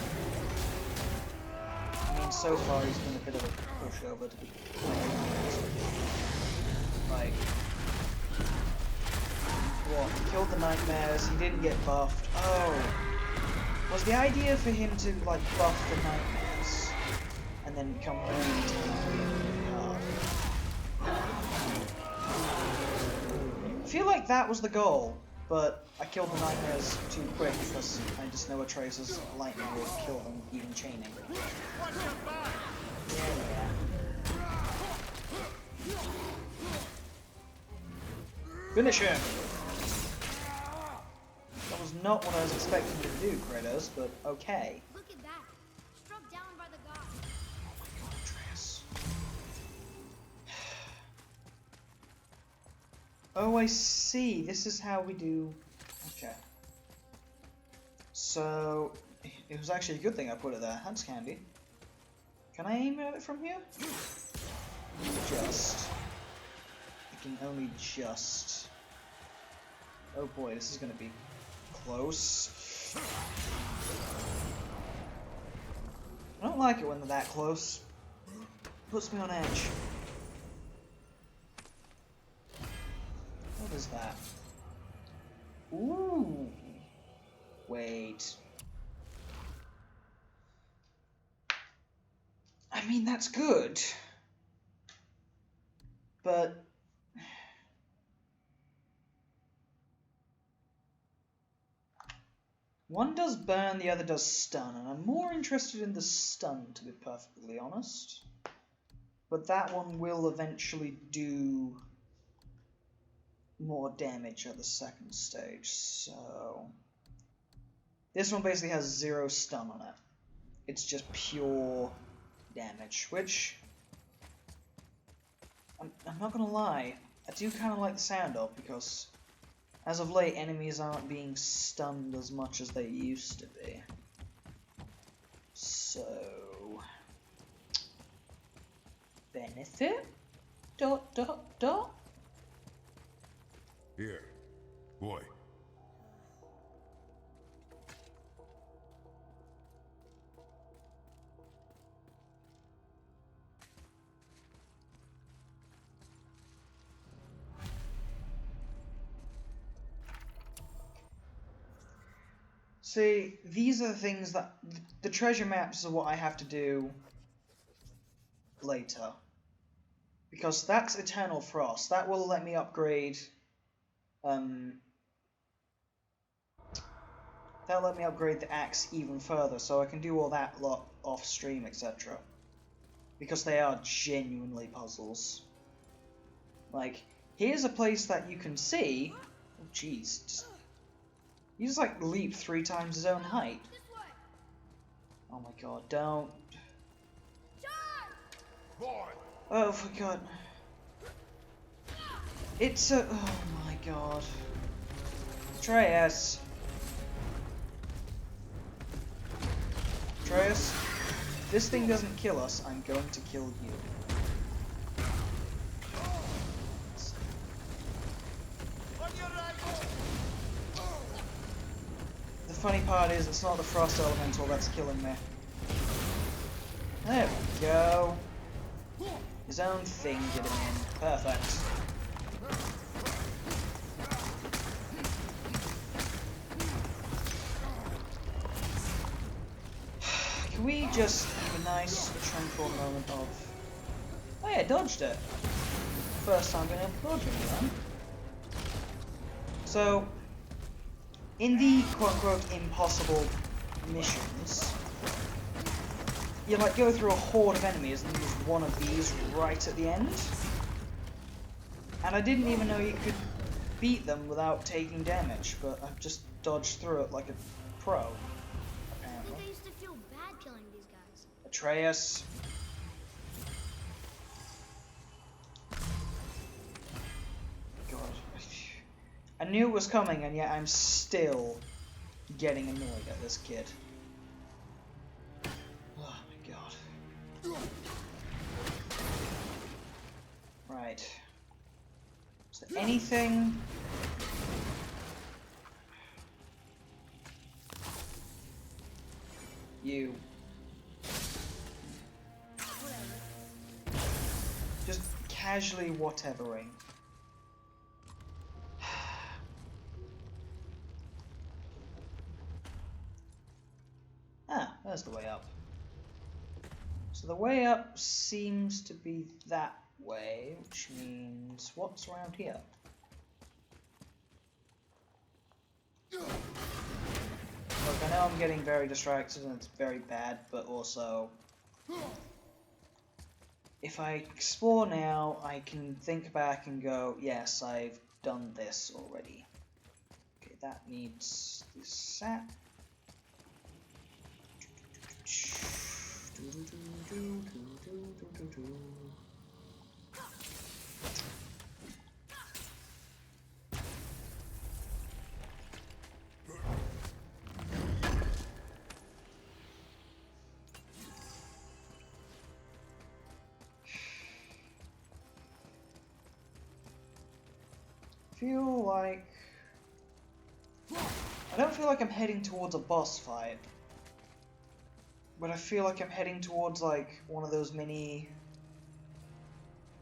I mean, so far he's been a bit of a pushover to be like, what, he killed the nightmares, he didn't get buffed. Oh. Was the idea for him to, like, buff the nightmares and then become really hard? I feel like that was the goal, but I killed the nightmares too quick because I just know Atreus' lightning will kill them, even chaining. Yeah. Finish him! That was not what I was expecting you to do, Kratos, but okay. Look at that. Struck down by the gods. Oh my god, Atreus. Oh, I see. This is how we do... Okay. So, it was actually a good thing I put it there. That's handy. Can I aim at it from here? Just. I can only just. Oh boy, this is gonna be close. I don't like it when they're that close. Puts me on edge. What is that? Ooh. Wait. I mean, that's good. But... one does burn, the other does stun, and I'm more interested in the stun, to be perfectly honest. But that one will eventually do more damage at the second stage, so... this one basically has 0 stun on it. It's just pure damage, which... I'm not gonna lie, I do kind of like the sound of, because as of late, enemies aren't being stunned as much as they used to be. So... benefit? ... Here, boy. See, these are the things that... the treasure maps are what I have to do later. Because that's Eternal Frost. That will let me upgrade... that'll let me upgrade the axe even further, so I can do all that lot off stream, etc. Because they are genuinely puzzles. Like, here's a place that you can see... oh jeez, he just like leaped 3 times his own height. This way. Oh my god, don't. Boy! Oh, for God. It's a. Oh my god. Atreus. Atreus, if this thing doesn't kill us, I'm going to kill you. The funny part is, it's not the frost elemental that's killing me. There we go. His own thing did him in. Perfect. Can we just have a nice, tranquil moment of... Oh yeah, dodged it. First time being able to dodge it, man. So, in the quote-unquote impossible missions, you like go through a horde of enemies and use one of these right at the end. And I didn't even know you could beat them without taking damage, but I've just dodged through it like a pro, I apparently. think I used to feel bad killing these guys. Atreus. God. I knew it was coming, and yet I'm still getting annoyed at this kid. Oh my god. Right. Is there anything... You. Just casually whatevering. Ah, there's the way up. So the way up seems to be that way, which means what's around here? Look, I know I'm getting very distracted and it's very bad, but also if I explore now, I can think back and go, yes, I've done this already. Okay, that needs the sap. I don't feel like I'm heading towards a boss fight, but I feel like I'm heading towards like one of those mini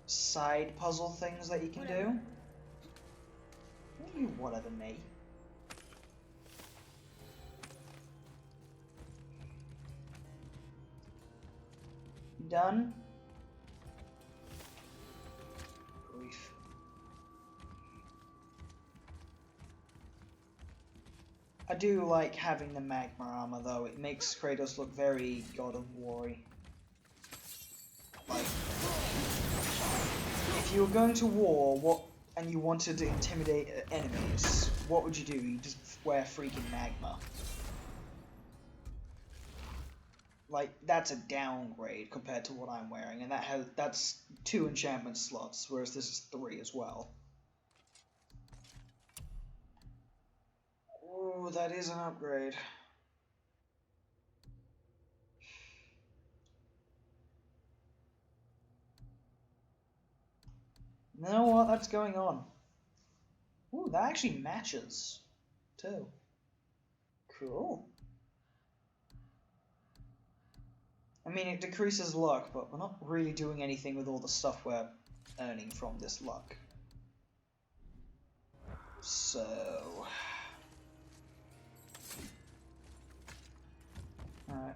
side puzzle things that you can do. What do you whatever me? Done? Grief. I do like having the magma armor though, it makes Kratos look very God of War-y. Like, if you were going to war, and you wanted to intimidate enemies, what would you do? You just wear freaking magma. Like, that's a downgrade compared to what I'm wearing, and that's 2 enchantment slots, whereas this is 3 as well. Oh, that is an upgrade. You know what? That's going on. Ooh, that actually matches, too. Cool. I mean, it decreases luck, but we're not really doing anything with all the stuff we're earning from this luck. So... Alright.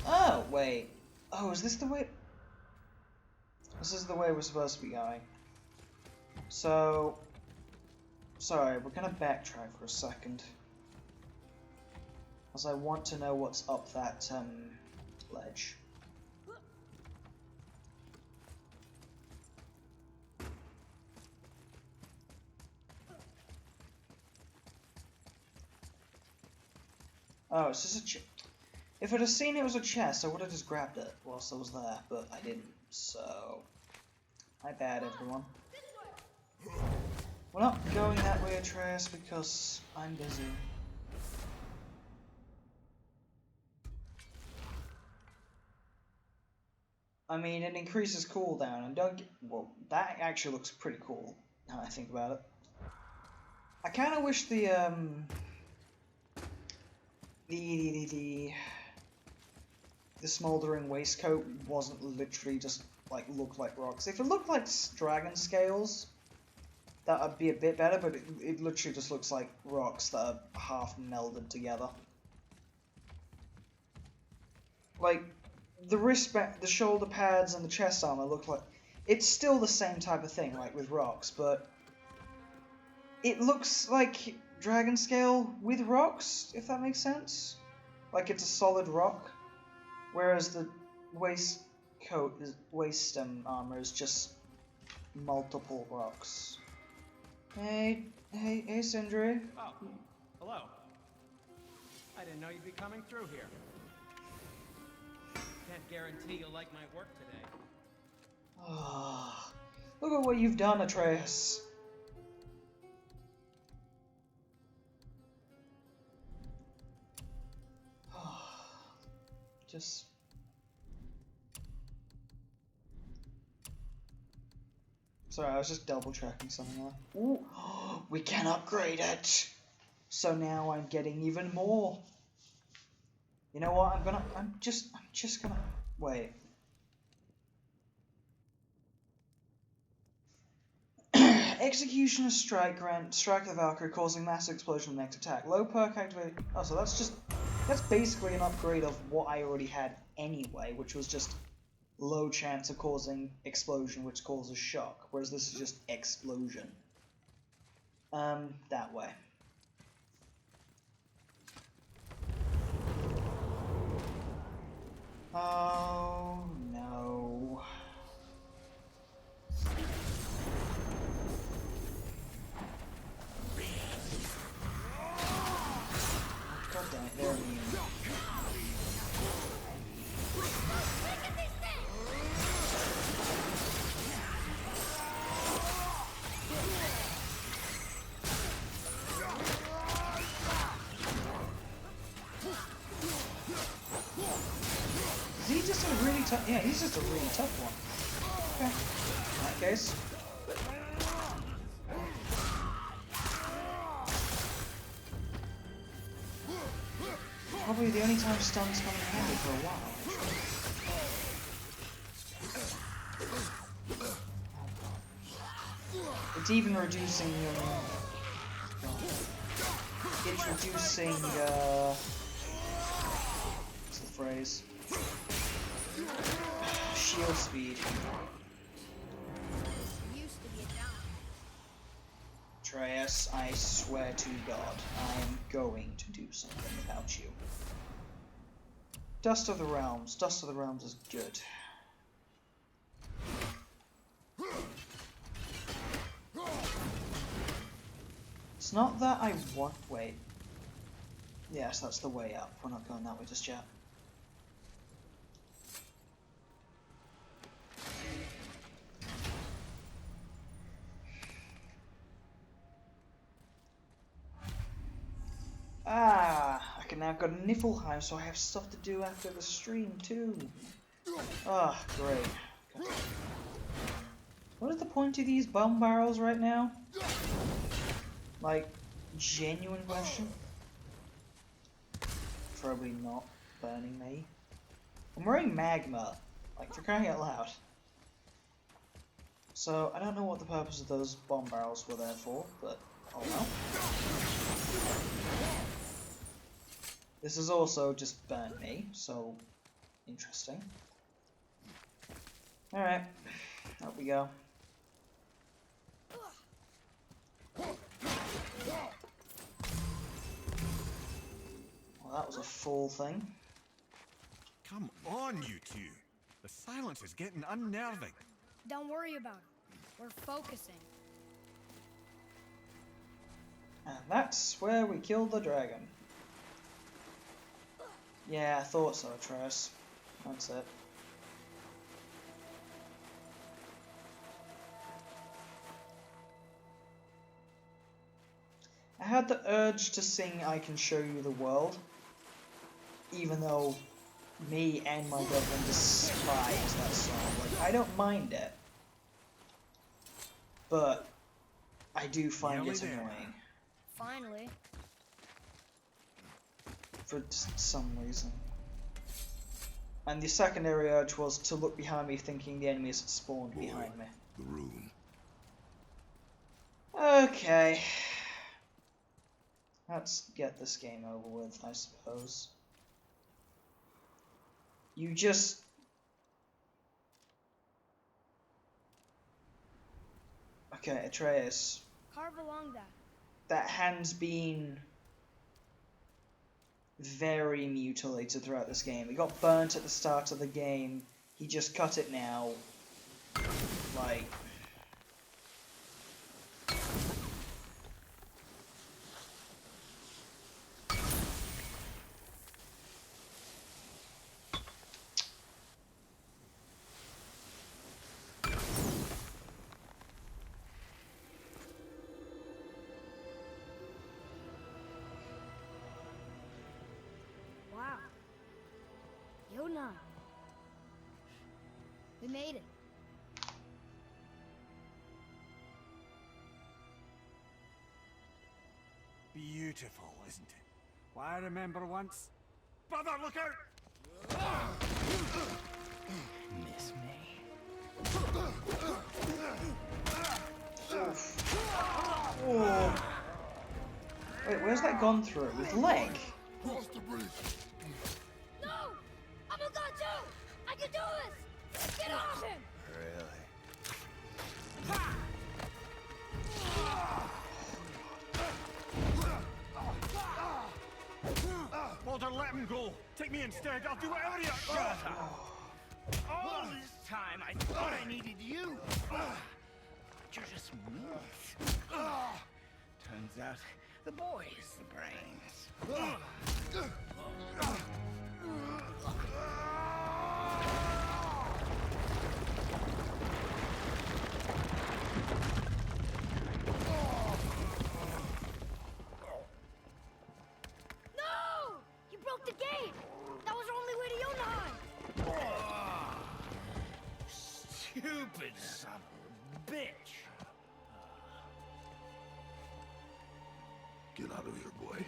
Oh, wait. Oh, is this the way... This is the way we're supposed to be going. So... Sorry, we're gonna backtrack for a second. As I want to know what's up that, ledge. Oh, it's just a If I'd have seen it was a chest, I would have just grabbed it whilst I was there, but I didn't, so... My bad, everyone. We're not going that way, Atreus, because I'm busy. I mean, it increases cooldown, and don't get... Well, that actually looks pretty cool, now I think about it. I kind of wish the smoldering waistcoat wasn't literally just, like, looked like rocks. If it looked like dragon scales, that would be a bit better, but it literally just looks like rocks that are half melded together. Like, the shoulder pads and the chest armor look like... It's still the same type of thing, like with rocks, but... It looks like dragon scale with rocks, if that makes sense. Like it's a solid rock. Whereas the waist armor is just multiple rocks. Hey, Sindri. Oh, hello. I didn't know you'd be coming through here. Can't guarantee you'll like my work today. Ah, look at what you've done, Atreus. Just... Sorry, I was just double checking something there. Ooh, we can upgrade it! So now I'm getting even more. You know what, I'm just gonna... Wait. Executioner strike grant strike the Valkyrie, causing massive explosion next attack. Low perk activate. Oh, so that's basically an upgrade of what I already had anyway, which was just low chance of causing explosion, which causes shock. Whereas this is just explosion. That way. Oh no. God damn it, they're immune. Is he just a really tough... Yeah, he's just a really tough one. Okay. In that case... Probably the only time stuns come in handy for a while, actually. It's even reducing, it's reducing, what's the phrase? Shield speed. Atreus, I swear to God, I am going to do something about you. Dust of the Realms. Dust of the Realms is good. It's not that I want... Wait. Yes, that's the way up. We're not going that way just yet. Ah, I can now go to Niflheim, so I have stuff to do after the stream too. Ah, great. Okay. What is the point of these bomb barrels right now? Like, genuine question? Probably not burning me. I'm wearing magma, like for crying out loud. So, I don't know what the purpose of those bomb barrels were there for, but oh well. This has also just burned me, so interesting. Alright, up we go. Well, that was a full thing. Come on, you two. The silence is getting unnerving. Don't worry about it. We're focusing. And that's where we killed the dragon. Yeah, I thought so, Atreus. That's it. I had the urge to sing I Can Show You the World, even though me and my girlfriend despise that song. Like, I don't mind it, but I do find it annoying. Finally. For some reason. And the secondary urge was to look behind me thinking the enemies had spawned behind me. The room. Okay. Let's get this game over with, I suppose. You just... Okay, Atreus. Carve along that. That hand's been very mutilated throughout this game. It got burnt at the start of the game. He just cut it now. Like... Wow. Yona. We made it. Beautiful, isn't it? Why, I remember once... Brother, look out! Miss me? Oh. Wait, where's that gone through? His leg? Cross the bridge. No! I'm a god too! I can do this! Get off him! Really? Walter, let him go! Take me instead, I'll do whatever you... Shut up! All this time, I thought I needed you. But you're just meat. Turns out, the boy is the brains. No! You broke the gate! That was our only way to Jotunheim! Stupid son of a bitch. Get out of here, boy.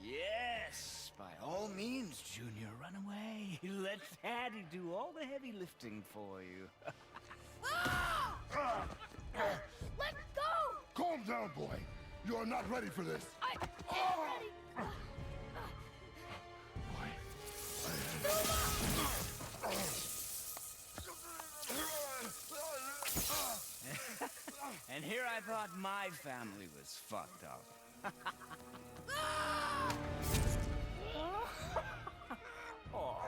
Yes, by all means, Junior, run away. Let Daddy do all the heavy lifting for you. Ah! Let go! Calm down, boy. You are not ready for this. I am ready! And here I thought my family was fucked up. Oh,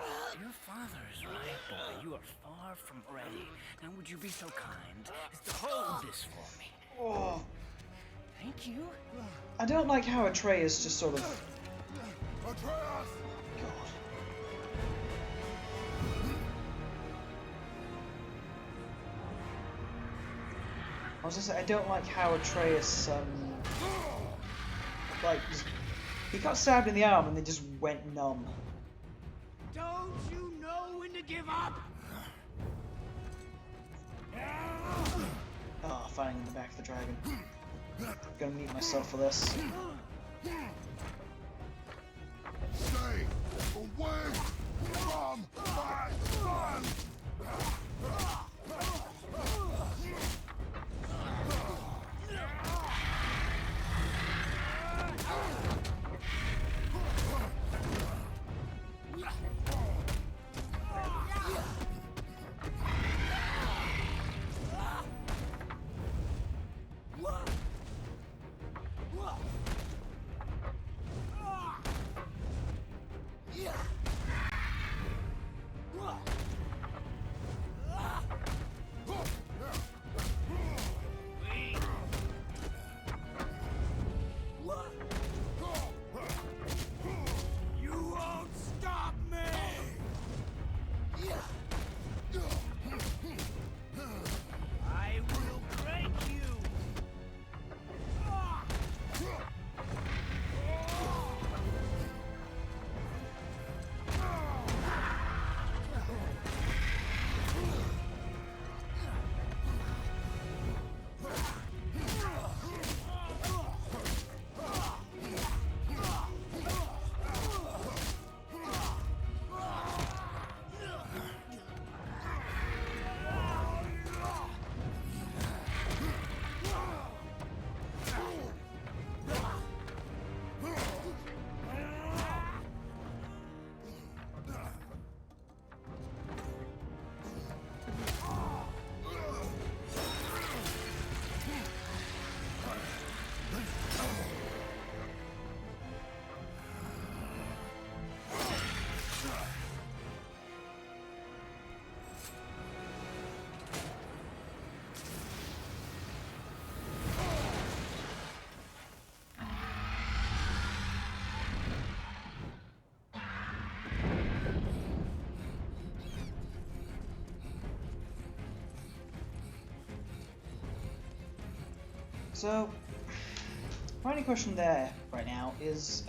your father is right, boy. You are far from ready. Now, would you be so kind as to hold this for me? Oh. Thank you. I don't like how Atreus just sort of... Atreus! God. I was gonna say, I don't like how Atreus, like, he got stabbed in the arm and then just went numb. Don't you know when to give up? Oh, fighting in the back of the dragon. Gonna mute myself for this. Stay away from my son! So, my only question there right now is,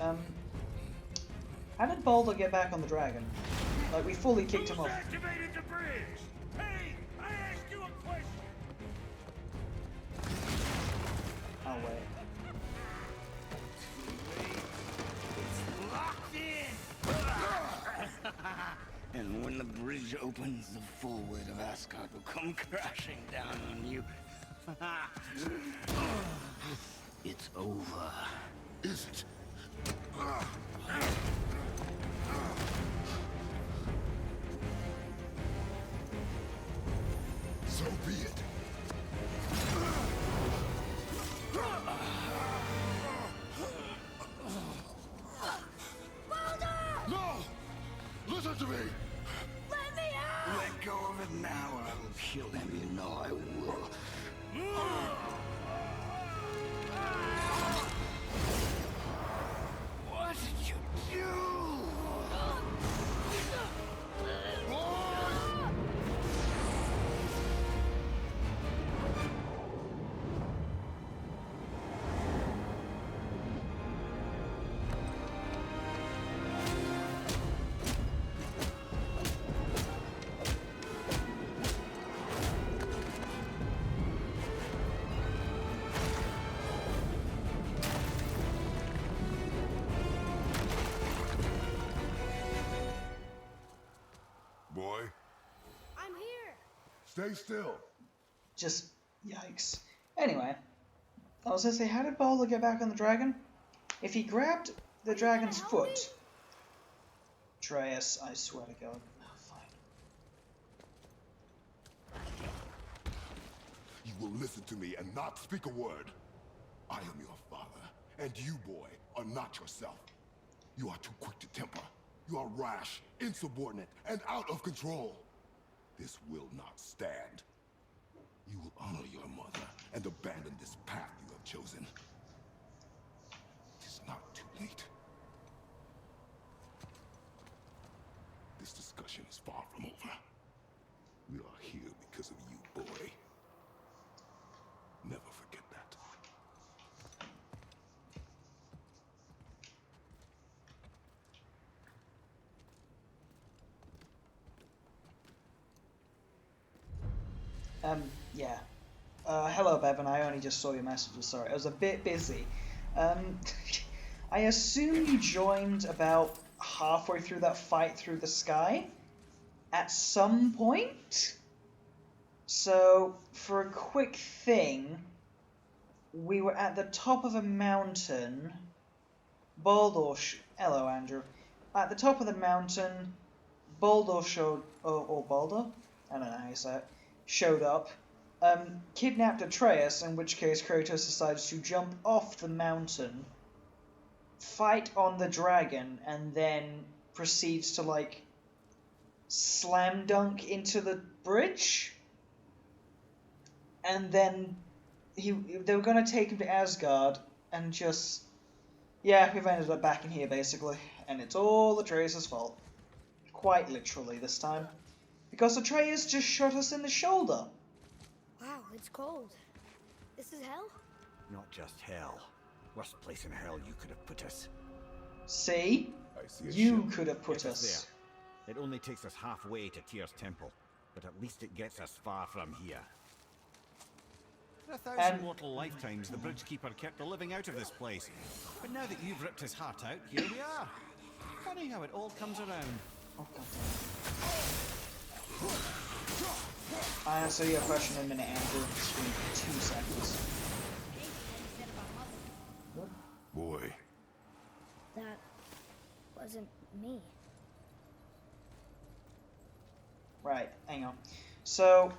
how did Baldur get back on the dragon? Like, we fully kicked him off. Activated the bridge! Hey, I asked you a question! Oh, wait. It's locked in! And when the bridge opens, the full weight of Asgard will come crashing down on you. It's over. Is it? So be it. No! Listen to me! Let go of it now or I will kill him. You know I will. What did you do? Boy, I'm here. stay still. Just, yikes. Anyway, I was gonna say, how did Baldur get back on the dragon? If he grabbed the dragon's help me? foot... Atreus, I swear to God. Oh, fine. You will listen to me and not speak a word. I am your father, and you, boy, are not yourself. You are too quick to temper. You are rash, insubordinate, and out of control. This will not stand. You will honor your mother and abandon this path you have chosen. It is not too late. This discussion is far from over. We are here because of you, boy. Never forget that. Yeah. Hello, Bevan. I only just saw your messages. Sorry, I was a bit busy. I assume you joined about halfway through that fight through the sky at some point? So, for a quick thing, we were at the top of a mountain. Hello, Andrew. At the top of the mountain, Baldur showed... or Baldur? I don't know how you say it. Showed up. Kidnapped Atreus, in which case Kratos decides to jump off the mountain, fight on the dragon, and then proceeds to, like, slam dunk into the bridge? And then they were going to take him to Asgard, and just... Yeah, we've ended up back in here, basically. And it's all Atreus' fault. Quite literally this time. Because Atreus just shot us in the shoulder. Wow, it's cold. This is hell? Not just hell. Worst place in hell you could have put us. See? I see a You ship. could have put Get us. there. It only takes us halfway to Tyr's temple, but at least it gets us far from here. For 1,000 mortal lifetimes, the Bridgekeeper kept the living out of this place. But now that you've ripped his heart out, here we are. Funny how it all comes around. Oh, God. I'll answer your question in a minute, Andrew. Just give me 2 seconds. Boy, That wasn't me. Right, hang on. So,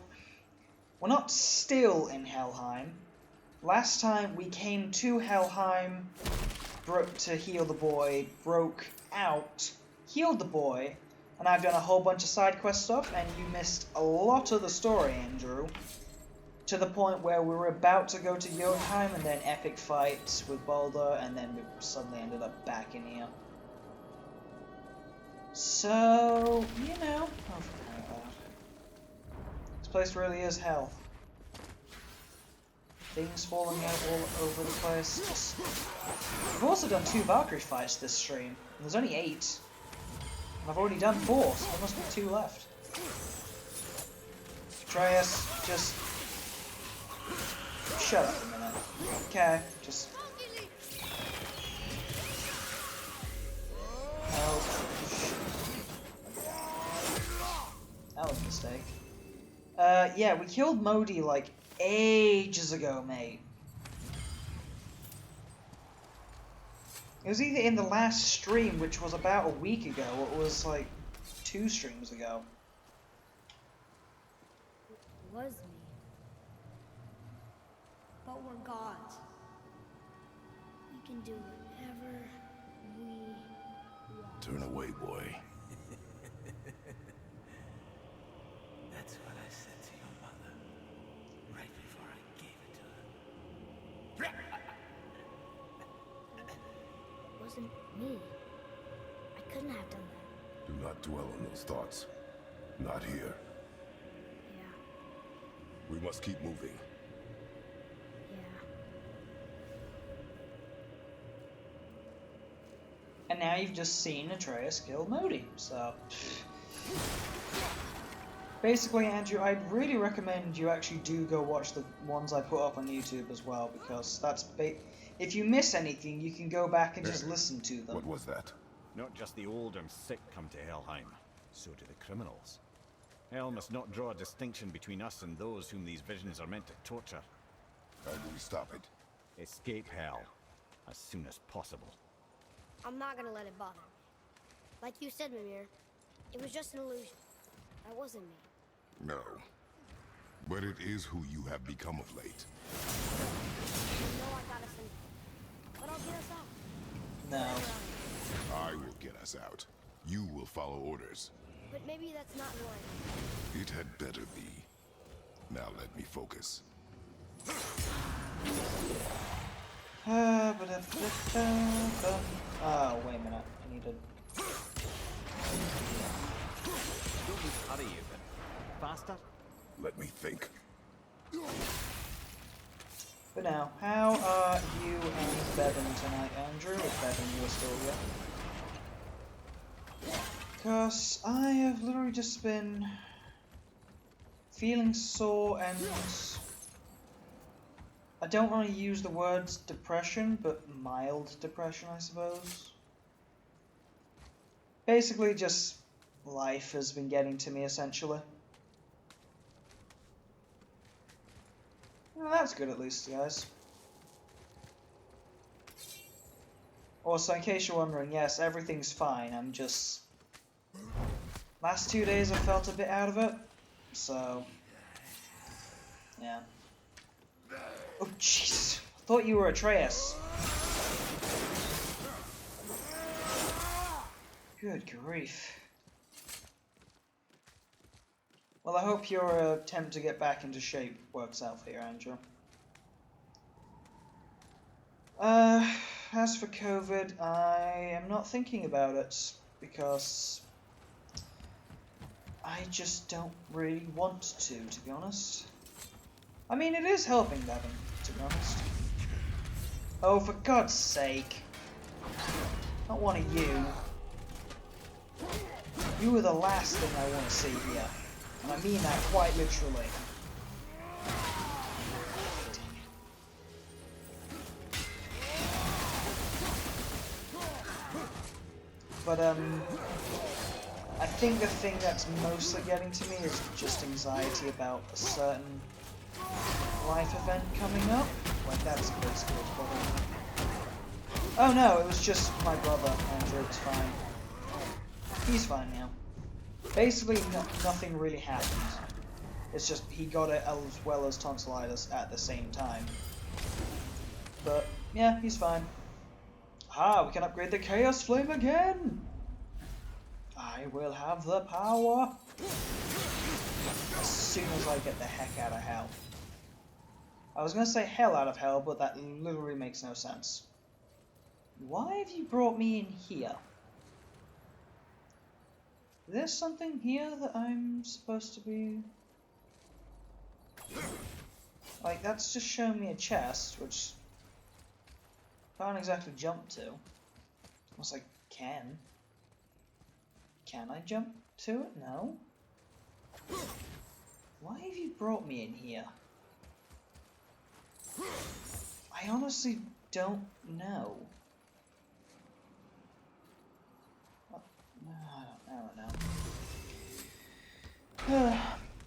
we're not still in Helheim. Last time we came to Helheim to heal the boy, broke out, healed the boy, and I've done a whole bunch of side quest stuff, and you missed a lot of the story, Andrew. To the point where we were about to go to Jotunheim, and then epic fights with Baldur, and then we suddenly ended up back in here. So, you know, oh, for crying out loud. This place really is hell. things falling out all over the place. Just... I've also done 2 Valkyrie fights this stream, and there's only 8. And I've already done 4, so there must be 2 left. Atreus, just... shut up a minute. Okay, just... Help. That was a mistake. Yeah, we killed Modi like ages ago, mate. It was either in the last stream, which was about a week ago, or it was like 2 streams ago. It was me. But we're gods. We can do whatever we want. Turn away, boy. That's what I said to your mother right before I gave it to her. It wasn't me. I couldn't have done that. Do not dwell on those thoughts. Not here. Yeah, We must keep moving. yeah. And now you've just seen Atreus kill Modi, so... Basically, Andrew, I'd really recommend you actually do go watch the ones I put up on YouTube as well, because that's... If you miss anything, you can go back and just listen to them. What was that? Not just the old and sick come to Helheim, so do the criminals. Hell must not draw a distinction between us and those whom these visions are meant to torture. How do we stop it? Escape Hell, as soon as possible. I'm not gonna let it bother me. Like you said, Mimir, it was just an illusion. That wasn't me. No. But it is who you have become of late. You know I got us in, but I'll get us out. No. I will get us out. You will follow orders. But maybe that's not who I am. It had better be. Now let me focus. Oh, wait a minute. I need to... Don't lose hurry, you bit. Faster? Let me think. But now, how are you and Bevan tonight, Andrew? If Bevan, you're still here. Because I have literally just been feeling sore and... I don't want to use the words depression, but mild depression, I suppose. Basically, just life has been getting to me, essentially. Well, that's good, at least, guys. Also, in case you're wondering, yes, everything's fine. I'm just... Last 2 days I felt a bit out of it, so... Yeah. Oh, jeez. I thought you were Atreus. Good grief. Well, I hope your attempt to get back into shape works out for you, Andrew. As for COVID, I am not thinking about it, because I just don't really want to be honest. I mean, it is helping Bevan, to be honest. Oh, for God's sake. Not one of you. You are the last thing I want to see here. And I mean that quite literally. But, I think the thing that's mostly getting to me is just anxiety about a certain life event coming up. Like, that's basically what's bothering me. Oh no, it was just my brother, Andrew, it's fine. He's fine now. Basically, nothing really happened. It's just, he got it as well as tonsillitis at the same time. But, yeah, he's fine. Ah, we can upgrade the Chaos Flame again! I will have the power! As soon as I get the heck out of hell. I was gonna say hell out of hell, but that literally makes no sense. Why have you brought me in here? There's something here that I'm supposed to be... Like, that's just showing me a chest, which I can't exactly jump to. Unless I can. Can I jump to it? No. Why have you brought me in here? I honestly don't know. I don't know.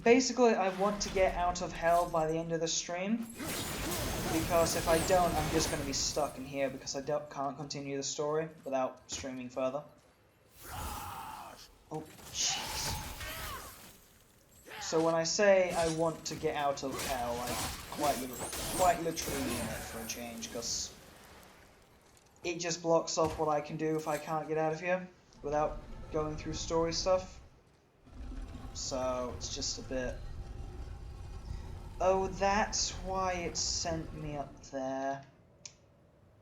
Basically, I want to get out of hell by the end of the stream, because if I don't, I'm just going to be stuck in here because I can't continue the story without streaming further. Oh, jeez. So when I say I want to get out of hell, I quite literally mean it for a change, because it just blocks off what I can do if I can't get out of here without going through story stuff. So it's just a bit... Oh, that's why it sent me up there.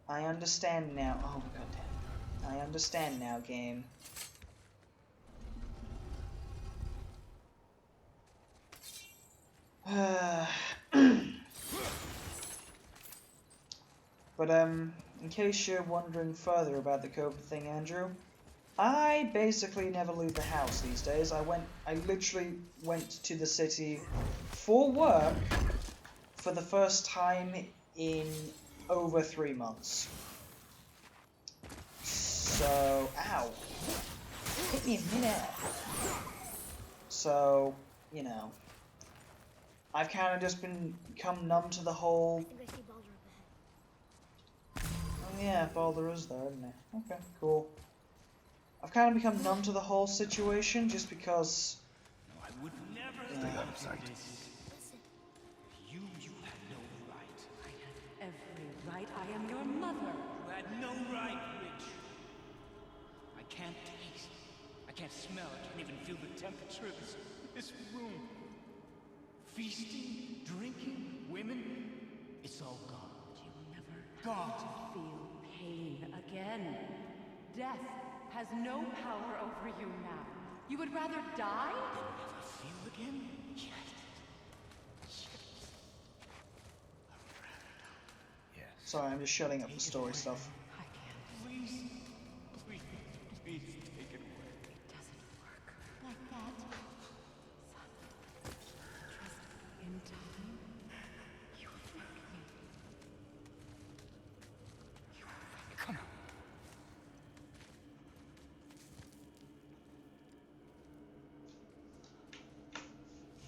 I understand now. Oh, goddamn. I understand now, game. But, in case you're wondering further about the COVID thing, Andrew, I basically never leave the house these days. I literally went to the city for work for the first time in over 3 months. So, ow. Hit me in midair. So, you know. I've kind of just become numb to the whole... I think I see Baldur up ahead. Oh yeah, Baldur is there, isn't he? Okay, cool. I've kind of become numb to the whole situation just because... No, I would never Stay out of sight. Listen, You had no right. I had every right. I am your mother. You had no right, witch. I can't taste. I can't smell. I can't even feel the temperature of this room. Feasting, drinking, women. It's all gone. You will never Gone. feel pain again. Death has no power over you now. You would rather die? Never feel again? Yes. Sorry, I'm just shutting up the story stuff. I can't. Please, please, please take it away. It doesn't work like that. Son, trust in time. You will thank me. You will thank me. Come on.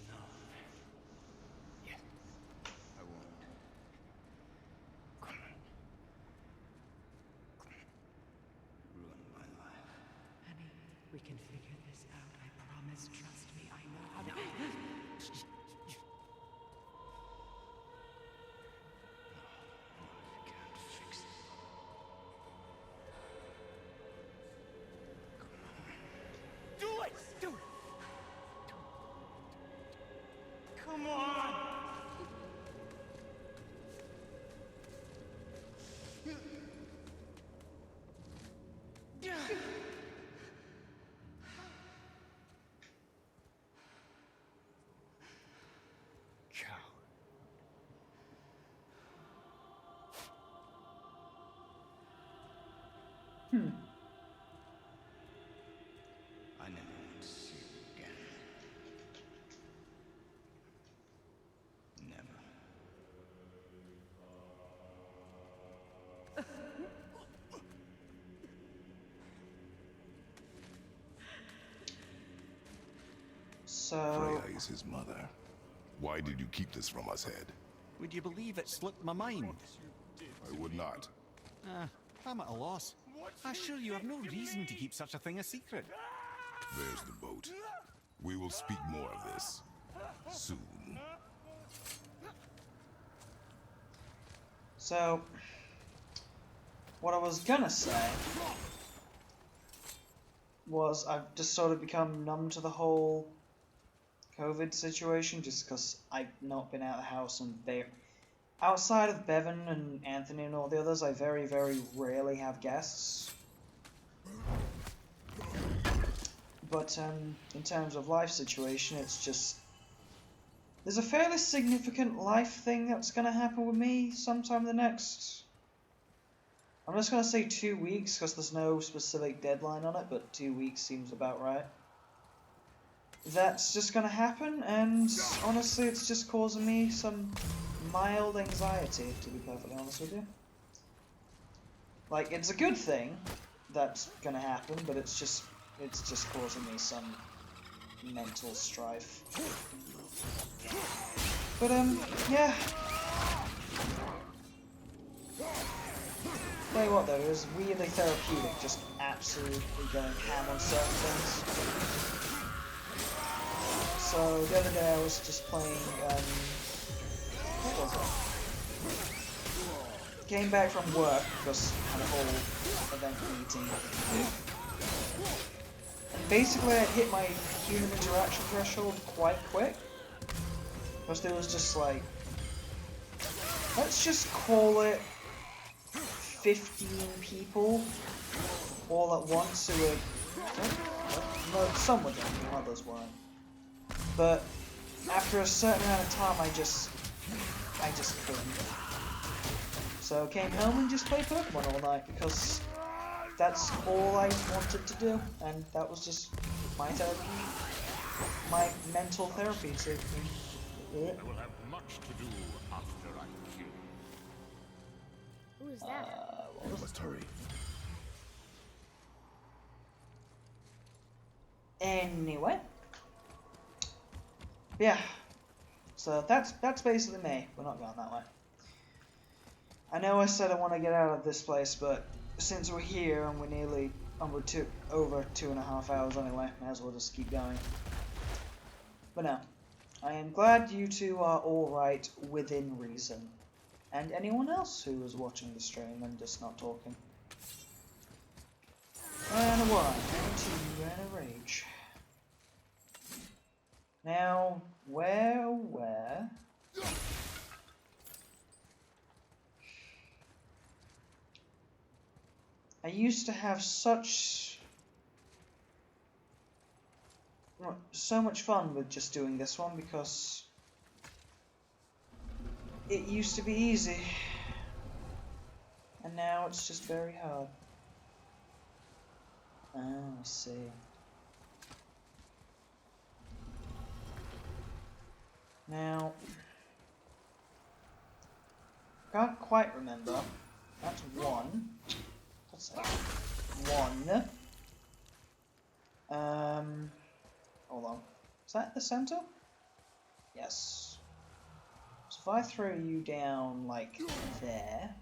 No. Yes. I won't. Come on. Ruin my life. Honey, we can figure this out. I promise. Trust me. I know how to. I can't fix it. Do it! Do it! Come on! Coward. I never want to see you again. Never. So... Freya is his mother. Why did you keep this from us, Head? Would you believe it slipped my mind? I would not. I'm at a loss. I assure you have no reason to keep such a thing a secret. There's the boat. We will speak more of this soon. So... What I was gonna say... was I've just sort of become numb to the whole COVID situation just because I've not been out of the house and outside of Bevan and Anthony and all the others, I very, very rarely have guests. But in terms of life situation, it's just There's a fairly significant life thing that's going to happen with me sometime in the next... I'm just going to say 2 weeks, because there's no specific deadline on it, but 2 weeks seems about right. That's just going to happen, and honestly it's just causing me some mild anxiety, to be perfectly honest with you. Like, it's a good thing that's going to happen, but it's just causing me some mental strife. But, yeah. Tell you what though, it was weirdly therapeutic, just absolutely going ham on certain things. So, the other day I was just playing, what was it? Came back from work, because I had a whole event meeting to do. And basically I hit my human interaction threshold quite quick. Because there was just like, let's just call it 15 people all at once who were, no, some were drinking, others weren't. But after a certain amount of time I just couldn't. So I came home and just played Pokemon all night because that's all I wanted to do, and that was just my therapy, my mental therapy to I will have much to do after I kill. Who is that? We must hurry. Anyway. Yeah. So that's basically me. We're not going that way. I know I said I want to get out of this place, but since we're here and we're over 2.5 hours anyway, may as well just keep going. But no. I am glad you two are alright within reason. And anyone else who was watching the stream and just not talking. And a 1, and a 2, and a rage. Now, where? I used to have so much fun with just doing this one because it used to be easy, and now it's just very hard. Oh, I see. Now, can't quite remember. That's 1. What's that? 1. Hold on. Is that the center? Yes. So if I throw you down like there,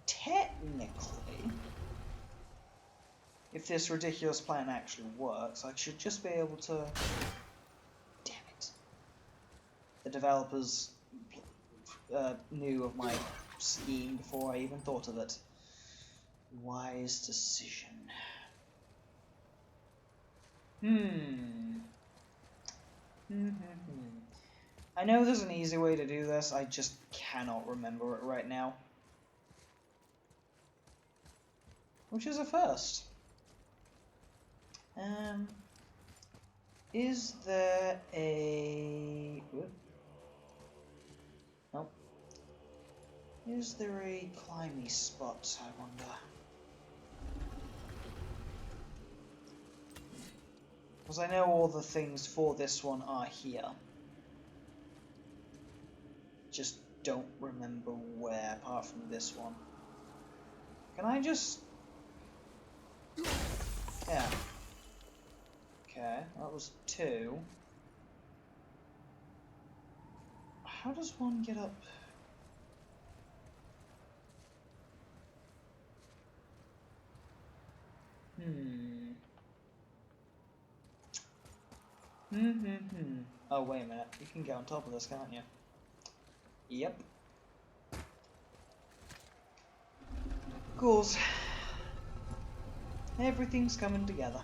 technically, if this ridiculous plan actually works, I should just be able to... Damn it. The developers knew of my scheme before I even thought of it. Wise decision. I know there's an easy way to do this, I just cannot remember it right now. Which is a first. Is there a... Nope. Is there a climby spot, I wonder? Because I know all the things for this one are here. Just don't remember where, apart from this one. Can I just... Yeah. Okay, that was 2. How does one get up? Oh, wait a minute. You can get on top of this, can't you? Yep. Ghouls. Everything's coming together.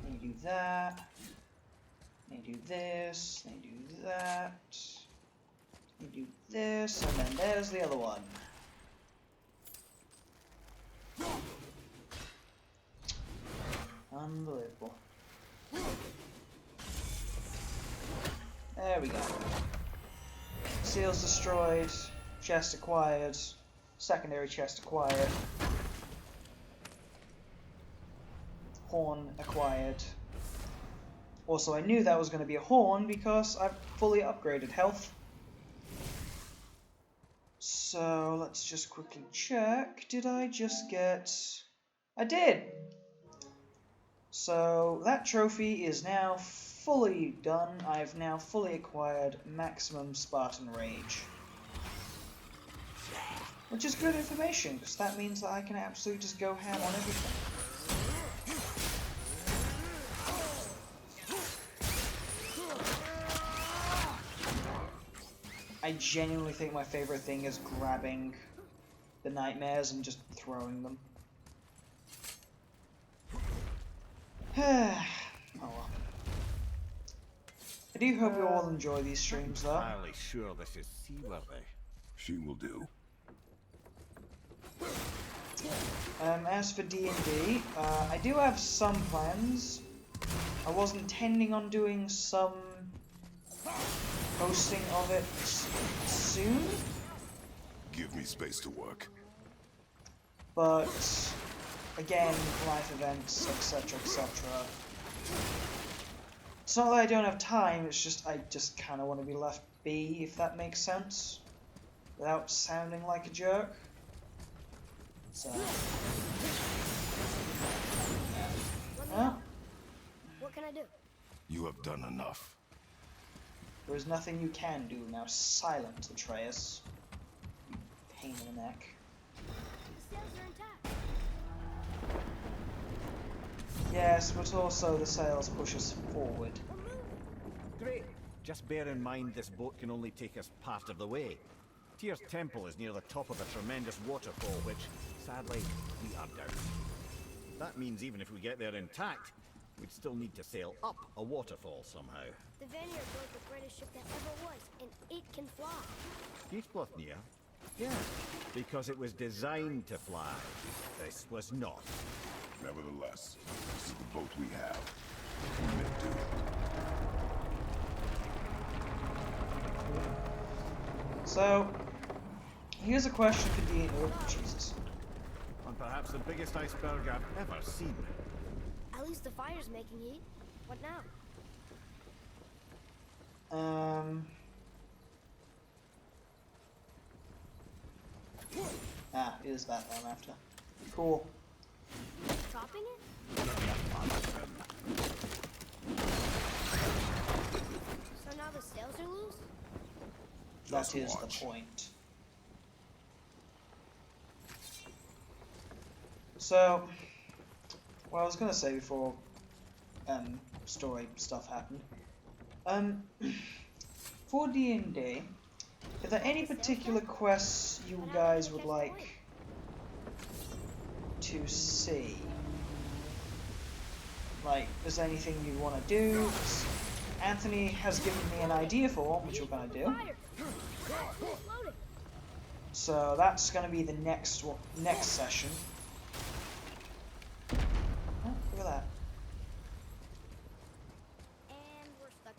They do that. They do this. They do that. They do this. And then there's the other one. Seals destroyed. Chest acquired. Secondary chest acquired. Horn acquired. Also, I knew that was going to be a horn because I've fully upgraded health. So, let's just quickly check. Did I just get... I did! So, that trophy is now fully done. I've now fully acquired maximum Spartan Rage. Which is good information, because that means that I can absolutely just go ham on everything. I genuinely think my favorite thing is grabbing the nightmares and just throwing them. Oh well. I do hope you all enjoy these streams, though. I'm entirely sure this is seaworthy. She will do. As for D&D, I do have some plans. I was intending on doing some posting of it soon. Give me space to work. But again, life events, etc., etc. It's not that I don't have time, it's just I just kind of want to be left be, if that makes sense, without sounding like a jerk. So. What can I do? You have done enough. There is nothing you can do now. Silent, Atreus. You pain in the neck. The sails are intact. Yes, but also the sails push us forward. Great. Just bear in mind this boat can only take us part of the way. Tyr's temple is near the top of a tremendous waterfall, which, sadly, we are down. That means even if we get there intact, we'd still need to sail up a waterfall somehow. The Vanir built the greatest ship that ever was, and it can fly. Heathcliff-Nia? Yeah, because it was designed to fly. This was not. Nevertheless, this is the boat we have. Commit to it. So, here's a question for D&D. Oh, Jesus. And perhaps the biggest iceberg I've ever seen. At least the fire's making heat. What now? It is that I'm after. Cool. Topping it? So now the sails are loose? That is watch. the point. So, what I was gonna say before story stuff happened. For D&D, are there any particular quests you guys would like to see? Like, is there anything you want to do? Anthony has given me an idea for one, which we're gonna do. So that's gonna be the next one, next session. Oh, look at that. And we're stuck.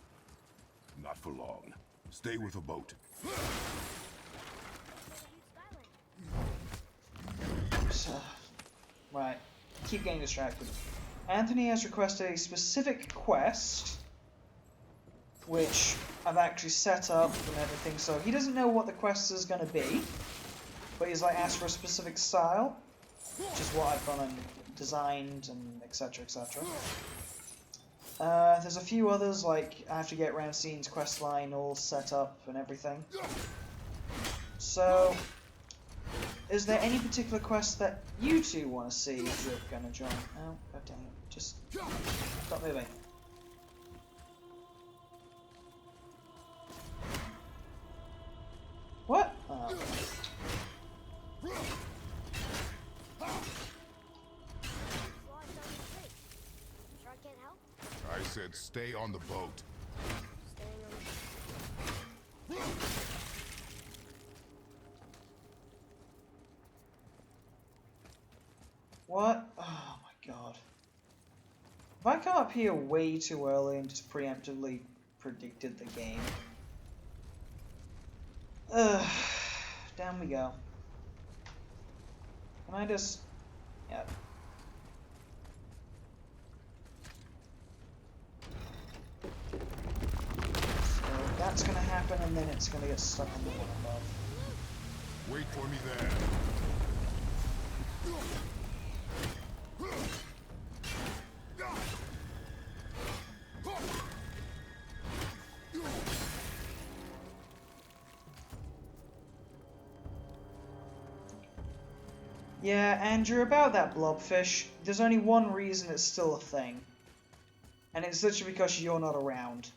Not for long. Stay with the boat. So, right, keep getting distracted. Anthony has requested a specific quest, which I've actually set up and everything, so he doesn't know what the quest is going to be, but he's like asked for a specific style, which is what I've gone and designed and etc, etc. There's a few others, like I have to get Ramseen's questline all set up and everything. So, is there any particular quest that you two want to see if you're going to join? Oh, god damn it. Just stop moving. What? Oh. Sure I can't help? I said stay on the boat. Staying on. What? Oh my god. If I come up here way too early and just preemptively predicted the game, Down we go. Can I just... Yep. So that's gonna happen, and then it's gonna get stuck on the one above. Wait for me there. Yeah, Andrew, about that blobfish, there's only one reason it's still a thing. And it's literally because you're not around.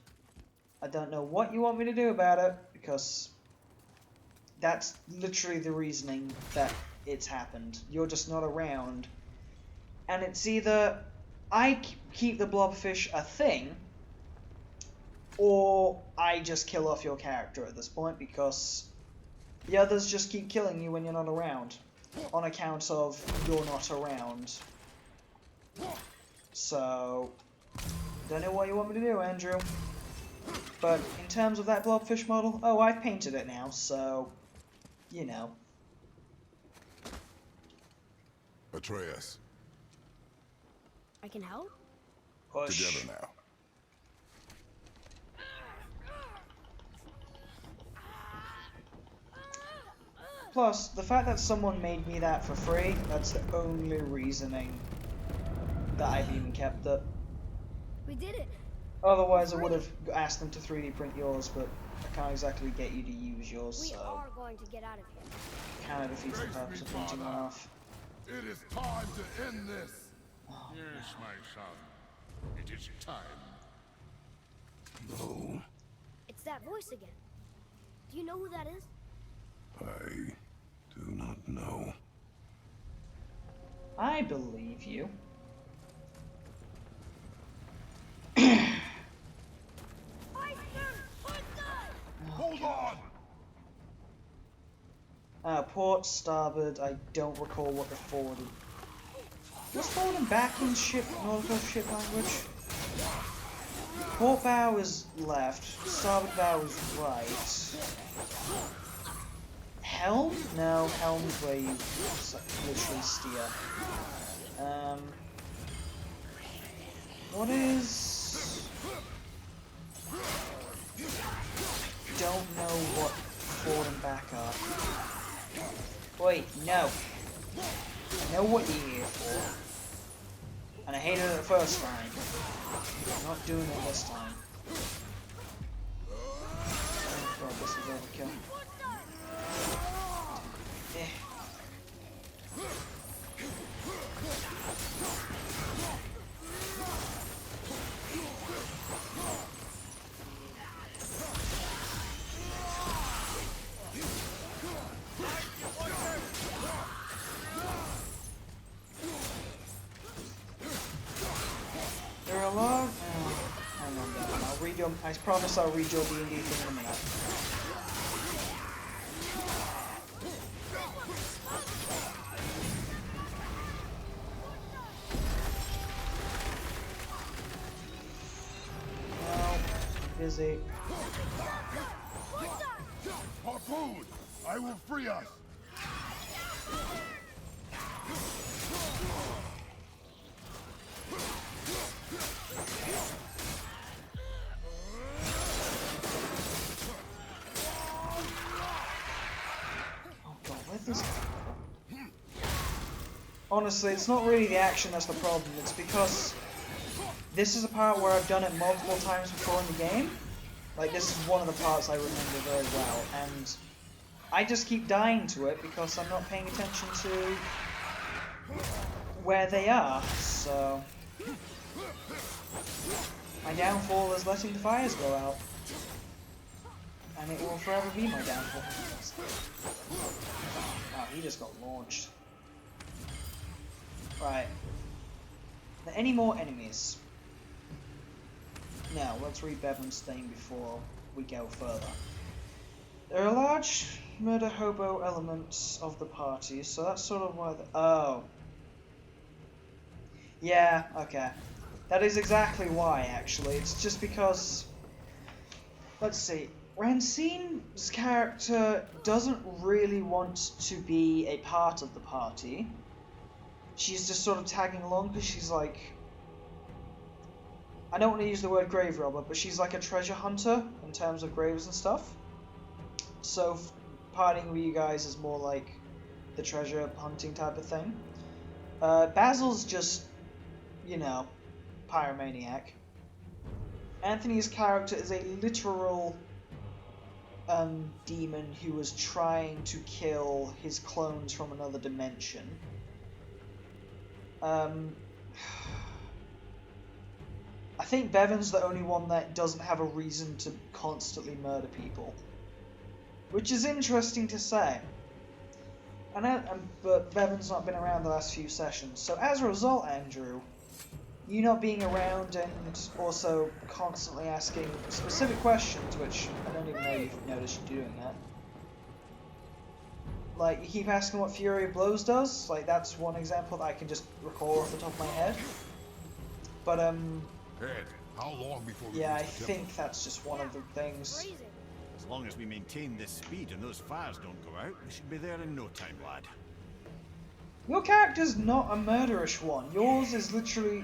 I don't know what you want me to do about it, because that's literally the reasoning that it's happened. You're just not around. And it's either I keep the blobfish a thing, or I just kill off your character at this point, because the others just keep killing you when you're not around. On account of you're not around. So, don't know what you want me to do, Andrew. But in terms of that blobfish model, oh, I've painted it now, so, you know. Atreus. I can help? Push. Together now. Plus, the fact that someone made me that for free, that's the only reasoning that I've even kept it. We did it. Otherwise, I would have asked them to 3D print yours, but I can't exactly get you to use yours, We so are going to get out of here. kind of defeats the purpose of printing one off. It is time to end this. Oh, Yes, my son. It is time. No, It's that voice again. Do you know who that is? I do not know. I believe you. Hold on! Port, starboard, I don't recall what the forward... Was forward and back in nautical ship language? Port bow is left, starboard bow is right. Helm? No, helm's where you literally steer. What is... Don't know what forward and back are. Wait, no. I know what you're here for. And I hated it the first time. I'm not doing it this time. Oh god, this is overkill. Eh. There are a lot. Hang on, I'll read your. I promise I'll read your D&D thing in a minute. No, busy. Harpoon! I will free us! Oh god, where'd this come from? Honestly, it's not really the action that's the problem, it's because this is a part where I've done it multiple times before in the game. Like, this is one of the parts I remember very well, and I just keep dying to it because I'm not paying attention to where they are, so... My downfall is letting the fires go out. And it will forever be my downfall. Wow, he just got launched. Right. Are there any more enemies? Now, let's read Bevan's thing before we go further. There are large murder hobo elements of the party, so that's sort of why the... Oh. Yeah, okay. That is exactly why, actually. It's just because... Let's see. Rancine's character doesn't really want to be a part of the party. She's just sort of tagging along because she's like... I don't want to use the word grave robber, but she's like a treasure hunter in terms of graves and stuff. So partying with you guys is more like the treasure hunting type of thing. Basil's just, you know, pyromaniac. Anthony's character is a literal demon who was trying to kill his clones from another dimension. I think Bevan's the only one that doesn't have a reason to constantly murder people. Which is interesting to say. But Bevan's not been around the last few sessions. So as a result, Andrew, you not being around and also constantly asking specific questions, which I don't even know you've noticed you doing that. Like, you keep asking what Fury of Blows does. Like, that's one example that I can just recall off the top of my head. But, Ed, how long before we yeah, I reach the temple? think that's just one of the things. As long as we maintain this speed and those fires don't go out, we should be there in no time, lad. Your character's not a murderish one. Yours is literally...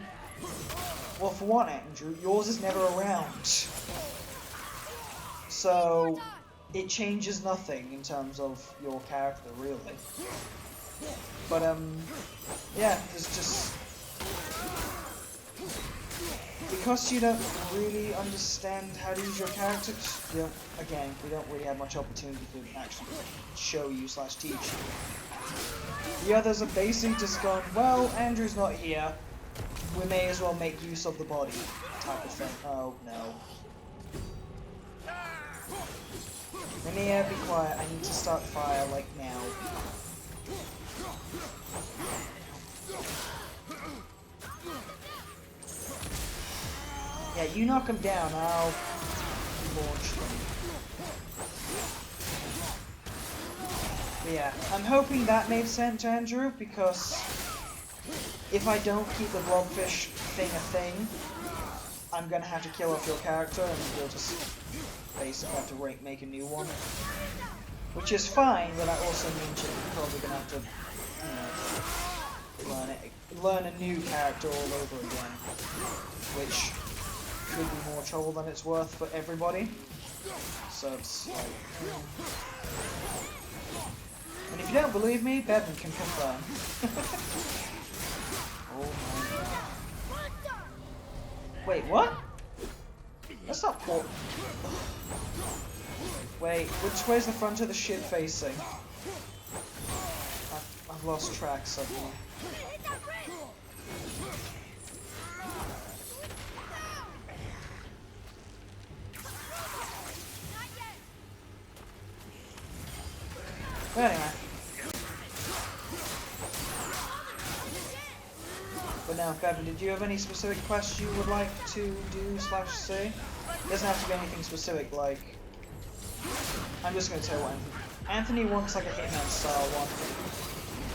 Well, for one, Andrew, yours is never around. So, it changes nothing in terms of your character, really. But, yeah, there's just... Because you don't really understand how to use your character, again, we don't really have much opportunity to actually show you / teach. The others are basically just going, well, Andrew's not here, we may as well make use of the body, type of thing. Oh, no. Linnea, be quiet, I need to start fire, like, now. Yeah, you knock them down, I'll launch them. But yeah, I'm hoping that made sense, Andrew, because if I don't keep the blobfish thing a thing, I'm gonna have to kill off your character and you'll just basically have to make a new one. Which is fine, but that also means you're probably gonna have to, you know, learn a new character all over again. Which could be more trouble than it's worth for everybody. So it's like... And if you don't believe me, Bevan can confirm. Oh my god. Wait, what? That's not poor. Wait, which way's the front of the ship facing? I've lost track suddenly. But anyway. But now, Bevan, did you have any specific quests you would like to do / say? It doesn't have to be anything specific, like... I'm just going to tell you what Anthony wants like a Hitman style one.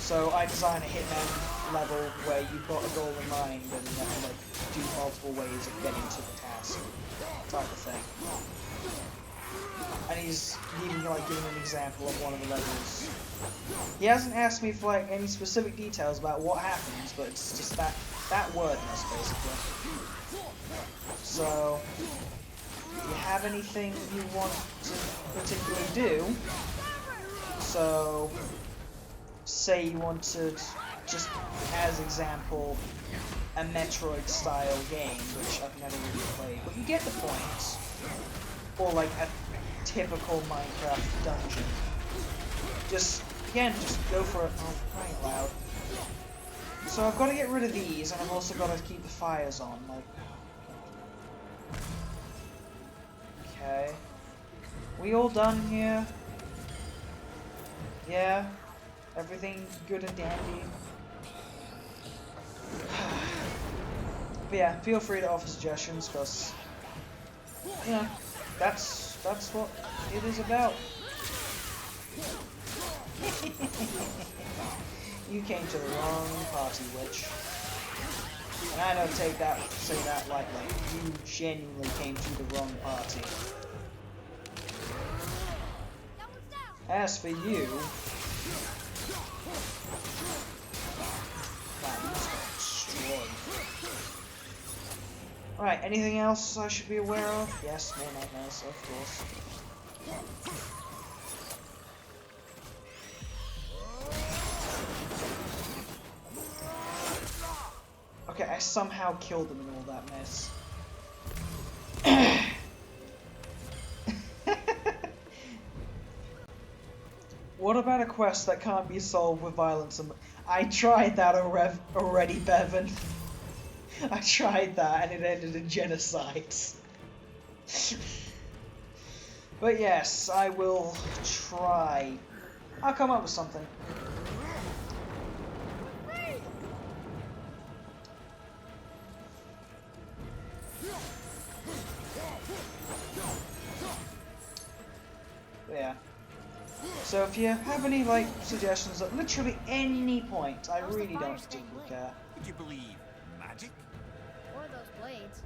So I design a Hitman level where you've got a goal in mind and you have to like do multiple ways of getting to the task. Type of thing. And he's even like giving an example of one of the levels. He hasn't asked me for like any specific details about what happens, but it's just that wordness basically. So if you have anything you want to particularly do, so say you wanted, just as example, a Metroid style game, which I've never really played, but you get the point. Or like a typical Minecraft dungeon. Just, again, just go for it. Oh, crying loud. So I've got to get rid of these, and I've also got to keep the fires on, like... Okay. We all done here? Yeah? Everything good and dandy? But yeah, feel free to offer suggestions, because... You know, that's what it is about. You came to the wrong party, witch. And I don't say that lightly. You genuinely came to the wrong party. As for you... Wow, you just got destroyed. Right, anything else I should be aware of? Yes, more nightmares, of course. Okay, I somehow killed them in all that mess. What about a quest that can't be solved with violence? I tried that already, Bevan. I tried that and it ended in genocide. But yes, I will try. I'll come up with something. Yeah. So if you have any like suggestions at literally any point, I really don't particularly care. Would you believe magic? Or those blades.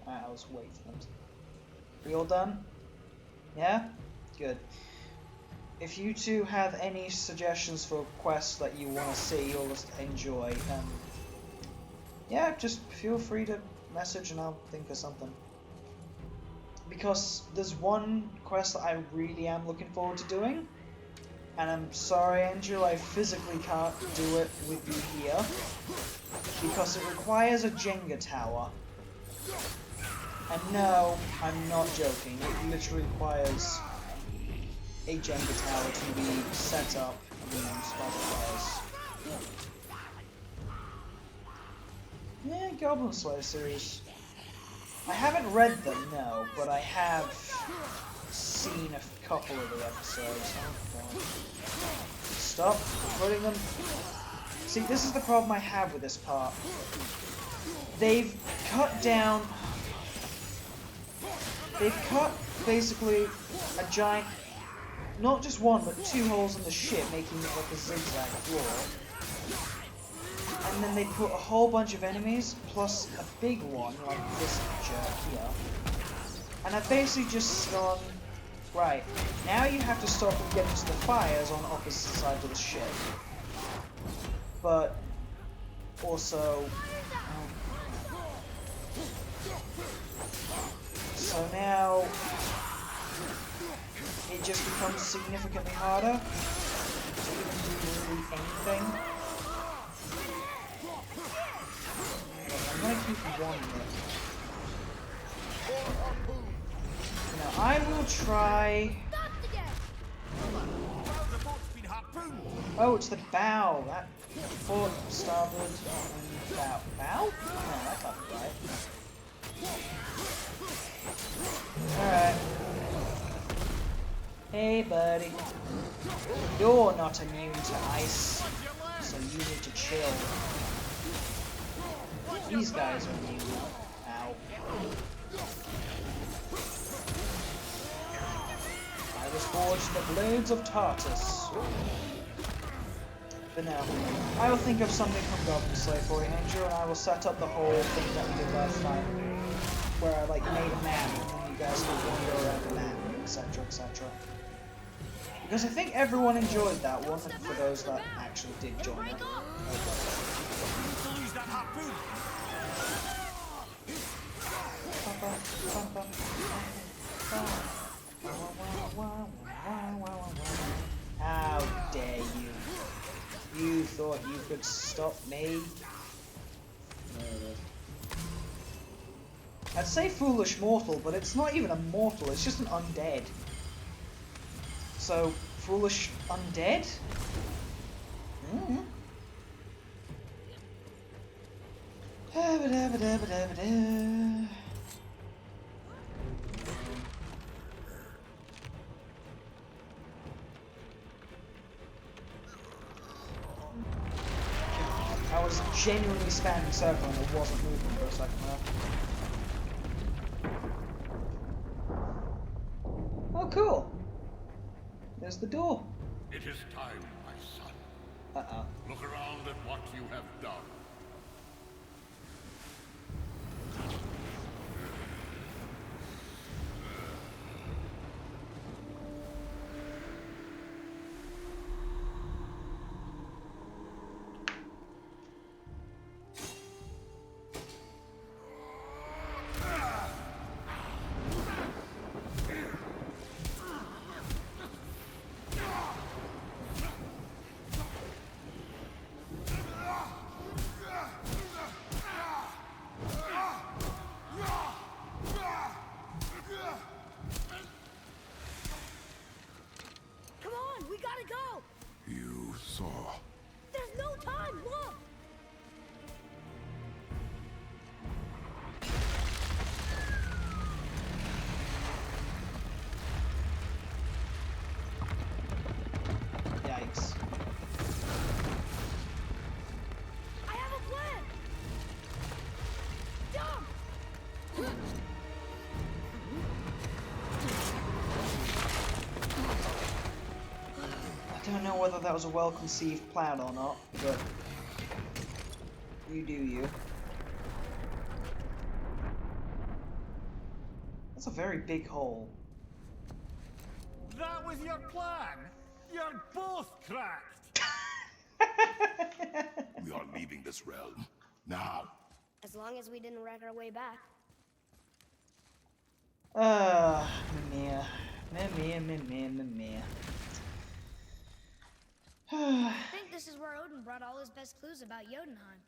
Alright, I was waiting for them. We all done? Yeah? Good. If you two have any suggestions for quests that you want to see or just enjoy, yeah, just feel free to message and I'll think of something. Because there's one quest that I really am looking forward to doing, and I'm sorry, Andrew, I physically can't do it with you here, because it requires a Jenga tower. And no, I'm not joking, it literally requires a Jenga tower to be set up and used by the players. Yeah, Goblin Slayer series. I haven't read them, no, but I have seen a couple of the episodes. Oh, God. Stop putting them... See, this is the problem I have with this part. They've cut down... They've cut, basically, a giant... Not just one, but two holes in the ship, making it like a zigzag floor. And then they put a whole bunch of enemies, plus a big one, like this jerk here. And I've basically just gone, right, now you have to stop and get into the fires on opposite sides of the ship. But, also... So now... It just becomes significantly harder to even do really anything. I'm gonna keep one there. Now I will try. Oh, it's the bow. That port, starboard, and bow. Bow? No, that can't be right. Alright. Hey, buddy. You're not immune to ice, so you need to chill. These guys are immune. Ow. I was forged in the blades of Tartus. But no, I will think of something from Goblin Slayer for you, Andrew, and I will set up the whole thing that we did last time, where I like made a map, and then you guys could wander around the map, etc., etc. Because I think everyone enjoyed that one, for those that actually did join it. How dare you? You thought you could stop me? I'd say foolish mortal, but it's not even a mortal, it's just an undead. So, foolish undead? I was genuinely spamming circle and it wasn't moving for a second there. Oh, cool. There's the door. It is time, my son. Uh-oh. Look around at what you have done. saw. There's no time, look! Yikes. I have a plan! Jump! I don't know whether that was a well-conceived plan or not, but you do you. That's a very big hole. That was your plan? You're both cracked! We are leaving this realm. Now. As long as we didn't wreck our way back. Mimir. I think this is where Odin brought all his best clues about Jotunheim.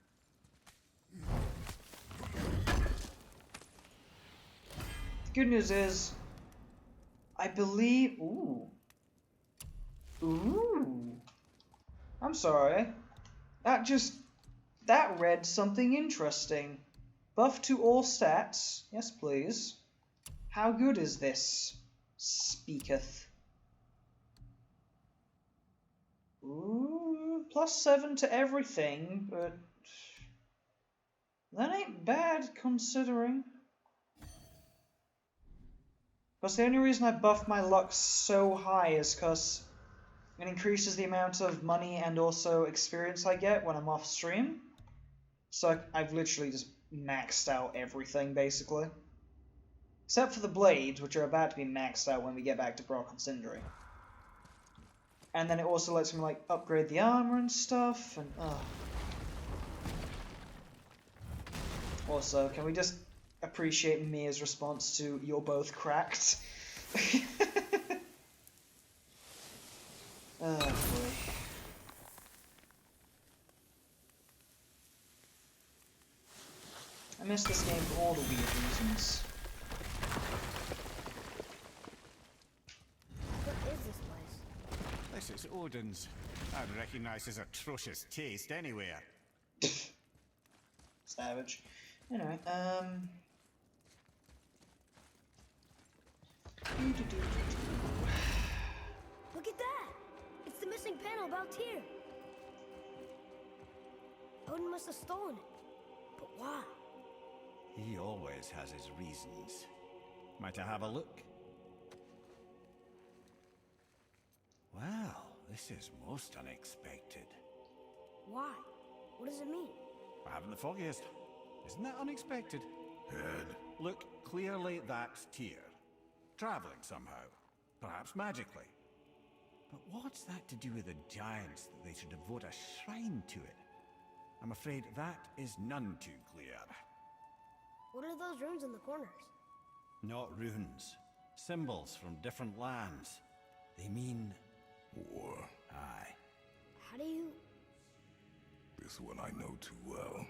The good news is, I believe... Ooh. I'm sorry. That read something interesting. Buff to all stats. Yes, please. How good is this? Speaketh. Ooh, +7 to everything, but... that ain't bad, considering. Because the only reason I buff my luck so high is because it increases the amount of money and also experience I get when I'm off stream. So I've literally just maxed out everything, basically. Except for the blades, which are about to be maxed out when we get back to Brock and Sindri. And then it also lets me, like, upgrade the armor and stuff, and, Also, can we just appreciate Mia's response to "you're both cracked"? Oh boy. I miss this game for all the weird reasons. What is this place? This is Odin's. I'd recognize his atrocious taste anywhere. Savage. Anyway, Look at that! It's the missing panel about Tyr. Odin must have stolen it. But why? He always has his reasons. Might I have a look? Well, this is most unexpected. Why? What does it mean? I haven't the foggiest. Isn't that unexpected? Head. Look, clearly that's Tyr. Traveling somehow. Perhaps magically. But what's that to do with the giants that they should devote a shrine to it? I'm afraid that is none too clear. What are those runes in the corners? Not runes. Symbols from different lands. They mean... War. Aye. How do you... This one I know too well.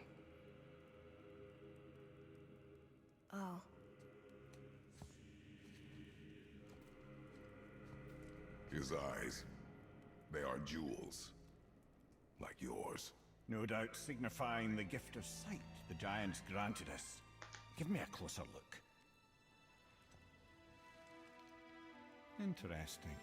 Oh. His eyes. They are jewels. Like yours. No doubt signifying the gift of sight the giants granted us. Give me a closer look. Interesting.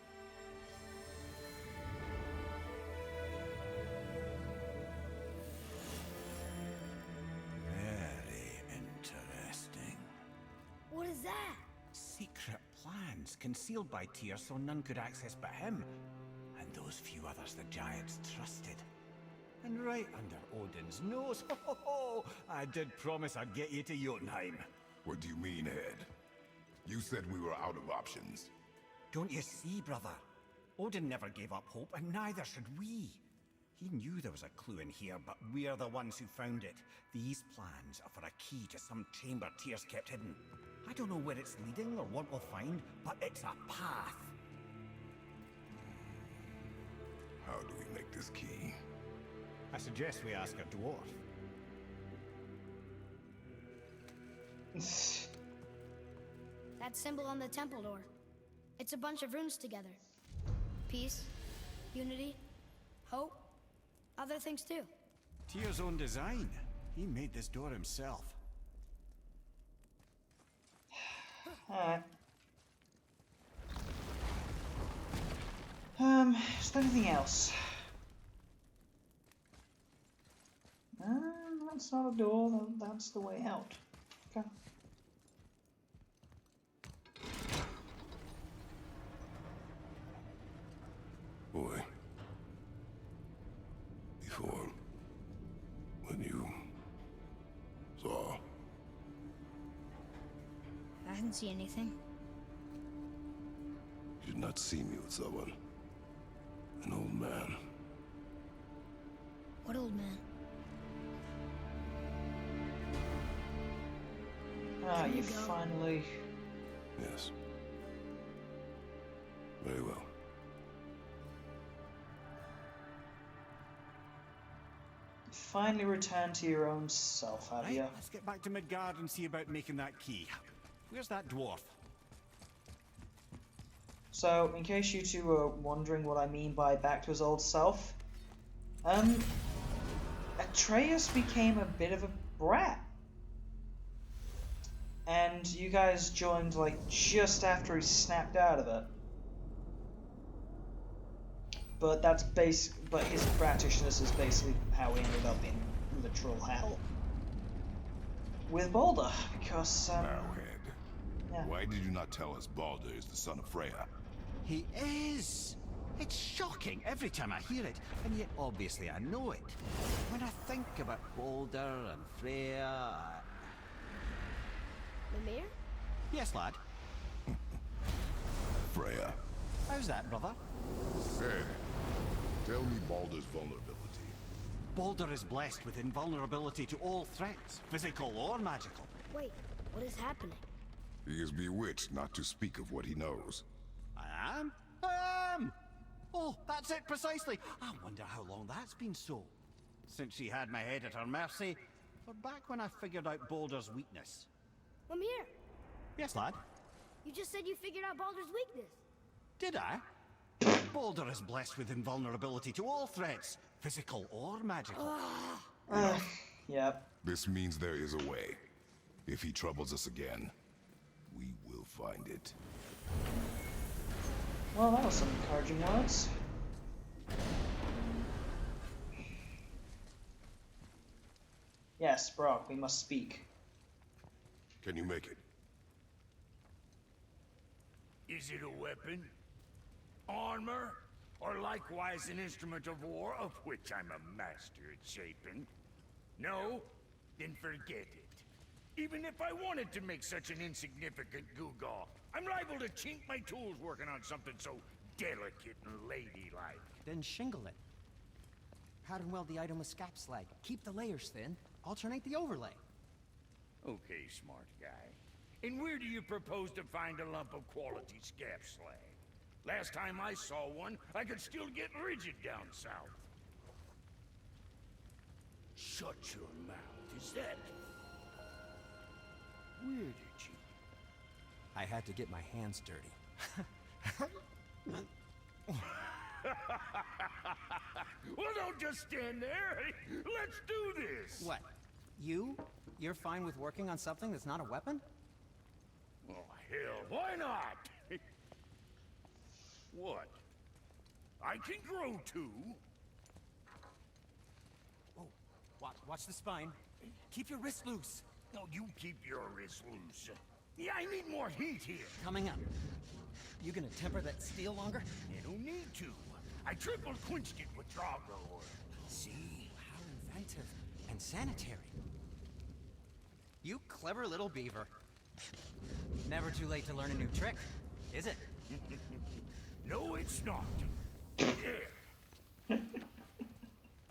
Very interesting. What is that? Secret plans concealed by Tyr so none could access but him. And those few others the giants trusted. And right under Odin's nose, I did promise I'd get you to Jotunheim. What do you mean, Head? You said we were out of options. Don't you see, brother? Odin never gave up hope, and neither should we. He knew there was a clue in here, but we're the ones who found it. These plans are for a key to some chamber Tyr's kept hidden. I don't know where it's leading or what we'll find, but it's a path. How do we make this key? I suggest we ask a dwarf. That symbol on the temple door. It's a bunch of runes together. Peace, unity, Hope. Other things too. Tyr's own design. He made this door himself. Alright. Is there anything else? That's not a door, that's the way out. Okay. Boy. Before, when you saw, I didn't see anything. you did not see me with someone. An old man. What old man? Ah, Can we you go? finally... Yes. Very well. Finally returned to your own self, have Right, you? let's get back to Midgard and see about making that key. Where's that dwarf? So, in case you two were wondering what I mean by back to his old self, Atreus became a bit of a brat. And you guys joined, like, just after he snapped out of it. But that's but his bratishness is basically how he ended up in literal hell. With Balder, because, Arrowhead. yeah. Why did you not tell us Balder is the son of Freya? He is! It's shocking every time I hear it, and yet obviously I know it. When I think about Balder and Freya... Mimir? Yes, lad. Freya. How's that, brother? Hey, tell me Balder's vulnerability. Balder is blessed with invulnerability to all threats, physical or magical. Wait, what is happening? He is bewitched not to speak of what he knows. I am? I am! Oh, that's it precisely. I wonder how long that's been so. Since she had my head at her mercy, or back when I figured out Balder's weakness. Mimir, Yes, lad? you just said you figured out Baldur's weakness. Did I? Balder is blessed with invulnerability to all threats, physical or magical. Yep. This means there is a way. If he troubles us again, we will find it. Well, that was some encouraging words. Yes, Brock, we must speak. Can you make it? Is it a weapon? Armor? Or likewise an instrument of war, of which I'm a master at shaping? No? Then forget it. Even if I wanted to make such an insignificant gewgaw, I'm liable to chink my tools working on something so delicate and ladylike. Then shingle it. Pattern weld the item with scap slag. Keep the layers thin. Alternate the overlay. Okay, smart guy. And where do you propose to find a lump of quality scap slag? Last time I saw one, I could still get rigid down south. Shut your mouth, is that... Where did you... I had to get my hands dirty. Well, don't just stand there. Let's do this. What? You? You're fine with working on something that's not a weapon? Oh, hell, why not? What? I can grow too. Oh, watch the spine. Keep your wrist loose. No, you keep your wrist loose. Yeah, I need more heat here. Coming up. You gonna temper that steel longer? You don't need to. I triple quenched it with Drago. See? How inventive. And sanitary. You clever little beaver. Never too late to learn a new trick, is it? No, it's not.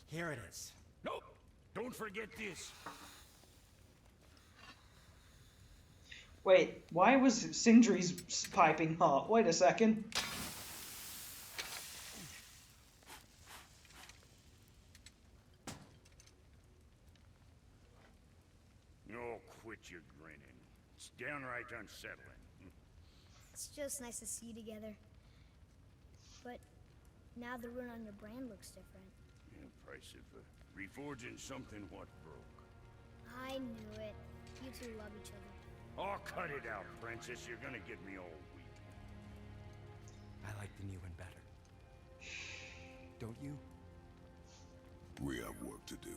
Here it is. Nope. Don't forget this. Wait, why was Sindri's piping hot? Wait a second. Oh, quit your grinning. It's downright unsettling. It's just nice to see you together. But Now the rune on your brain looks different. Yeah, price of reforging something what broke. I knew it. You two love each other. Oh, cut it out, Princess. You're gonna get me all weak. I like the new one better. Don't you? We have work to do.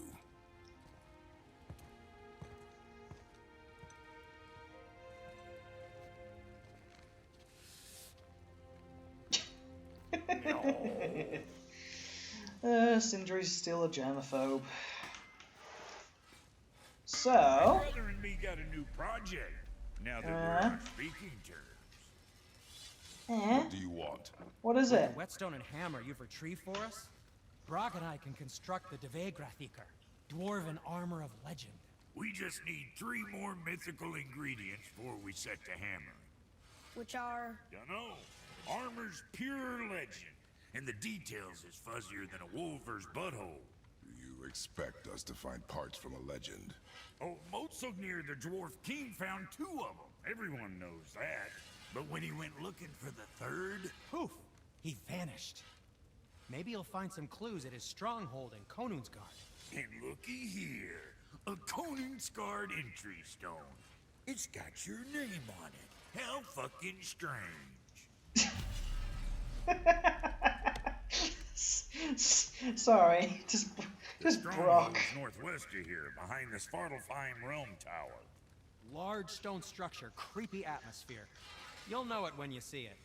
Sindri's still a germaphobe. So... My brother and me got a new project. Now that we're on speaking terms. What do you want? What is With it? the whetstone and hammer you've retrieved for us, Brock and I can construct the Dvegrathikar, dwarven armor of legend. We just need 3 more mythical ingredients before we set to hammer. Which are... Dunno. Armor's pure legend, and the details is fuzzier than a wolver's butthole. You expect us to find parts from a legend? Oh, Motsognir the Dwarf King found 2 of them. Everyone knows that. But when he went looking for the 3rd... Poof! He vanished. Maybe he'll find some clues at his stronghold in Konungsgard. And looky here. A Konungsgard entry stone. It's got your name on it. How fucking strange. Sorry, just Brock. Stronghold's northwest of here, behind the Svartalfheim Realm Tower. Large stone structure, creepy atmosphere. You'll know it when you see it.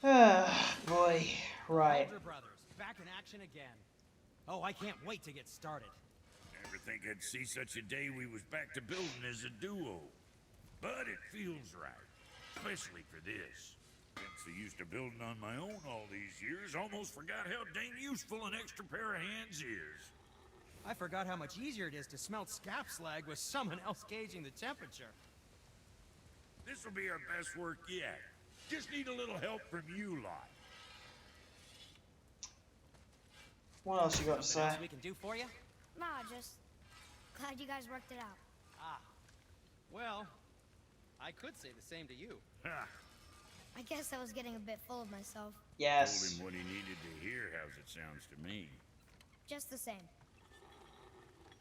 Ah, boy. Right. Elder Brothers, back in action again. Oh, I can't wait to get started. Never think I'd see such a day we was back to building as a duo. But it feels right, especially for this. Since I used to building on my own all these years, almost forgot how dang useful an extra pair of hands is. I forgot how much easier it is to smelt scap slag with someone else gauging the temperature. This'll be our best work yet. Just need a little help from you lot. What else you got to Something say? else we can do for you? Nah, just... glad you guys worked it out. Ah. Well, I could say the same to you. Ha! I guess I was getting a bit full of myself. Yes. Told him what he needed to hear, how's it sounds to me. Just the same.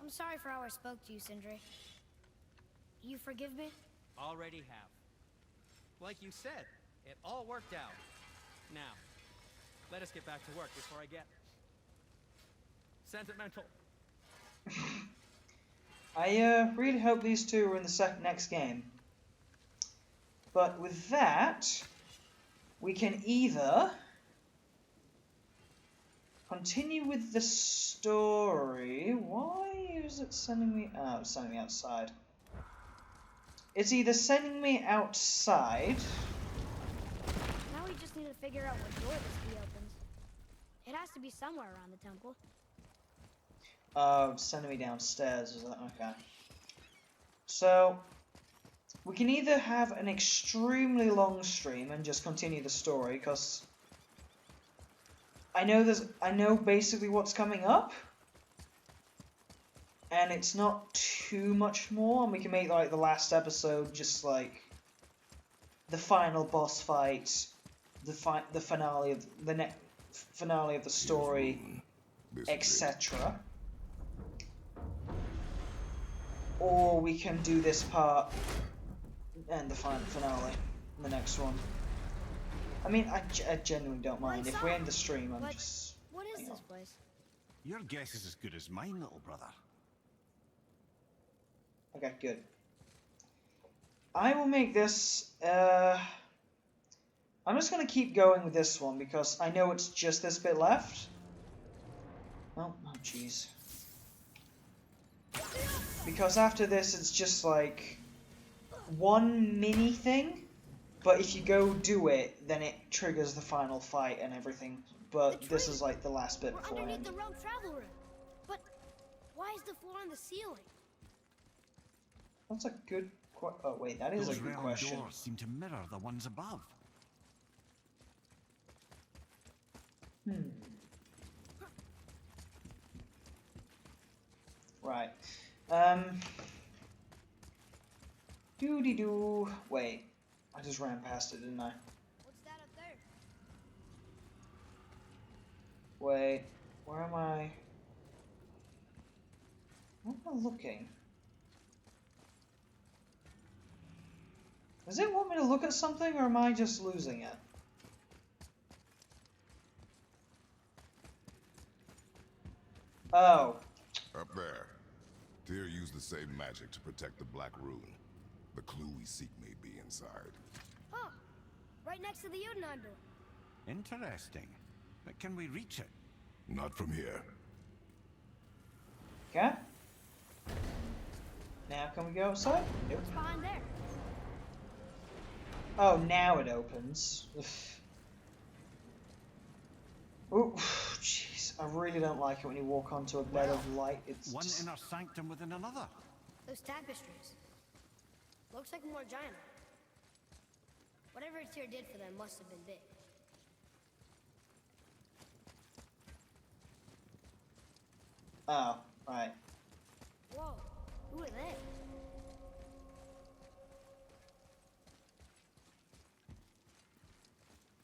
I'm sorry for how I spoke to you, Sindri. You forgive me? Already have. Like you said, it all worked out. Now, let us get back to work before I get sentimental. I really hope these two are in the next game. But with that, we can either continue with the story. Why is it sending me? Oh, it's sending me outside. It's either sending me outside. Now we just need to figure out what door this key opens. It has to be somewhere around the temple. Oh, it's sending me downstairs. Is that okay? So we can either have an extremely long stream and just continue the story, because I know basically what's coming up, and it's not too much more, and we can make like the last episode just like the final boss fight, the finale of the finale of the story, etc. Or we can do this part and the final finale in the next one. I mean, I genuinely don't mind. If we're in the stream, I'm just... What is this place? Your guess is as good as mine, little brother. Okay, good. I will make this... I'm just going to keep going with this one, because I know it's just this bit left. Oh, jeez. Because after this, it's just like one mini thing, but if you go do it, then it triggers the final fight and everything. But this is like the last bit We're beforehand. underneath the realm travel room. But why is the floor on the ceiling? That's a good oh wait, that is Those a good realm question. doors seem to mirror the ones above. Right. Doo-dee-doo. Wait. I just ran past it, didn't I? What's that up there? Wait, where am I? Where am I looking? Does it want me to look at something, or am I just losing it? Oh. Up there. Tyr used the same magic to protect the Black Rune. The clue we seek may be inside. Huh. Right next to the Jotunheim door. Interesting. But can we reach it? Not from here. Okay. Now can we go outside? Nope. What's behind there? Oh, now it opens. Ooh, jeez. I really don't like it when you walk onto a bed of light. It's One just... inner sanctum within another. Those tapestries. Looks like more giant. Whatever Tyr did for them must have been big. Oh, right. Whoa, who are they?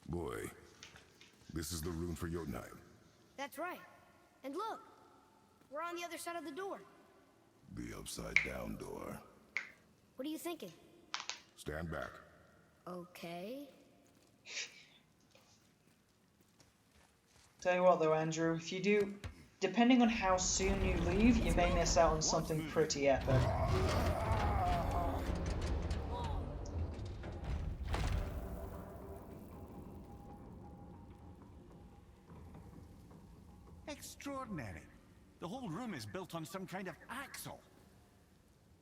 Boy, this is the rune for Jotunheim. That's right. And look, we're on the other side of the door. The upside-down door. What are you thinking? Stand back. Okay. Tell you what though, Andrew, if you do, depending on how soon you leave, you may miss out on something pretty epic. Extraordinary. The whole room is built on some kind of axle.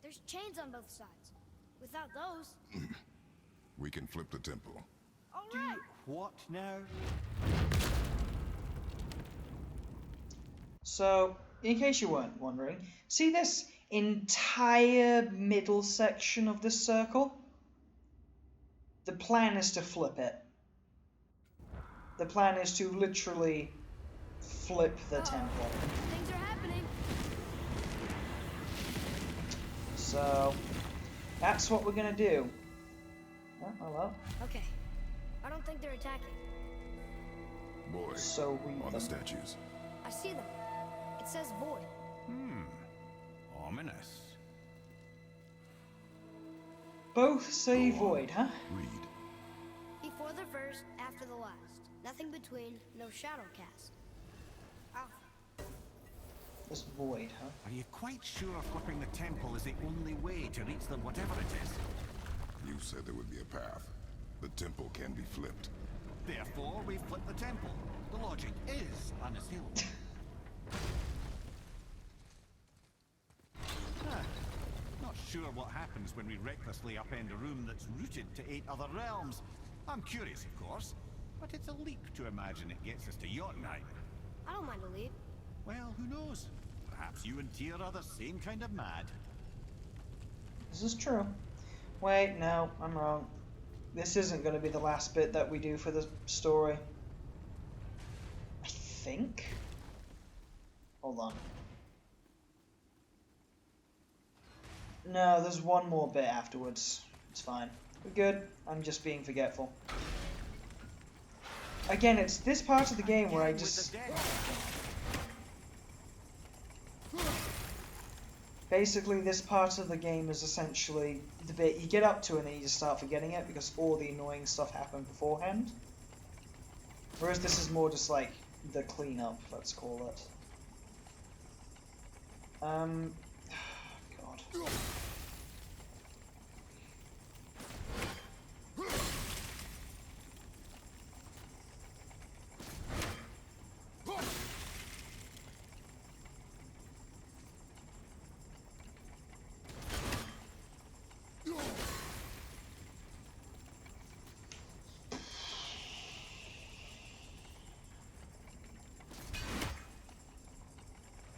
There's chains on both sides. Without those... We can flip the temple. All right. What now? So, in case you weren't wondering, see this entire middle section of this circle? The plan is to flip it. The plan is to literally flip the temple. Things are happening. So, that's what we're gonna do. Oh, hello. Okay. I don't think they're attacking. Boy, So read on them. the statues. I see them. It says void. Ominous. Both say Go on. void, huh? Read. Before the first, after the last. Nothing between, no shadow cast. Alpha. This void, huh? Are you quite sure flipping the temple is the only way to reach them, whatever it is? You said there would be a path. The temple can be flipped. Therefore, we flip the temple. The logic is unassailable. Not sure what happens when we recklessly upend a room that's rooted to 8 other realms. I'm curious, of course, but it's a leap to imagine it gets us to Jotunheim. I don't mind a leap. Well, who knows? Perhaps you and Tyr are the same kind of mad. This is true. Wait, no, I'm wrong. This isn't going to be the last bit that we do for the story. I think? Hold on. No, there's one more bit afterwards. It's fine. We're good. I'm just being forgetful. Again, it's this part of the game where I just... Basically, this part of the game is essentially the bit you get up to and then you just start forgetting it because all the annoying stuff happened beforehand. Whereas this is more just like the cleanup, let's call it. God.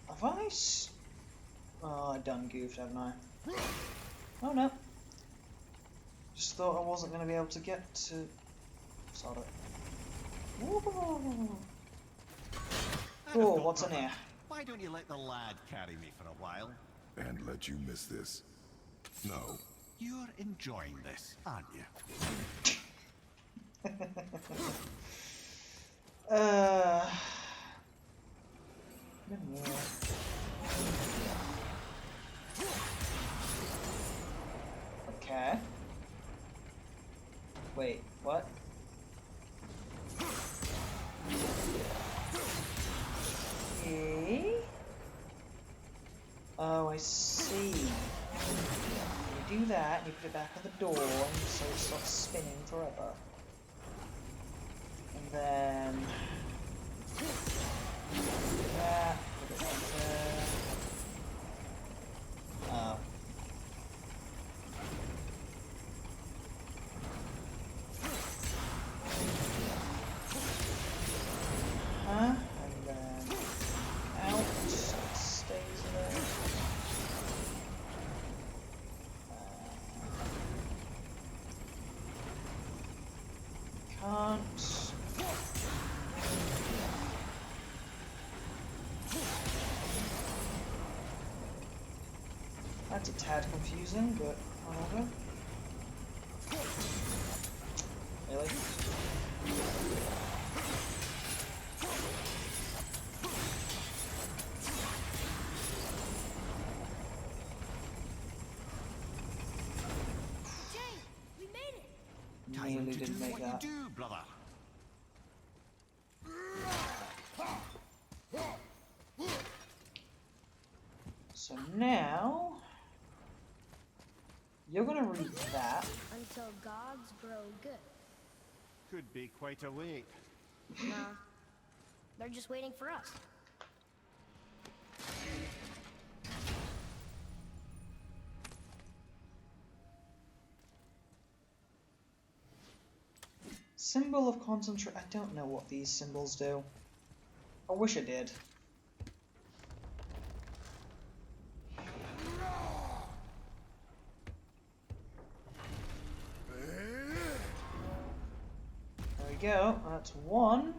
Have I Oh, I done goofed, haven't I? Oh no. Just thought I wasn't going to be able to get to... Sod it. Woo! Oh, what's in here? Why don't you let the lad carry me for a while? And let you miss this. No. You're enjoying this, aren't you? Okay. Wait, what? Okay. Oh, I see. You do that, and you put it back on the door, and so it stops spinning forever. And then... that, put it back there. Oh. Huh? And then out, so it stays there. Can't. That's a tad confusing, but whatever. Really? Jay, we made it. Time Nearly to do didn't make what that. you do, brother. So now... you're gonna read that. Until gods grow good. Could be quite a wait. Nah, they're just waiting for us. Symbol of concentration. I don't know what these symbols do. I wish I did. There we go. That's one.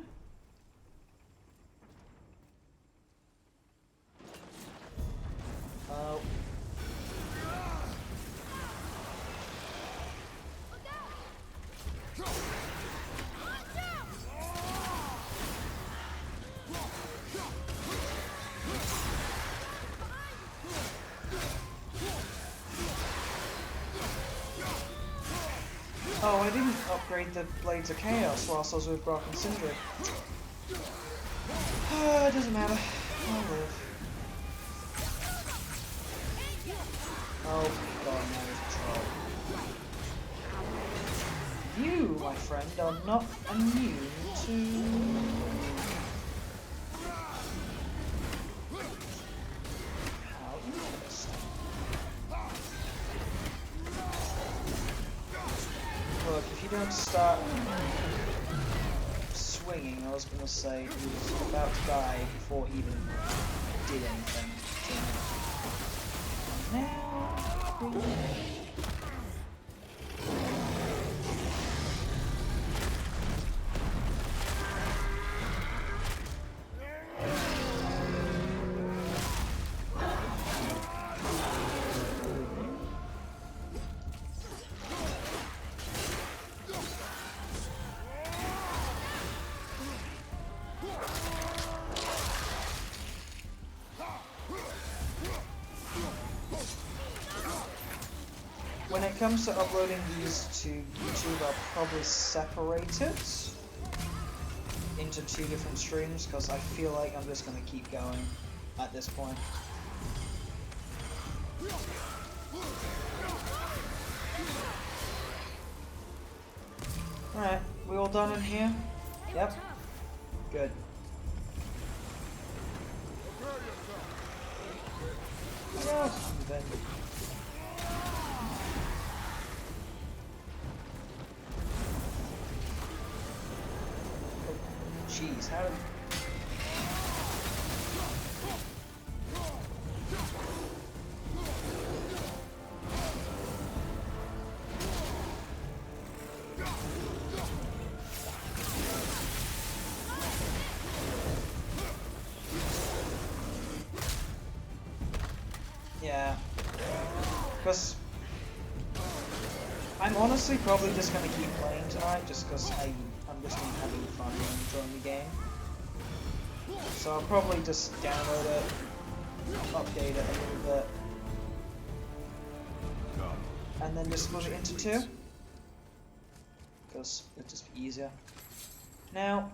Oh. Oh, I didn't upgrade the Blades of Chaos whilst I was with Brock and Sindri. It doesn't matter. I'll live. Oh god, now there's a troll. You, my friend, are not immune to... How interesting. Look, if you don't start swinging, I was going to say he was about to die before he even did anything to me. And now... When it comes to uploading these to YouTube, I'll probably separate it into 2 different streams, because I feel like I'm just going to keep going at this point. Alright, we all done in here? Yep. Good. Yeah, then. Jeez, how did... Yeah. Because... I'm honestly probably just going to keep playing tonight, just because I'm just having fun and enjoying the game. So I'll probably just download it, update it a little bit, and then just split it into 2. Because it's just easier. Now,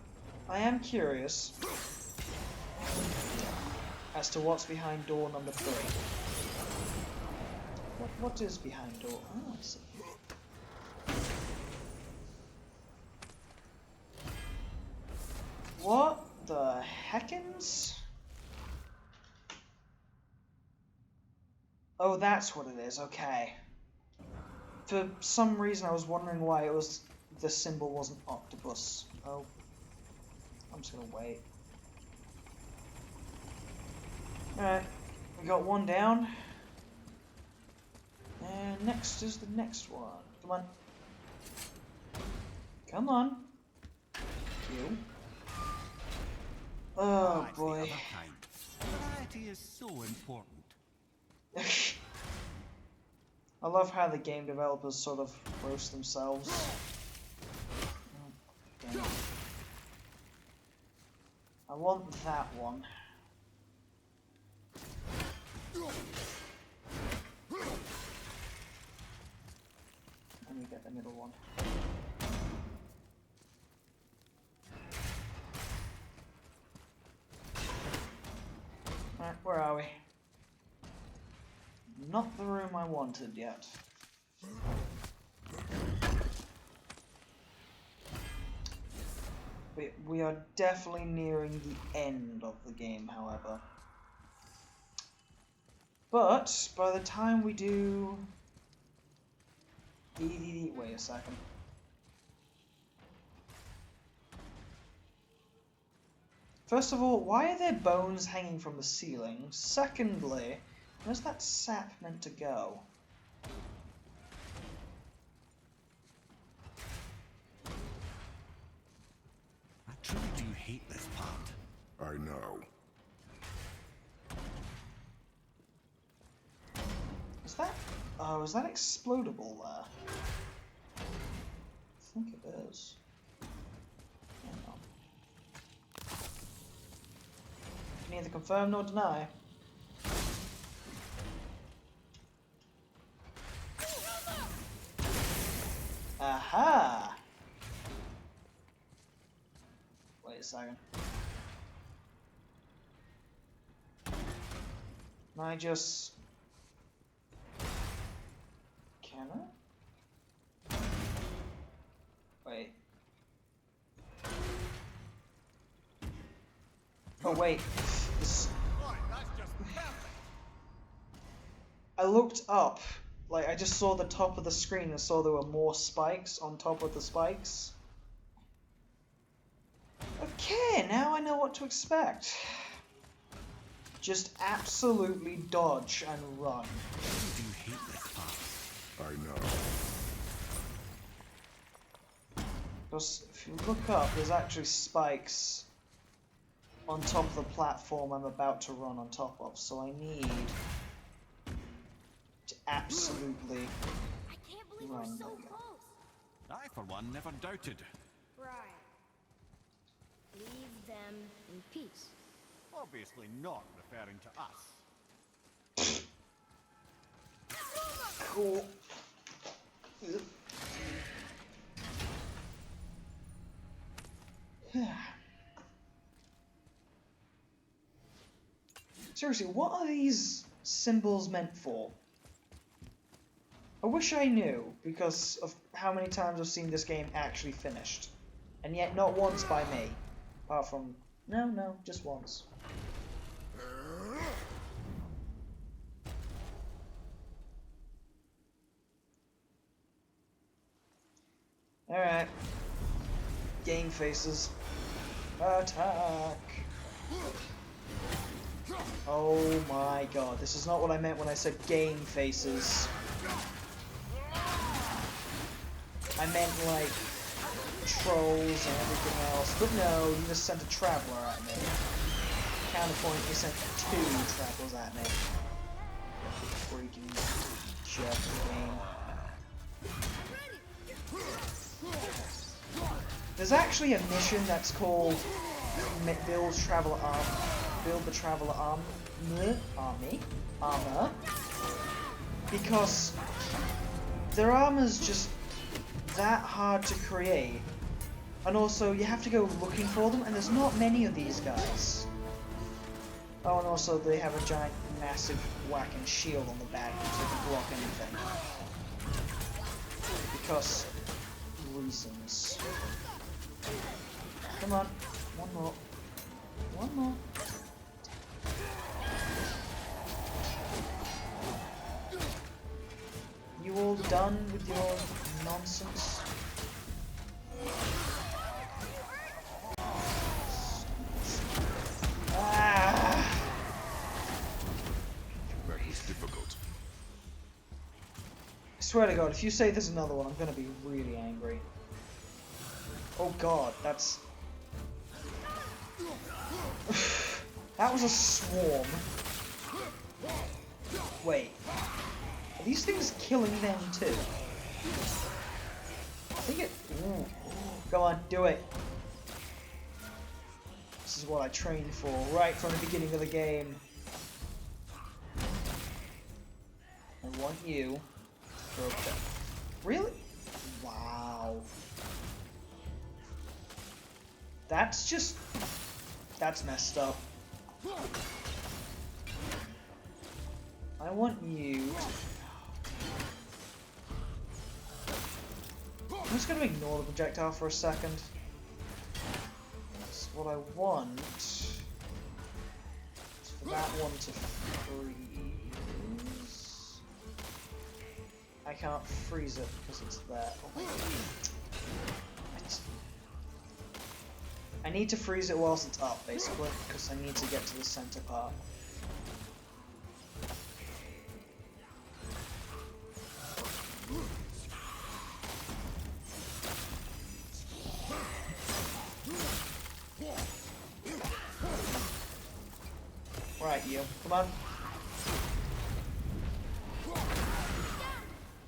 I am curious as to what's behind door number 3. What is behind door? Oh, I see. What the heckins? Oh, that's what it is. Okay. For some reason, I was wondering why the symbol wasn't octopus. Oh, I'm just gonna wait. All right, we got one down, and next is the next one. Come on, come on. You. Oh boy. Variety is so important. I love how the game developers sort of roast themselves. Oh, damn it. I want that one. Let me get the middle one. Right, where are we? Not the room I wanted yet. We are definitely nearing the end of the game, however. But by the time we do... Wait a second. First of all, why are there bones hanging from the ceiling? Secondly, where's that sap meant to go? I truly do hate this part. I know. Is that... Oh, is that explodable there? I think it is. Hang on. Neither confirm nor deny. Aha! Wait a second. Can I just... Can I? Wait. Oh wait. This... I looked up. Like, I just saw the top of the screen and saw there were more spikes on top of the spikes. Okay, now I know what to expect. Just absolutely dodge and run. I do hate this part. I know. Because if you look up, there's actually spikes on top of the platform I'm about to run on top of, so I need to absolutely I can't believe we're run. so close. I, for one, never doubted. Right. Leave them in peace. Obviously not referring to us. Cool. Seriously, what are these symbols meant for? I wish I knew, because of how many times I've seen this game actually finished. And yet not once by me. Apart from... No, just once. Alright. Game faces. Attack! Oh my god, this is not what I meant when I said game faces. I meant like trolls and everything else, but no, you just sent a traveler at me. Counterpoint, you sent 2 travelers at me. Freaking jerk game. There's actually a mission that's called build the traveler armor, because their armor's just that hard to create, and also you have to go looking for them, and there's not many of these guys. Oh, and also they have a giant, massive whacking shield on the back so they can block anything. Because reasons. Come on, one more. One more. You all done with your nonsense? Ah! That was difficult. I swear to God, if you say there's another one, I'm gonna be really angry. Oh God, that's... That was a swarm. Wait. Are these things killing them too? I think it... Ooh. Go on, do it. This is what I trained for, right from the beginning of the game. I want you to throw them. Really? Wow. That's just... That's messed up. I want you to... I'm just going to ignore the projectile for a second. That's what I want. Is for that one to freeze. I can't freeze it because it's there. Oh my God. I need to freeze it whilst it's up, basically, because I need to get to the center part. Right, you. Come on.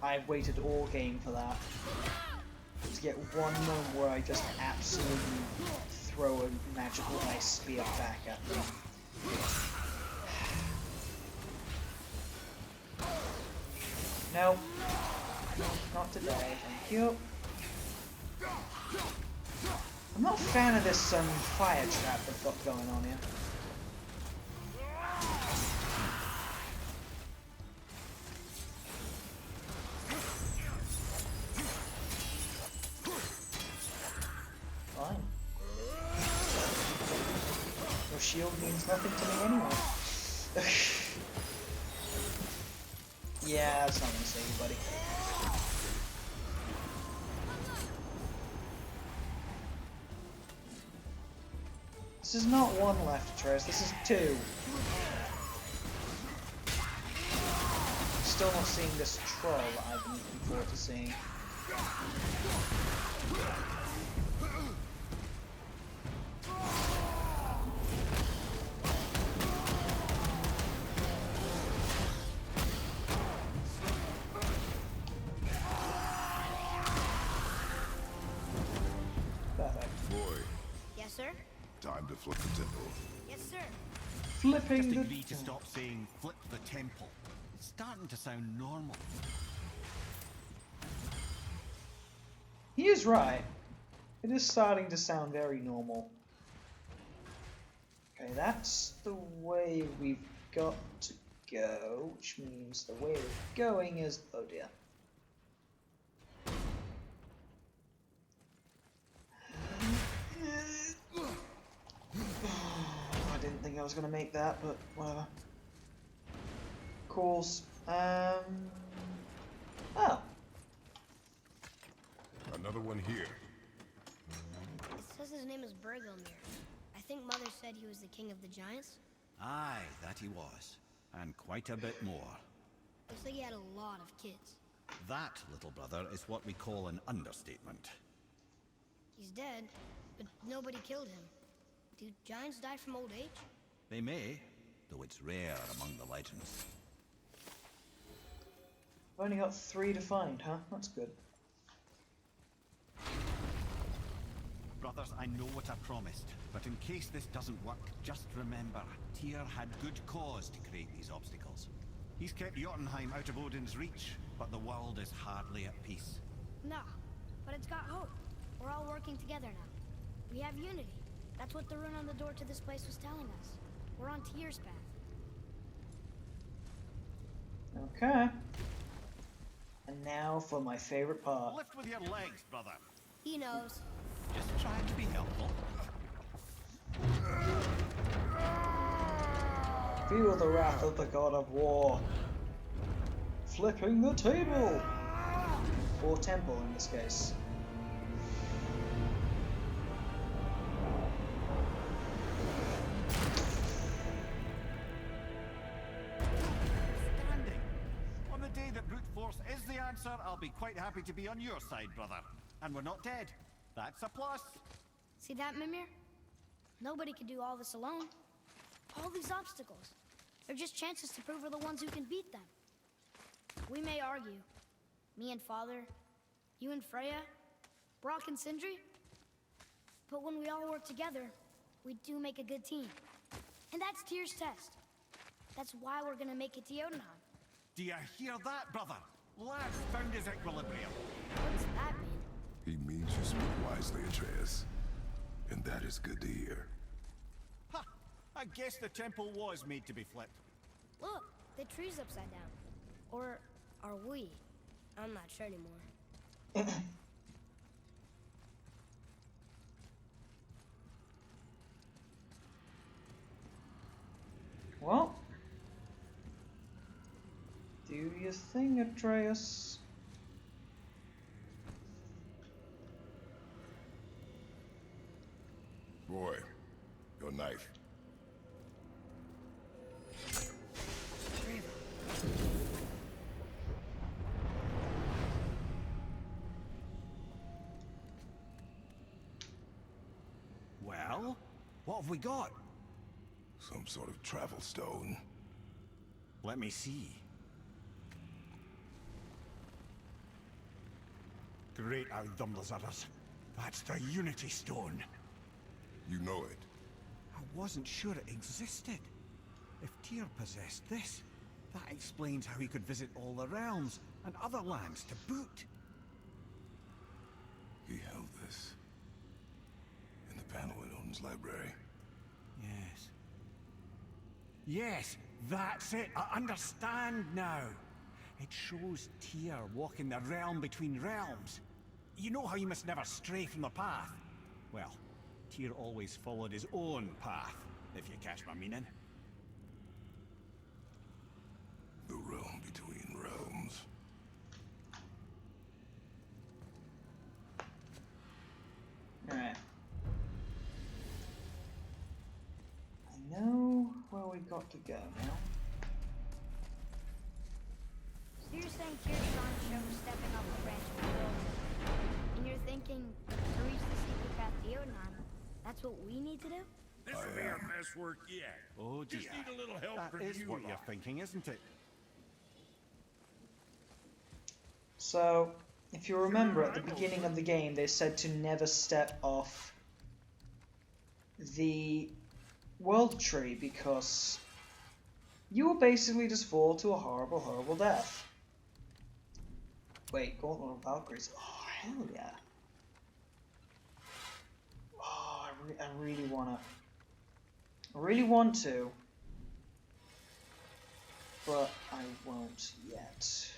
I've waited all game for that. To get one moment where I just absolutely throw a magical ice spear back at them. No. Not today, thank you. I'm not a fan of this fire trap they've got going on here. Fine. Your shield means nothing to me anyway. Yeah, that's not gonna save you, buddy. This is not one left, Trace. This is two. Still not seeing this troll that I've been looking forward to seeing. Perfect. Boy, Yes, sir? time to flip the temple. Yes, sir. Flipping Just the... agree to stop saying flip the temple. It's starting to sound normal. He is right. It is starting to sound very normal. Okay, that's the way we've got to go, which means the way we're going is... Oh dear. I didn't think I was going to make that, but whatever. Of course. Oh. Another one here. It says his name is Bergelmir. I think Mother said he was the king of the giants. Aye, that he was. And quite a bit more. Looks like he had a lot of kids. That, little brother, is what we call an understatement. He's dead, but nobody killed him. Do giants die from old age? They may, though it's rare among the legends. I've only got 3 to find, huh? That's good. brothers, I know what I promised. But in case this doesn't work, just remember, Tyr had good cause to create these obstacles. He's kept Jotunheim out of Odin's reach, but the world is hardly at peace. No, but it's got hope. We're all working together now. We have unity. That's what the rune on the door to this place was telling us. We're on Tyr's path. Okay. And now for my favorite part. Lift with your legs, brother. He knows. Just trying to be helpful. Feel the wrath of the god of war. Flipping the table! Or temple in this case. Standing. On the day that brute force is the answer, I'll be quite happy to be on your side, brother. And we're not dead. That's a plus. See that, Mimir? Nobody can do all this alone. All these obstacles. They're just chances to prove we're the ones who can beat them. We may argue. Me and Father, you and Freya, Brock and Sindri. But when we all work together, we do make a good team. And that's Tyr's test. That's why we're gonna make it to Jotunheim. Do you hear that, brother? Lad's found his equilibrium. What's that mean? He means you speak wisely, Atreus. And that is good to hear. Ha! I guess the temple was made to be flipped. Look, the tree's upside down. Or are we? I'm not sure anymore. Well, do your thing, Atreus. Boy, your knife. Well, what have we got? Some sort of travel stone. Let me see. Great Outdumblers. That's the Unity Stone. You know it. I wasn't sure it existed. If Tyr possessed this, that explains how he could visit all the realms and other lands to boot. He held this in the panel in Odin's library. Yes. Yes, that's it. I understand now. It shows Tyr walking the realm between realms. You know how you must never stray from the path? Well, Tyr always followed his own path, if you catch my meaning. The realm between realms. Alright. I know where we got to go now. So you're saying Tyr's trying to show we're stepping off the branch of the world. And you're thinking, to reach the secret path to Jotunheim, that's what we need to do? This'll be our best work yet. Oh dear. Just need a little help That from is you what lot. you're thinking, isn't it? So, if you remember at the beginning of the game, they said to never step off the world tree because you will basically just fall to a horrible, horrible death. Wait, Gauntlet of Valkyries. Oh, hell yeah. Oh, I really wanna. I really want to. But I won't yet.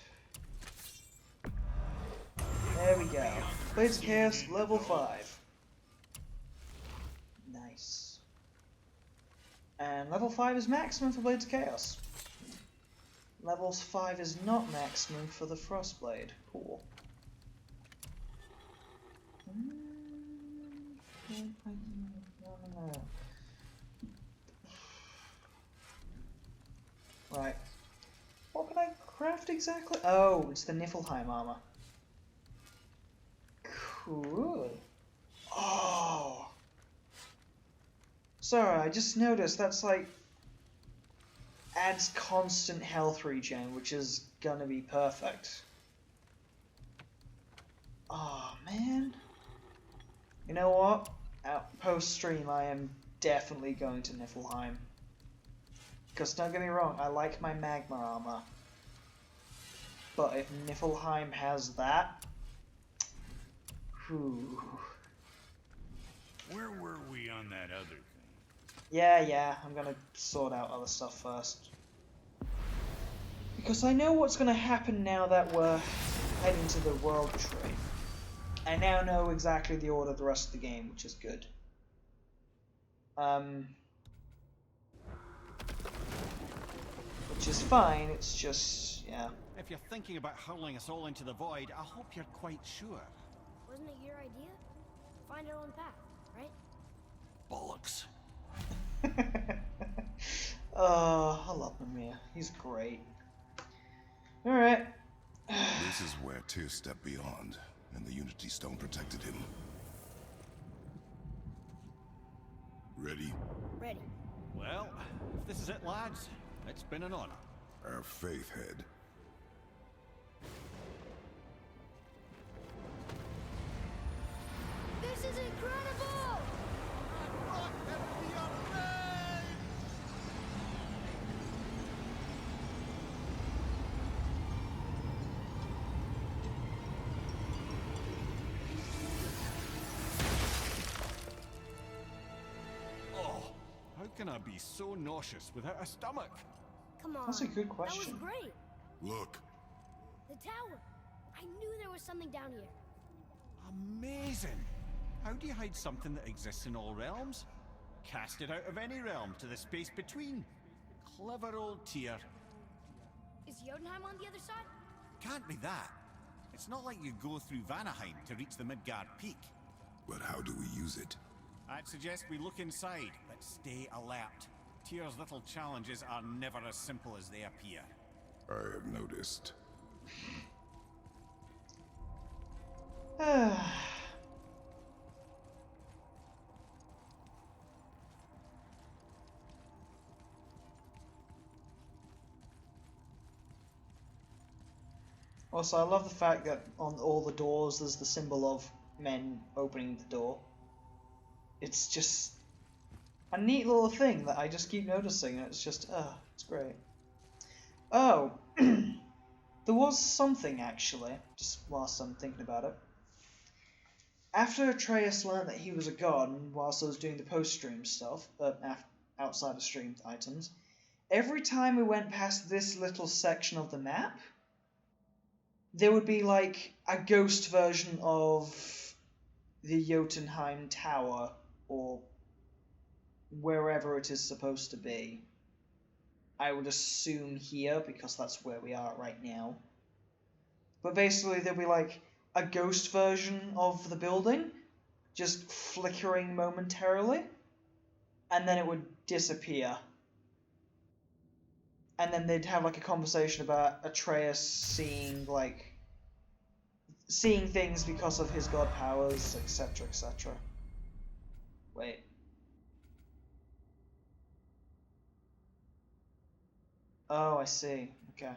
There we go. Blades of Chaos, level 5. Nice. And level 5 is maximum for Blades of Chaos. Level 5 is not maximum for the Frostblade. Cool. Right. What can I craft exactly? Oh, it's the Niflheim armor. Cool. Oh. Sorry, I just noticed that's like adds constant health regen, which is gonna be perfect. Oh man. You know what? post stream, I am definitely going to Niflheim. Because don't get me wrong, I like my magma armor. But if Niflheim has that, whew. Where were we on that other thing? Yeah, I'm gonna sort out other stuff first. Because I know what's gonna happen now that we're heading to the world tree. I now know exactly the order of the rest of the game, which is good. Which is fine, it's just, yeah. If you're thinking about hurling us all into the void, I hope you're quite sure. Wasn't it your idea? Find our own path, right? Bollocks. Oh, I love Mimir. He's great. Alright. This is where Tyr stepped beyond, and the Unity Stone protected him. Ready? Ready. Well, if this is it, lads, it's been an honor. Our faith head. This is incredible! Oh, how can I be so nauseous without a stomach? Come on. That's a good question. That was great. Look. The tower. I knew there was something down here. Amazing! How do you hide something that exists in all realms? Cast it out of any realm to the space between. Clever old Tyr. Is Jotunheim on the other side? Can't be that. It's not like you go through Vanaheim to reach the Midgard Peak. But how do we use it? I'd suggest we look inside, but stay alert. Tyr's little challenges are never as simple as they appear. I have noticed. Also, I love the fact that on all the doors there's the symbol of men opening the door. It's just a neat little thing that I just keep noticing, and it's just, it's great. Oh, there was something actually, just whilst I'm thinking about it. After Atreus learned that he was a god, and whilst I was doing the post-stream stuff, outside of streamed items, every time we went past this little section of the map, there would be like a ghost version of the Jotunheim Tower, or wherever it is supposed to be. I would assume here, because that's where we are right now. But basically there'll be like a ghost version of the building, just flickering momentarily, and then it would disappear. And then they'd have like a conversation about Atreus seeing things because of his god powers, etc., etc. Wait. Oh, I see. Okay.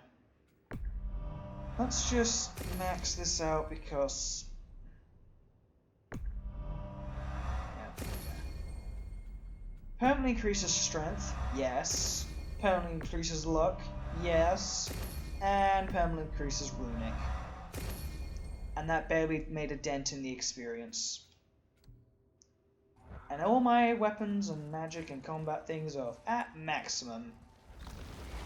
Let's just max this out because... yeah, okay. Permanently increases strength, yes. Permanently increases luck, yes. And permanently increases runic. And that barely made a dent in the experience. And all my weapons and magic and combat things are at maximum.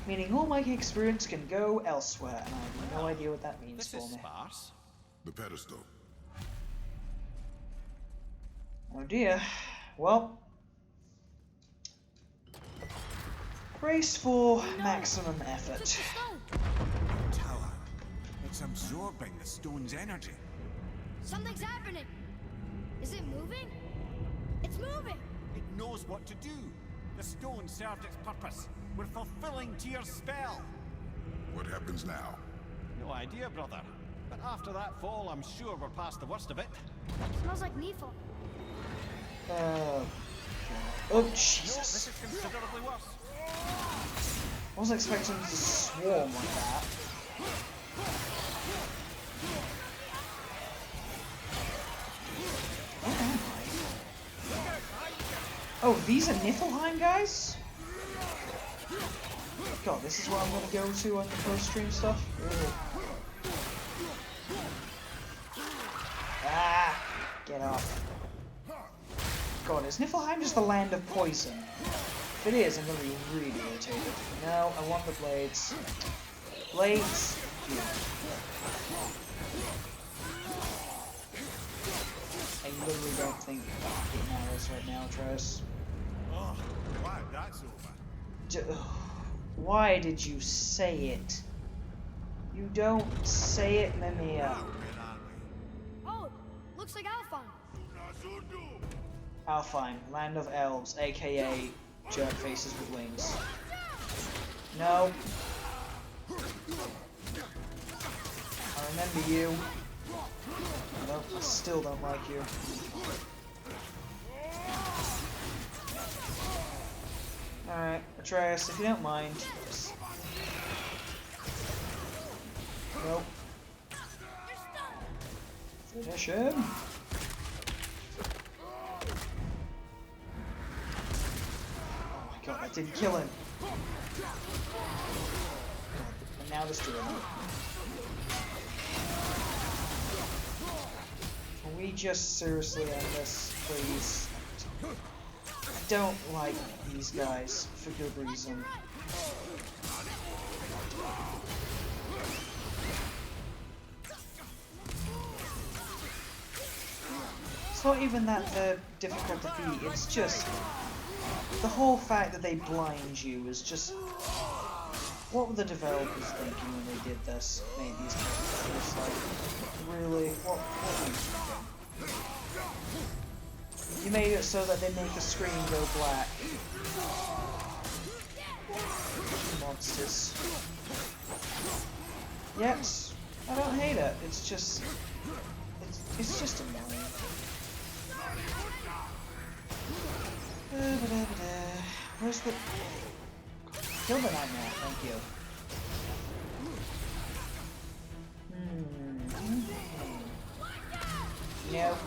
Meaning all my experience can go elsewhere, and I have no idea what that means for me. Sparse. The pedestal. Oh dear. Well. Brace for maximum effort. Tower. It's absorbing the stone's energy. Something's happening. Is it moving? It's moving. It knows what to do. The stone served its purpose. We're fulfilling Tyr's spell. What happens now? No idea, brother. But after that fall, I'm sure we're past the worst of it. Smells like Nifl. Oh No, Jesus. this is considerably worse. I wasn't expecting them to swarm like that. Oh, these are Niflheim guys? God, this is what I'm gonna go to on the post-stream stuff? Ugh. Ah! Get off. God, is Niflheim just the land of poison? If it is, I'm gonna be really irritated. No, I want the blades. Blades! Here. I literally don't think it matters right now, Travis. Oh, glad that's over. Why did you say it? You don't say it, Mimir. Oh, looks like Alphine. Alphine, land of elves, aka jerk faces with wings. No. I remember you. Nope, I still don't like you. Alright, Atreus, if you don't mind. Nope. Finish him. Oh my god, that didn't kill him. And now there's two of them. Can we just seriously end this, please? I don't like these guys for good reason. It's not even that they're difficult to beat, it's just the whole fact that they blind you is just... What were the developers thinking when they did this? Made these characters like, really? What were you thinking? You made it so that they make the screen go black. Monsters. Yet, I don't hate it. It's just annoying. Where's the... Kill the nightmare, thank you. Nope.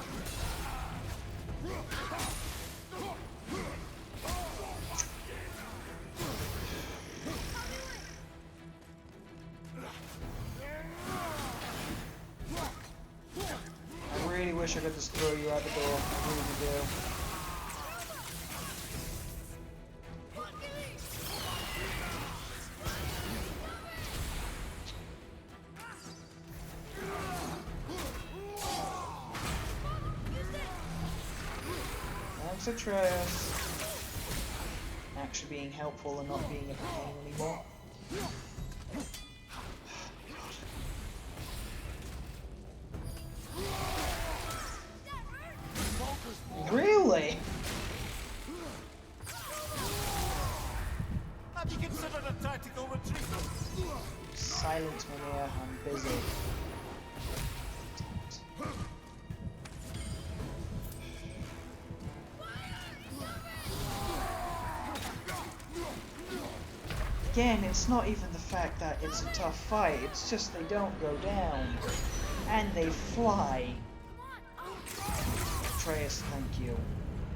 I really wish I could just throw you out the door. I really do. Thanks, Atreus. Actually being helpful and not being a pain anymore. Really? Have you considered a tactical retreat? Silence, Mimir. I'm busy. Again, it's not even the fact that it's a tough fight, it's just they don't go down. And they fly. Atreus, thank you.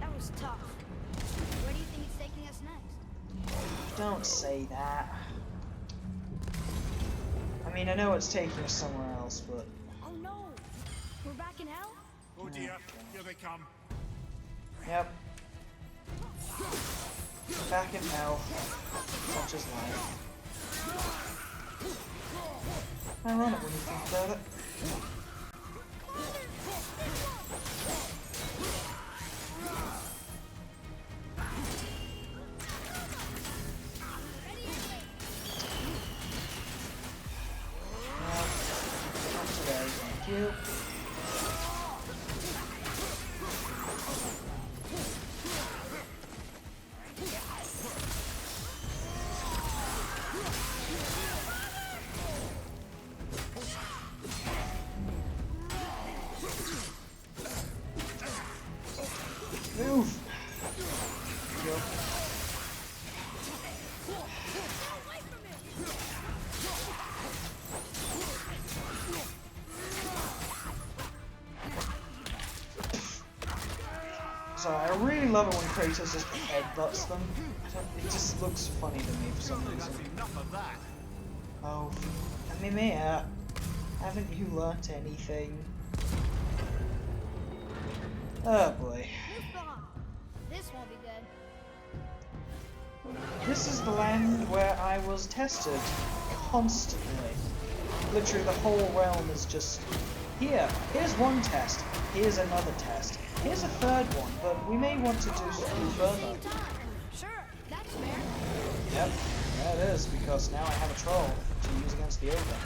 That was tough. Where do you think it's taking us next? Don't say that. I mean, I know it's taking us somewhere else, but... Oh no! We're back in hell? Oh dear, here they come. Yep. Back in hell. Such is life. Ironic when you think about it. Not today, thank you. Move! Yep. So I really love it when Kratos just headbutts them. It just looks funny to me for some reason. Enough of that. Oh, Mimir, haven't you learnt anything? Oh boy. This won't be good. This is the land where I was tested constantly. Literally, the whole realm is just here's one test, here's another test, here's a third one, but we may want to do something further. Sure, that's fair. Yep, there it is, because now I have a troll to use against the ogre.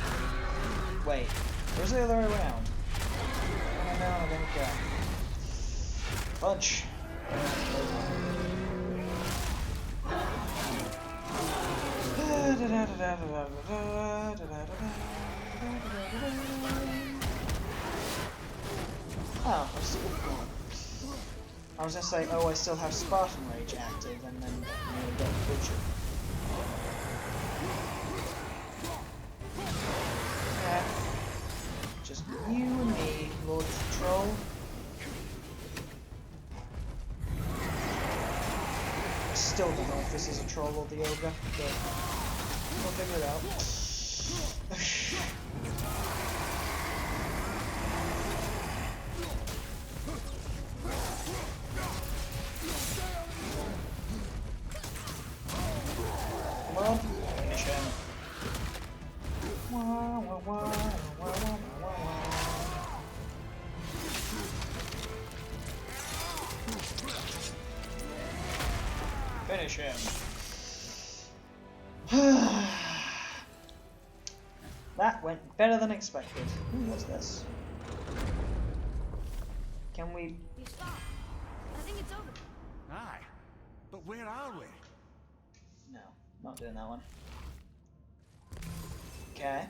Wait, where's the other way around? Oh, no, I don't care. Punch. Oh, I was gonna say, oh, I still have Spartan Rage active, and then I'm gonna get butchered. Yeah. Just you and me, Lord Troll. I still don't know if this is a troll or the ogre, but we'll figure it out. Come on, finish him. Wah, wah, wah, wah, wah, wah, wah, wah. Finish him. That went better than expected. Ooh, what's this? Can we... You stop. I think it's over. Aye. But where are we? No, not doing that one. Okay.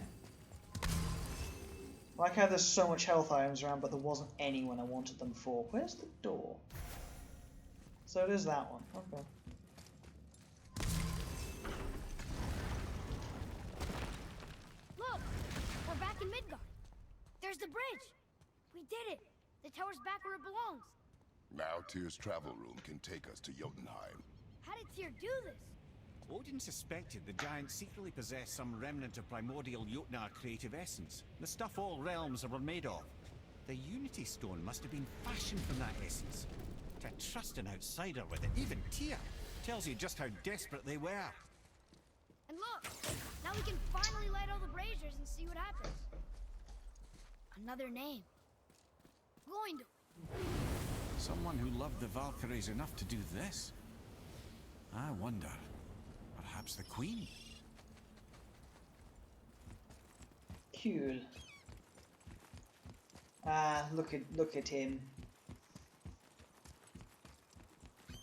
Like how there's so much health items around, but there wasn't any when I wanted them for. Where's the door? So it is that one. Okay. Look! We're back in Midgard. There's the bridge. We did it. The tower's back where it belongs. Now Tyr's travel room can take us to Jotunheim. How did Tyr do this? Odin suspected the giant secretly possessed some remnant of primordial Jotnar creative essence. The stuff all realms were made of. The Unity Stone must have been fashioned from that essence. To trust an outsider with it, even Tyr, tells you just how desperate they were. And look! Now we can finally light all the braziers and see what happens. Another name. Gloindor. Someone who loved the Valkyries enough to do this? I wonder. Perhaps the Queen? Cool. Ah, look at him.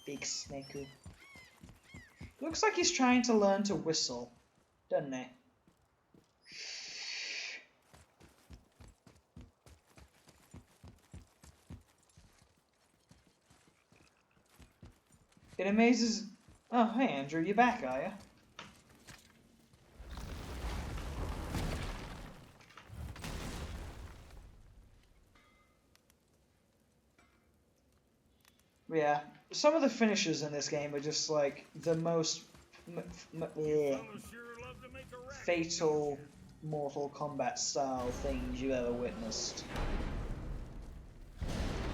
Big Snakey. Looks like he's trying to learn to whistle, doesn't he? It amazes... Oh, hey Andrew, you back, are you? Yeah, some of the finishes in this game are just like the most fatal Mortal Kombat style things you ever witnessed.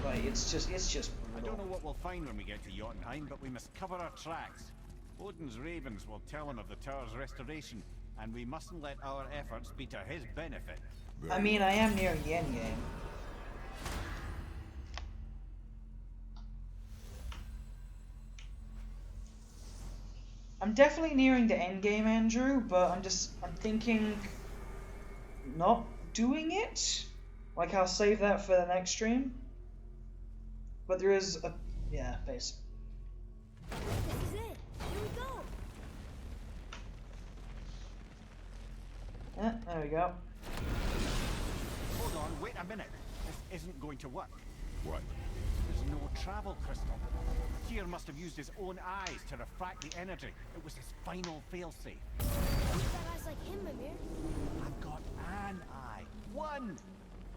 Like it's just brutal. I don't know what we'll find when we get to Jotunheim, but we must cover our tracks. Odin's ravens will tell him of the tower's restoration, and we mustn't let our efforts be to his benefit. I mean, I am nearing the end game. I'm definitely nearing the end game, Andrew, but I'm thinking not doing it. Like, I'll save that for the next stream. But there is a... yeah, base. This is it. Here we go. Yeah, there we go. Hold on, wait a minute. This isn't going to work. What? There's no travel crystal. Tyr must have used his own eyes to refract the energy. It was his final failsafe. Who's got eyes like him, Mimir? I've got an eye. One!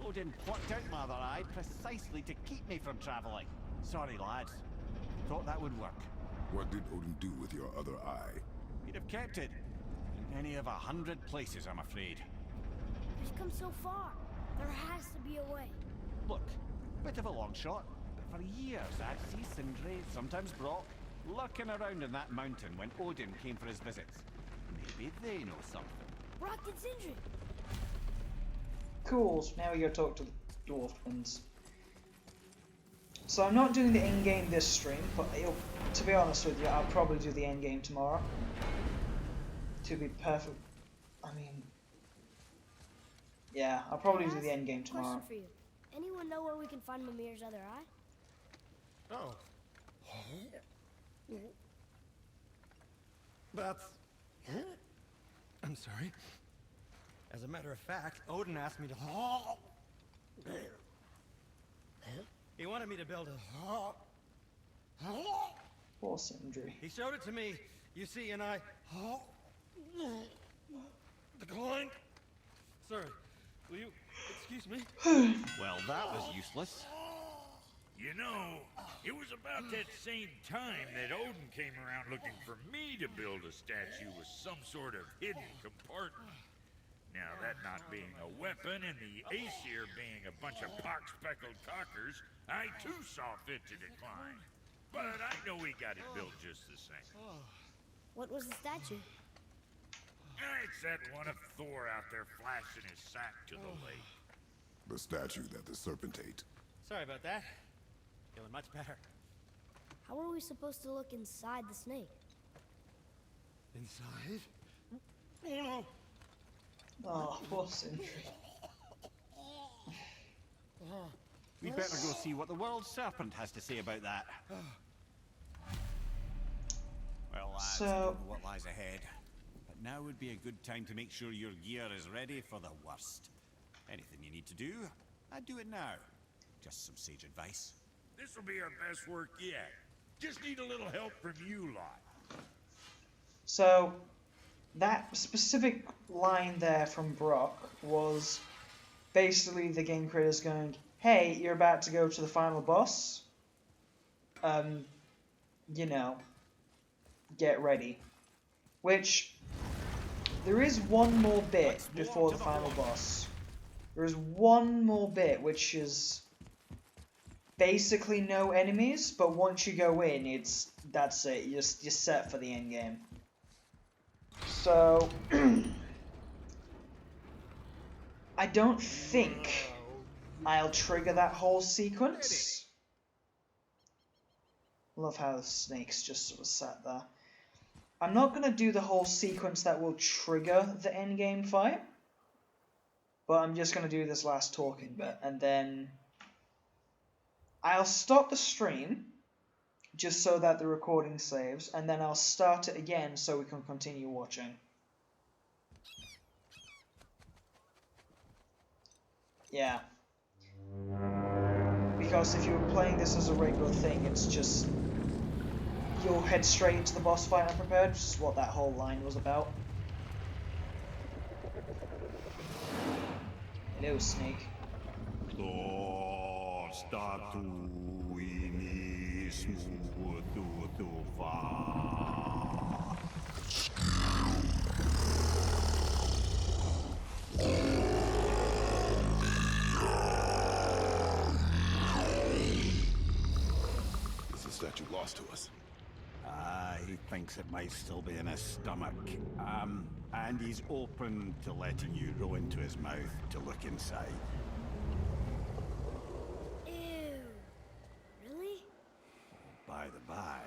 Odin plucked out my other eye precisely to keep me from travelling. Sorry, lads. thought that would work. What did Odin do with your other eye? We'd have kept it. In any of 100 places, I'm afraid. We've come so far. There has to be a way. Look, bit of a long shot, but for years I'd see Sindri, sometimes Brock, lurking around in that mountain when Odin came for his visits. Maybe they know something. Brock and Sindri. Cool, so now we go talk to the Dwarf Twins. So I'm not doing the end game this stream, but to be honest with you, I'll probably do the end game tomorrow. To be perfect, I mean, yeah, I'll probably do the end game tomorrow. Question for you. Anyone know where we can find Mimir's other eye? Oh. That's... I'm sorry. As a matter of fact, Odin asked me to... He wanted me to build a... Poor Sindri. He showed it to me, you see, and I... Declined. Sorry. Will you excuse me? Well, that was useless. You know, it was about that same time that Odin came around looking for me to build a statue with some sort of hidden compartment. Now, that not being a weapon and the Aesir being a bunch of pock-speckled cockers, I too saw fit to decline. But I know we got it built just the same. What was the statue? It's that one of Thor out there flashing his sack to the lake. The statue that the serpent ate. Sorry about that. Feeling much better. How are we supposed to look inside the snake? Inside? Oh no! Oh, poor Sindri. We'd better go see what the world serpent has to say about that. Well, lads, I don't know what lies ahead. But now would be a good time to make sure your gear is ready for the worst. Anything you need to do, I'd do it now. Just some sage advice. This'll be our best work yet. Just need a little help from you lot. So, that specific line there from Brock was basically the game creators going, hey, you're about to go to the final boss. You know, get ready. Which, there is one more bit before the final boss. There is one more bit, which is basically no enemies, but once you go in, that's it. You're set for the end game. So, I don't think I'll trigger that whole sequence. Love how the snake's just sort of sat there. I'm not going to do the whole sequence that will trigger the endgame fight, but I'm just going to do this last talking bit, and then I'll stop the stream just so that the recording saves, and then I'll start it again so we can continue watching. Yeah. Because if you were playing this as a regular thing, it's just you'll head straight into the boss fight unprepared, which is what that whole line was about. Hello, Snake. Is the statue lost to us? He thinks it might still be in his stomach. And he's open to letting you roll into his mouth to look inside. Ew. Really? By the by,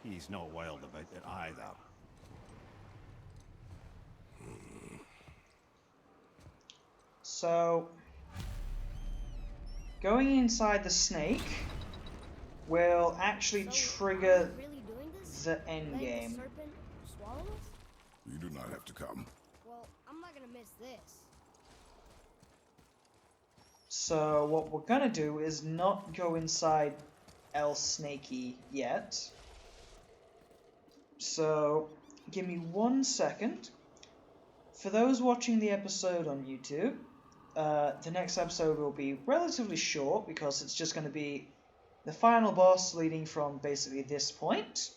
he's not wild about it either. So, going inside the snake will actually trigger Really doing this? the end Letting game. the serpent swallow us? You do not have to come. Well, I'm not gonna miss this. So what we're gonna do is not go inside El Snakey yet. So give me 1 second. For those watching the episode on YouTube, the next episode will be relatively short because it's just going to be the final boss leading from basically this point.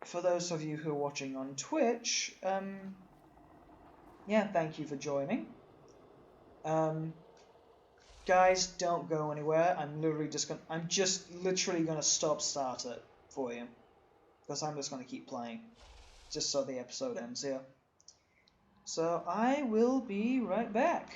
For those of you who are watching on Twitch, yeah, thank you for joining. Guys, don't go anywhere. I'm just literally gonna start it for you, because I'm just gonna keep playing, just so the episode ends here. So I will be right back.